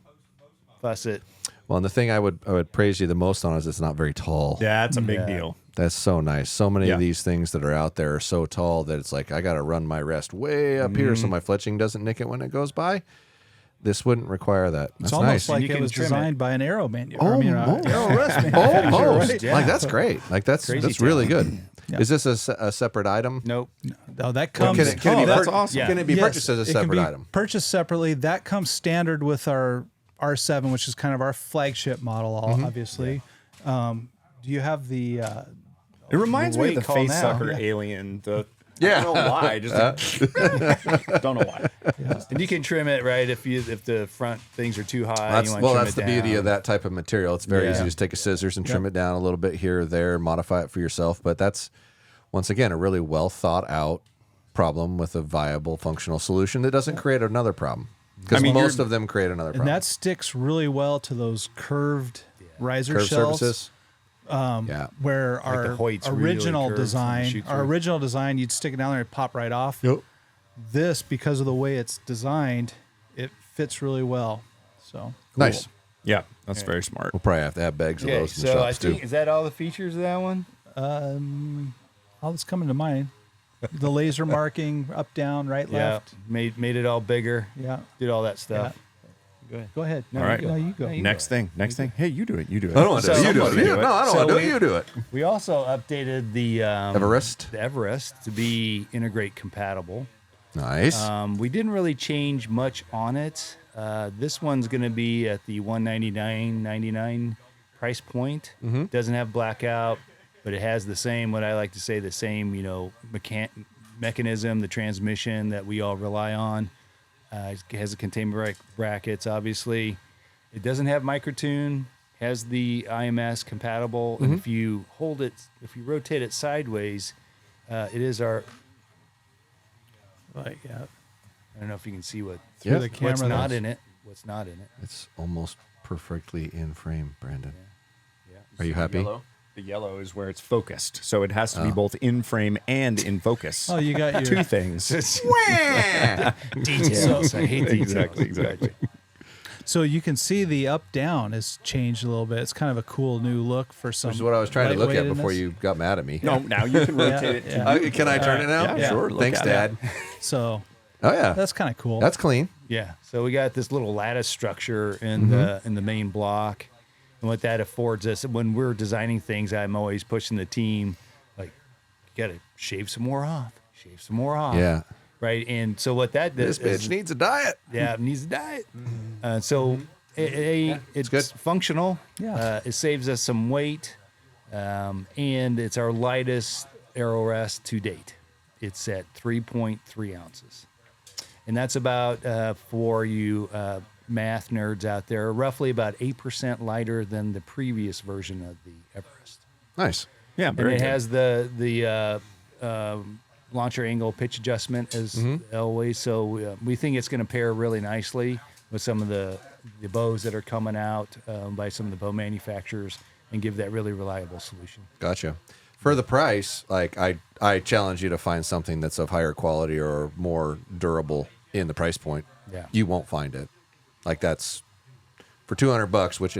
fuss it. Well, and the thing I would praise you the most on is it's not very tall. Yeah, that's a big Yeah. deal. That's so nice. So many Yeah. of these things that are out there are so tall that it's like I got to run my rest way up here so my fletching doesn't nick it when it goes by. This wouldn't require that. That's It's almost nice. like You it can was trim it. designed by an arrow arrow rest Almost. manufacturer. Like that's great. Like that's Crazy really good. Yeah. Is this a separate item? Nope. Oh, that Can comes. it, can it be that's pur- awesome. Yeah. Can it be Yes, purchased as a it can separate be item? Purchased separately. That comes standard with our R7, which is kind of our flagship model, obviously. Do you have the? It reminds me Wait, of the call face now. sucker Yeah. alien. Yeah. I don't know why. Just don't know why. And you can trim it right if the front things are too high. That's, you want well, to trim that's it the beauty down. of that type of material. It's very Yeah. easy to just take a scissors and trim it down a little bit here or there, modify it for yourself. But that's, once again, a really well thought out problem with a viable functional solution that doesn't create another problem. Because most of them create another And problem. that sticks really well to those curved riser Curved shells. surfaces. Yeah. Where our the Hoyt's really original curved from the design, shoot-through. you'd stick it down there and pop right off. Yep. This, because of the way it's designed, it fits really well. So Nice. Yeah, that's very smart. We'll probably have to have bags of Okay, those in the so I shops think too. is that all the features of that one? all that's coming to mind, the laser marking, up, down, right, left. Yeah, made it all bigger. Yeah. Did all that stuff. Go ahead. No, All right. you go. Next thing. Hey, you do it. You do it. I don't want to do it. You do it. Somebody No, I don't want to do it. So You do it. We also updated the Everest. the Everest to be integrate compatible. Nice. We didn't really change much on it. This one's going to be at the $199.99 price point. Doesn't have blackout, but it has the same, what I like to say, the same, mechanism, the transmission that we all rely on. It has the containment brackets, obviously. It doesn't have microtune. Has the IMS compatible, and if you hold it, if you rotate it sideways, it is our. Right, yeah. I don't know if you can see what Yeah. The camera what's not that's- in it. What's not in it? It's almost perfectly in frame, Brandon. Yeah. Are you happy? The yellow is where it's focused, so it has to be both in frame and in focus. Oh, you got your two things. Details. I hate details. Exactly. So you can see the up down has changed a little bit. It's kind of a cool new look for some. Which is what I was trying to look at before lightweightedness. you got mad at me. No, now you can rotate it. Yeah. Can I turn it now? Yeah, sure. Look Thanks, at Dad. So Oh yeah, that's kind of cool. that's clean. Yeah. So we got this little lattice structure in the main block, and what that affords us when we're designing things, I'm always pushing the team, like, you got to shave some more off. Yeah. Right. And so what that does This bitch needs a diet. it needs a diet. So it's good. functional. Yeah. It saves us some weight, and it's our lightest arrow rest to date. It's at 3.3 ounces, and that's about for you math nerds out there, roughly about 8% lighter than the previous version of the Everest. Nice. Yeah, And very it good. has the launcher angle pitch adjustment as always. So we think it's going to pair really nicely with some of the bows that are coming out by some of the bow manufacturers and give that really reliable solution. Gotcha. For the price, like I challenge you to find something that's of higher quality or more durable in the price point. Yeah. You won't find it. Like that's for $200, which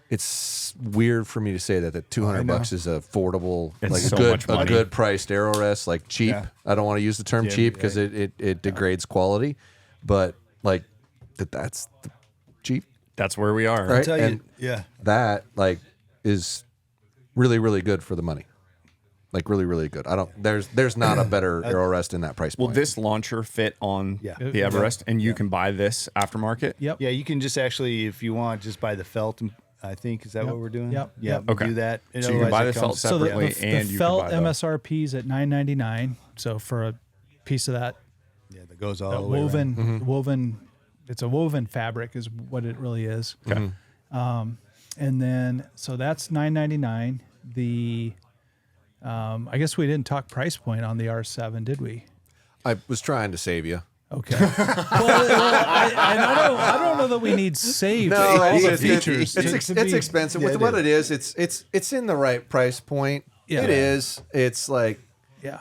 it's weird for me to say that $200 is affordable, It's like so a much money. good priced arrow rest, like cheap. Yeah. I don't want to use the term cheap because it degrades quality, but like that's cheap, That's where we are. right? tell you, And yeah. that like is really, really good for the money. Like really, really good. There's not a better arrow rest in that price Will point. this launcher fit on Yeah. the Everest, and you can buy this aftermarket? Yep. Yeah, you can just actually, if you want, just buy the felt. I think is that what we're doing? Yep. Yeah. Yep. we'll Okay. do that. And So you can otherwise buy it the felt comes- So separately, the and you felt can buy the MSRP is at $9.99. So for a piece of that Yeah, that goes all the way around. woven, woven, it's a woven fabric is what it really is. Okay. And then so that's $9.99. The I guess we didn't talk price point on the R7, did we? I was trying to save you. Okay. I don't know that we need saved all the features. It's expensive. With what it is, it's in the right price point. Yeah. It is. It's like Yeah.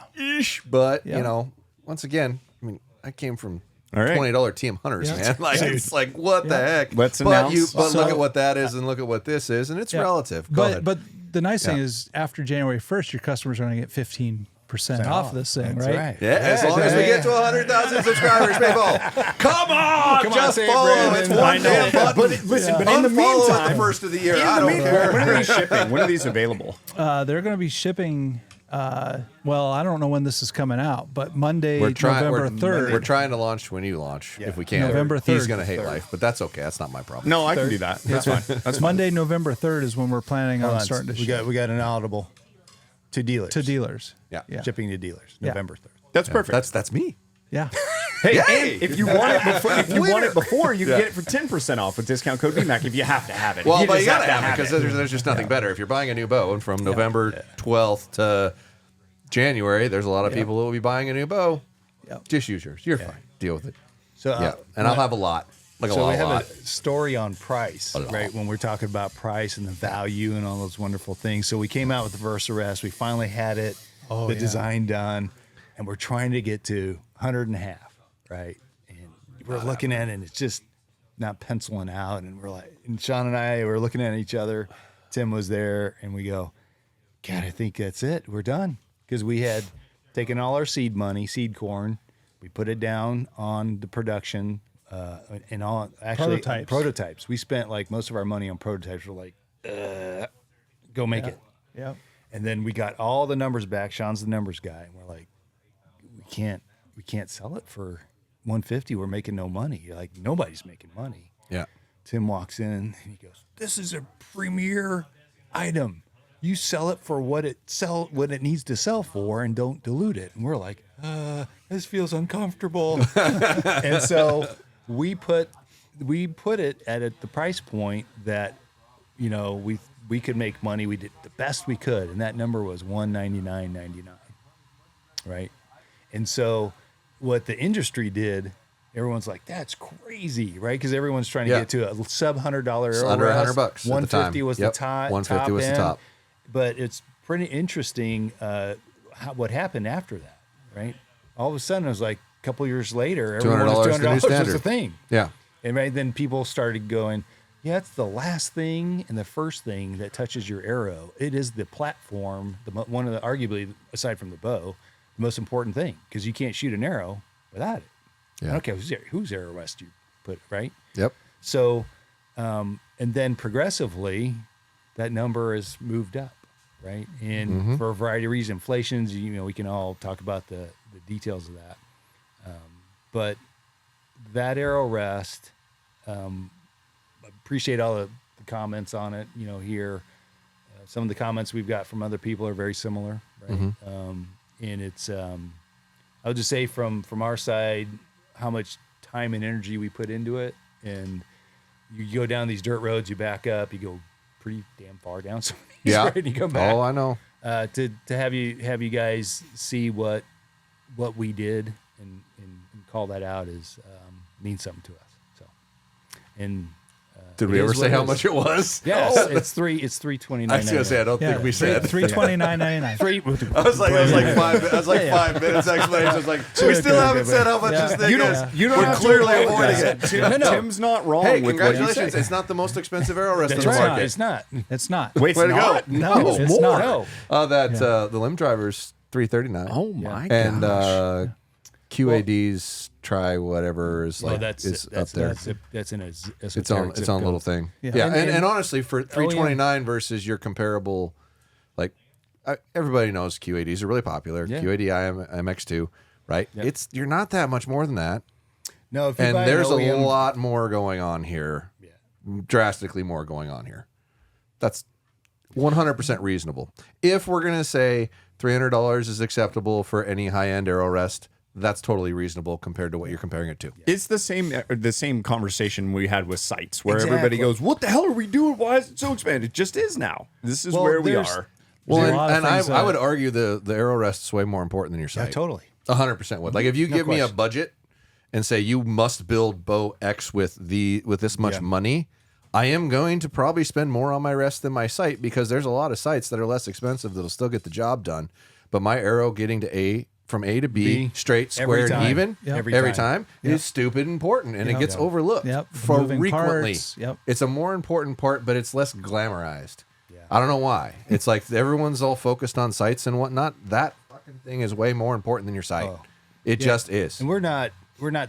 but Yeah. you know, once again, I mean, I came from All right. $20 TM hunters, Yeah. man. Like it's like what the heck? Let's but announce- but look So- at what that is and look at what this is, and it's Yeah. relative. Go ahead. But the nice thing Yeah. is after January 1st, your customers are going to get 15% off this thing, That's right. yeah, as long as we get to 100,000 subscribers, people. Come on, just say it, follow. Brandon. It's I one know. damn button. But listen, but in the Unfollow at meantime, the first of the year. in I the don't meantime, care. when are these shipping? When are these available? They're going to be shipping. Well, I don't know when this is coming out, but Monday, November 3rd. We're trying to launch when you launch, if we can. November He's 3rd. gonna hate life, but that's okay. That's not my problem. No, I can do that. That's fine. That's fine. Monday, November 3rd is when we're planning on starting to ship we got an audible to dealers. to dealers. Yeah. Yeah. Shipping to dealers. November 3rd. That's perfect. That's me. Yeah. Hey, Yay! and if you want it before, Winner. you can get it for 10% off with discount code BMAC if you have to have it. Well, but just you gotta to have it because there's just nothing better. If you're buying a new bow, and from November 12th to January, there's a lot of people who will be buying a new bow. Yep. Just use yours. You're fine. Deal with it. So Yeah, and I'll have a lot. Like So a we have lot. a story on price, right? When we're talking about price and the value and all those wonderful things. So we came out with the Versarest. We finally had it, the design done, and we're trying to get to 100 and a half, right? And we're looking at it, and it's just not penciling out. And we're like, and Sean and I were looking at each other. Tim was there, and we go, God, I think that's it. We're done. Because we had taken all our seed money, seed corn, we put it down on the production and all actually prototypes. We spent like most of our money on prototypes. We're like, go make it. Yep. And then we got all the numbers back. Sean's the numbers guy, and we're like, we can't sell it for 150. We're making no money. Like nobody's making money. Yeah. Tim walks in and he goes, "This is a premier item. You sell it for what it needs to sell for, and don't dilute it." And we're like, "This feels uncomfortable." And so we put it at the price point that, you know, we could make money. We did the best we could, and that number was $199.99, right? And so what the industry did, everyone's like, that's crazy, right? Because everyone's trying to get to a sub $100 arrow Under rest. $100 at the 150 time. was Yep. the top. 150 was the end. top. But it's pretty interesting what happened after that, right? All of a sudden, it was like a couple years later, everyone was $200 the new $200 was the standard. thing. Yeah. And right then people started going, yeah, it's the last thing and the first thing that touches your arrow. It is the platform, one of the, arguably, aside from the bow, the most important thing, because you can't shoot an arrow without it. Yeah. I don't care whose arrow rest you put, right? Yep. So, and then progressively, that number has moved up, right? And for a variety of reasons, inflations, you know, we can all talk about the details of that. But that arrow rest, appreciate all the comments on it, you know, here. Some of the comments we've got from other people are very similar, right? And it's, I would just say from our side, how much time and energy we put into it. And you go down these dirt roads, you back up, you go pretty damn far down some of these, Yeah. right? And you come back. Oh, I know. To have you guys see what we did and call that out is means something to us. So, and Did we It ever is say what how it much it was? Yes, it's $329. I was gonna say I don't think we said. $329.99. I was like 5 minutes explanation. I was like, we still haven't said how much this thing is. You don't We're have to clearly apologize. avoiding it. Tim's not wrong Hey, with what you congratulations! said. It's not the most expensive arrow rest in That's the right. market. It's not. It's not. Wait, it's Way to go. not? No, It's it's more. not. No. The limb driver's $339. Oh my And gosh. QAD's try whatever is like is up there. That's in a It's on little thing. Yeah. Yeah, and honestly, for $329 versus your comparable, like everybody knows QADs are really popular. Yeah. QAD MX2, right? Yep. You're not that much more than that. No, if you And buy there's an a OEM, lot more going on here. Yeah. Drastically more going on here. That's 100% reasonable. If we're gonna say $300 is acceptable for any high-end arrow rest, that's totally reasonable compared to what you're comparing it to. It's the same conversation we had with sights, where Exactly. everybody goes, "What the hell are we doing? Why is it so expensive?" It just is now. This is Well, where we there's- are. Well, There's a lot of and things I would argue the arrow rest is way more important than your sight. Yeah, totally. 100% would. Like if you give me a budget and say you must build bow X with this much money, I am going to probably spend more on my rest than my sight because there's a lot of sights that are less expensive that'll still get the job done. But my arrow getting to from A to B straight, every square, and time. even Yep. every time is stupid important, and it gets overlooked Yep. frequently. Moving parts. Yep. It's a more important part, but it's less glamorized. I don't know why. It's like everyone's all focused on sights and whatnot. That fucking thing is way more important than your sight. It just is. And we're not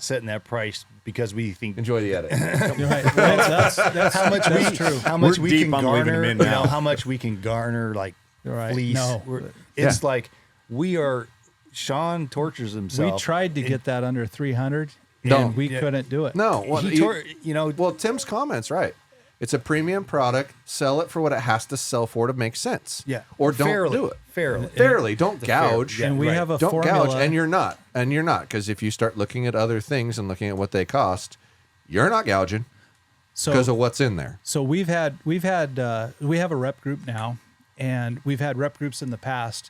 setting that price because we think Enjoy the edit. You're right. That's how much that's true. how much We're we deep can on leaving garner. them in You now. know, how much we can garner like Right. fleece. No. It's like we are. Sean tortures himself. We tried to get that under 300, No. and we couldn't do it. No. Well, Well, Tim's comments right. It's a premium product. Sell it for what it has to sell for to make sense. Yeah. Or don't Fairly. do it. Fairly. Fairly. Don't gouge. yeah. And we Right. have a Don't formula. gouge. And you're not. Because if you start looking at other things and looking at what they cost, you're not gouging because of what's in there. So we have a rep group now, and we've had rep groups in the past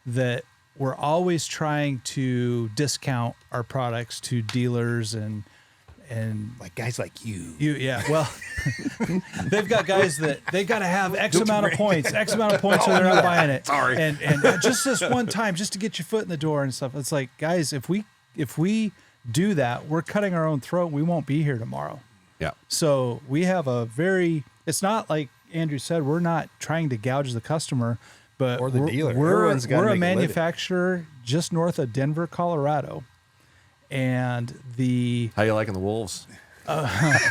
that we're always trying to discount our products to dealers and like guys like you. well, they've got guys that they got to have X amount of points, or they're not buying it. Sorry. And just this one time, just to get your foot in the door and stuff. It's like, guys, if we do that, we're cutting our own throat. We won't be here tomorrow. Yeah. So we have it's not like Andrew said, we're not trying to gouge the customer, but Or the dealer. We're Everyone's gotta a make a living. manufacturer just north of Denver, Colorado. And How you liking the Wolves? let's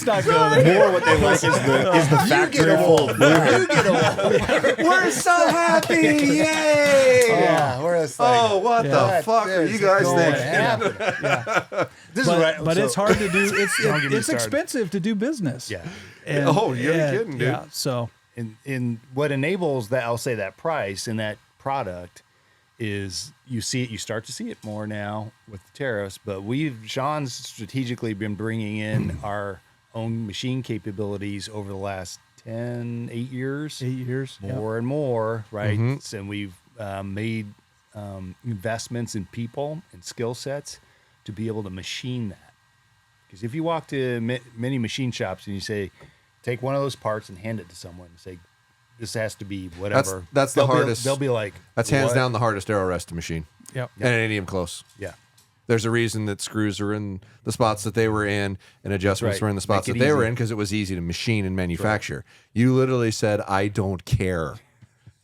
not go there. More what they like is the factory full of blue. We're so happy! Yay! Yeah, we're just like, Oh, what the fuck are you guys thinking? This is right. But it's hard to do. Don't get me It's started. expensive to do business. Yeah. And, Oh, you're kidding, dude. Yeah. So And what enables that, I'll say that price in that product is you start to see it more now with the tariffs, but Sean's strategically been bringing in our own machine capabilities over the last 8 years. 8 years. More and more, right? And we've made investments in people and skill sets to be able to machine that. Because if you walk to many machine shops and you say, take one of those parts and hand it to someone and say, this has to be whatever. That's the hardest. They'll be like, That's hands what? down the hardest arrow rest machine. Yep. And it ain't even close. Yeah. There's a reason that screws are in the spots that they were in and adjustments right. were in the spots Make that it they were easy. in because it was easy to machine and manufacture. You literally said, I don't care.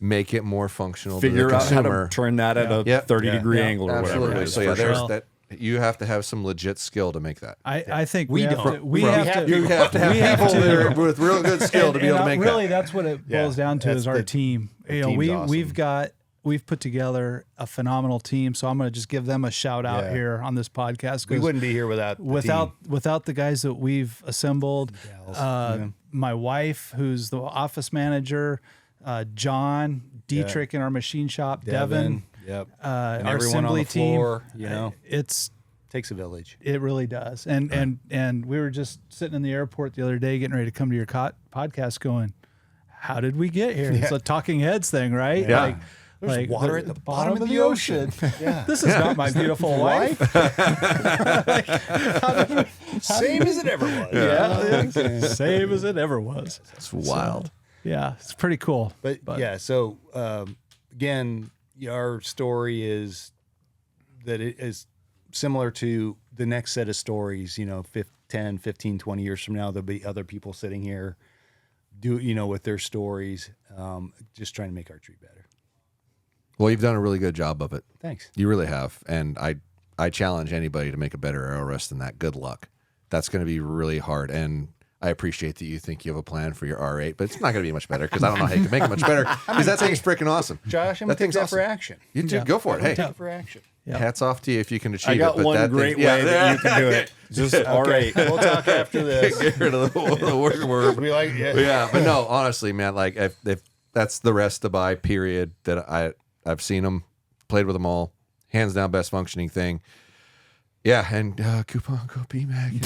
Make it more functional Figure to the out how consumer. to turn that at a Yep. 30-degree Yeah. angle or whatever. Absolutely. it is, So yeah, for there's sure. that. You have to have some legit skill to make that. I think We we have don't. to. We From- have we to. have You have to have we have people to- that are with real good skill to be able to make really, that. that's what it Yeah, boils down to that's is our the- team. You know, team's awesome. we've put together a phenomenal team. So I'm going to just give them a shout out Yeah. here on this podcast. We 'cause wouldn't be here without the without the guys that we've assembled. Gals. My wife, who's the office manager, John Dietrich in our machine shop, Devin, Yep. our And everyone on assembly the floor, team. you know, It's takes a village. It really does. And we were just sitting in the airport the other day getting ready to come to your podcast going, how did we get here? It's a talking heads thing, right? Yeah. There's water at the bottom of the ocean. Yeah. This is not my beautiful wife. Same as it ever was. Yeah, same as it ever was. It's wild. Yeah, it's pretty cool. But yeah, so again, our story is that it is similar to the next set of stories, 10, 15, 20 years from now, there'll be other people sitting here with their stories, just trying to make archery better. Well, you've done a really good job of it. Thanks. You really have. And I challenge anybody to make a better arrow rest than that. Good luck. That's going to be really hard. And I appreciate that you think you have a plan for your R8, but it's not going to be much better because I don't know how you can make it much better because that thing's freaking awesome. Josh, I'm going to take that for action. You do. Go for it. Hey, Take it for action. hats off to you if you can achieve I got it. But one great way that you can do it. Just R8. We'll talk after this. Get rid of the word. We like it. Yeah, but no, honestly, man, like if that's the rest to buy, period, that I've seen them, played with them all, hands down best functioning thing. Yeah, and coupon code PMAC,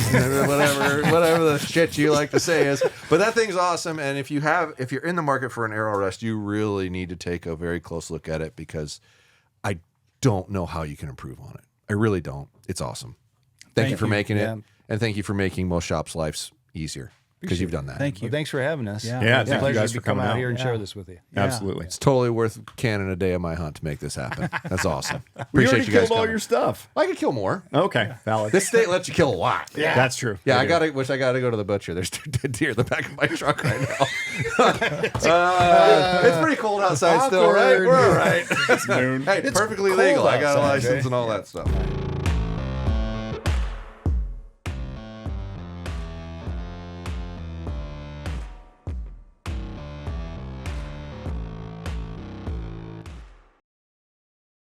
whatever the shit you like to say is. But that thing's awesome, and if you're in the market for an arrow rest, you really need to take a very close look at it because I don't know how you can improve on it. I really don't. It's awesome. Thank you for making it, and thank you for making most shops' lives easier because you've done that. Thank you. Well, thanks for having us. Yeah, It's a thank you pleasure guys to for come coming out out. here and share this with you. Absolutely. It's totally worth canning a day of my hunt to make this happen. That's awesome. We Appreciate already you guys killed all coming. your stuff. I could kill more. Okay, valid. This state lets you kill a lot. Yeah, that's true. Yeah, They do. I gotta go to the butcher. There's 2 dead deer in the back of my truck right now. It's pretty cold outside still, right? Awkward. We're all right. It's noon. Hey, It's perfectly cold legal. I got a outside, license Jay. and all that stuff.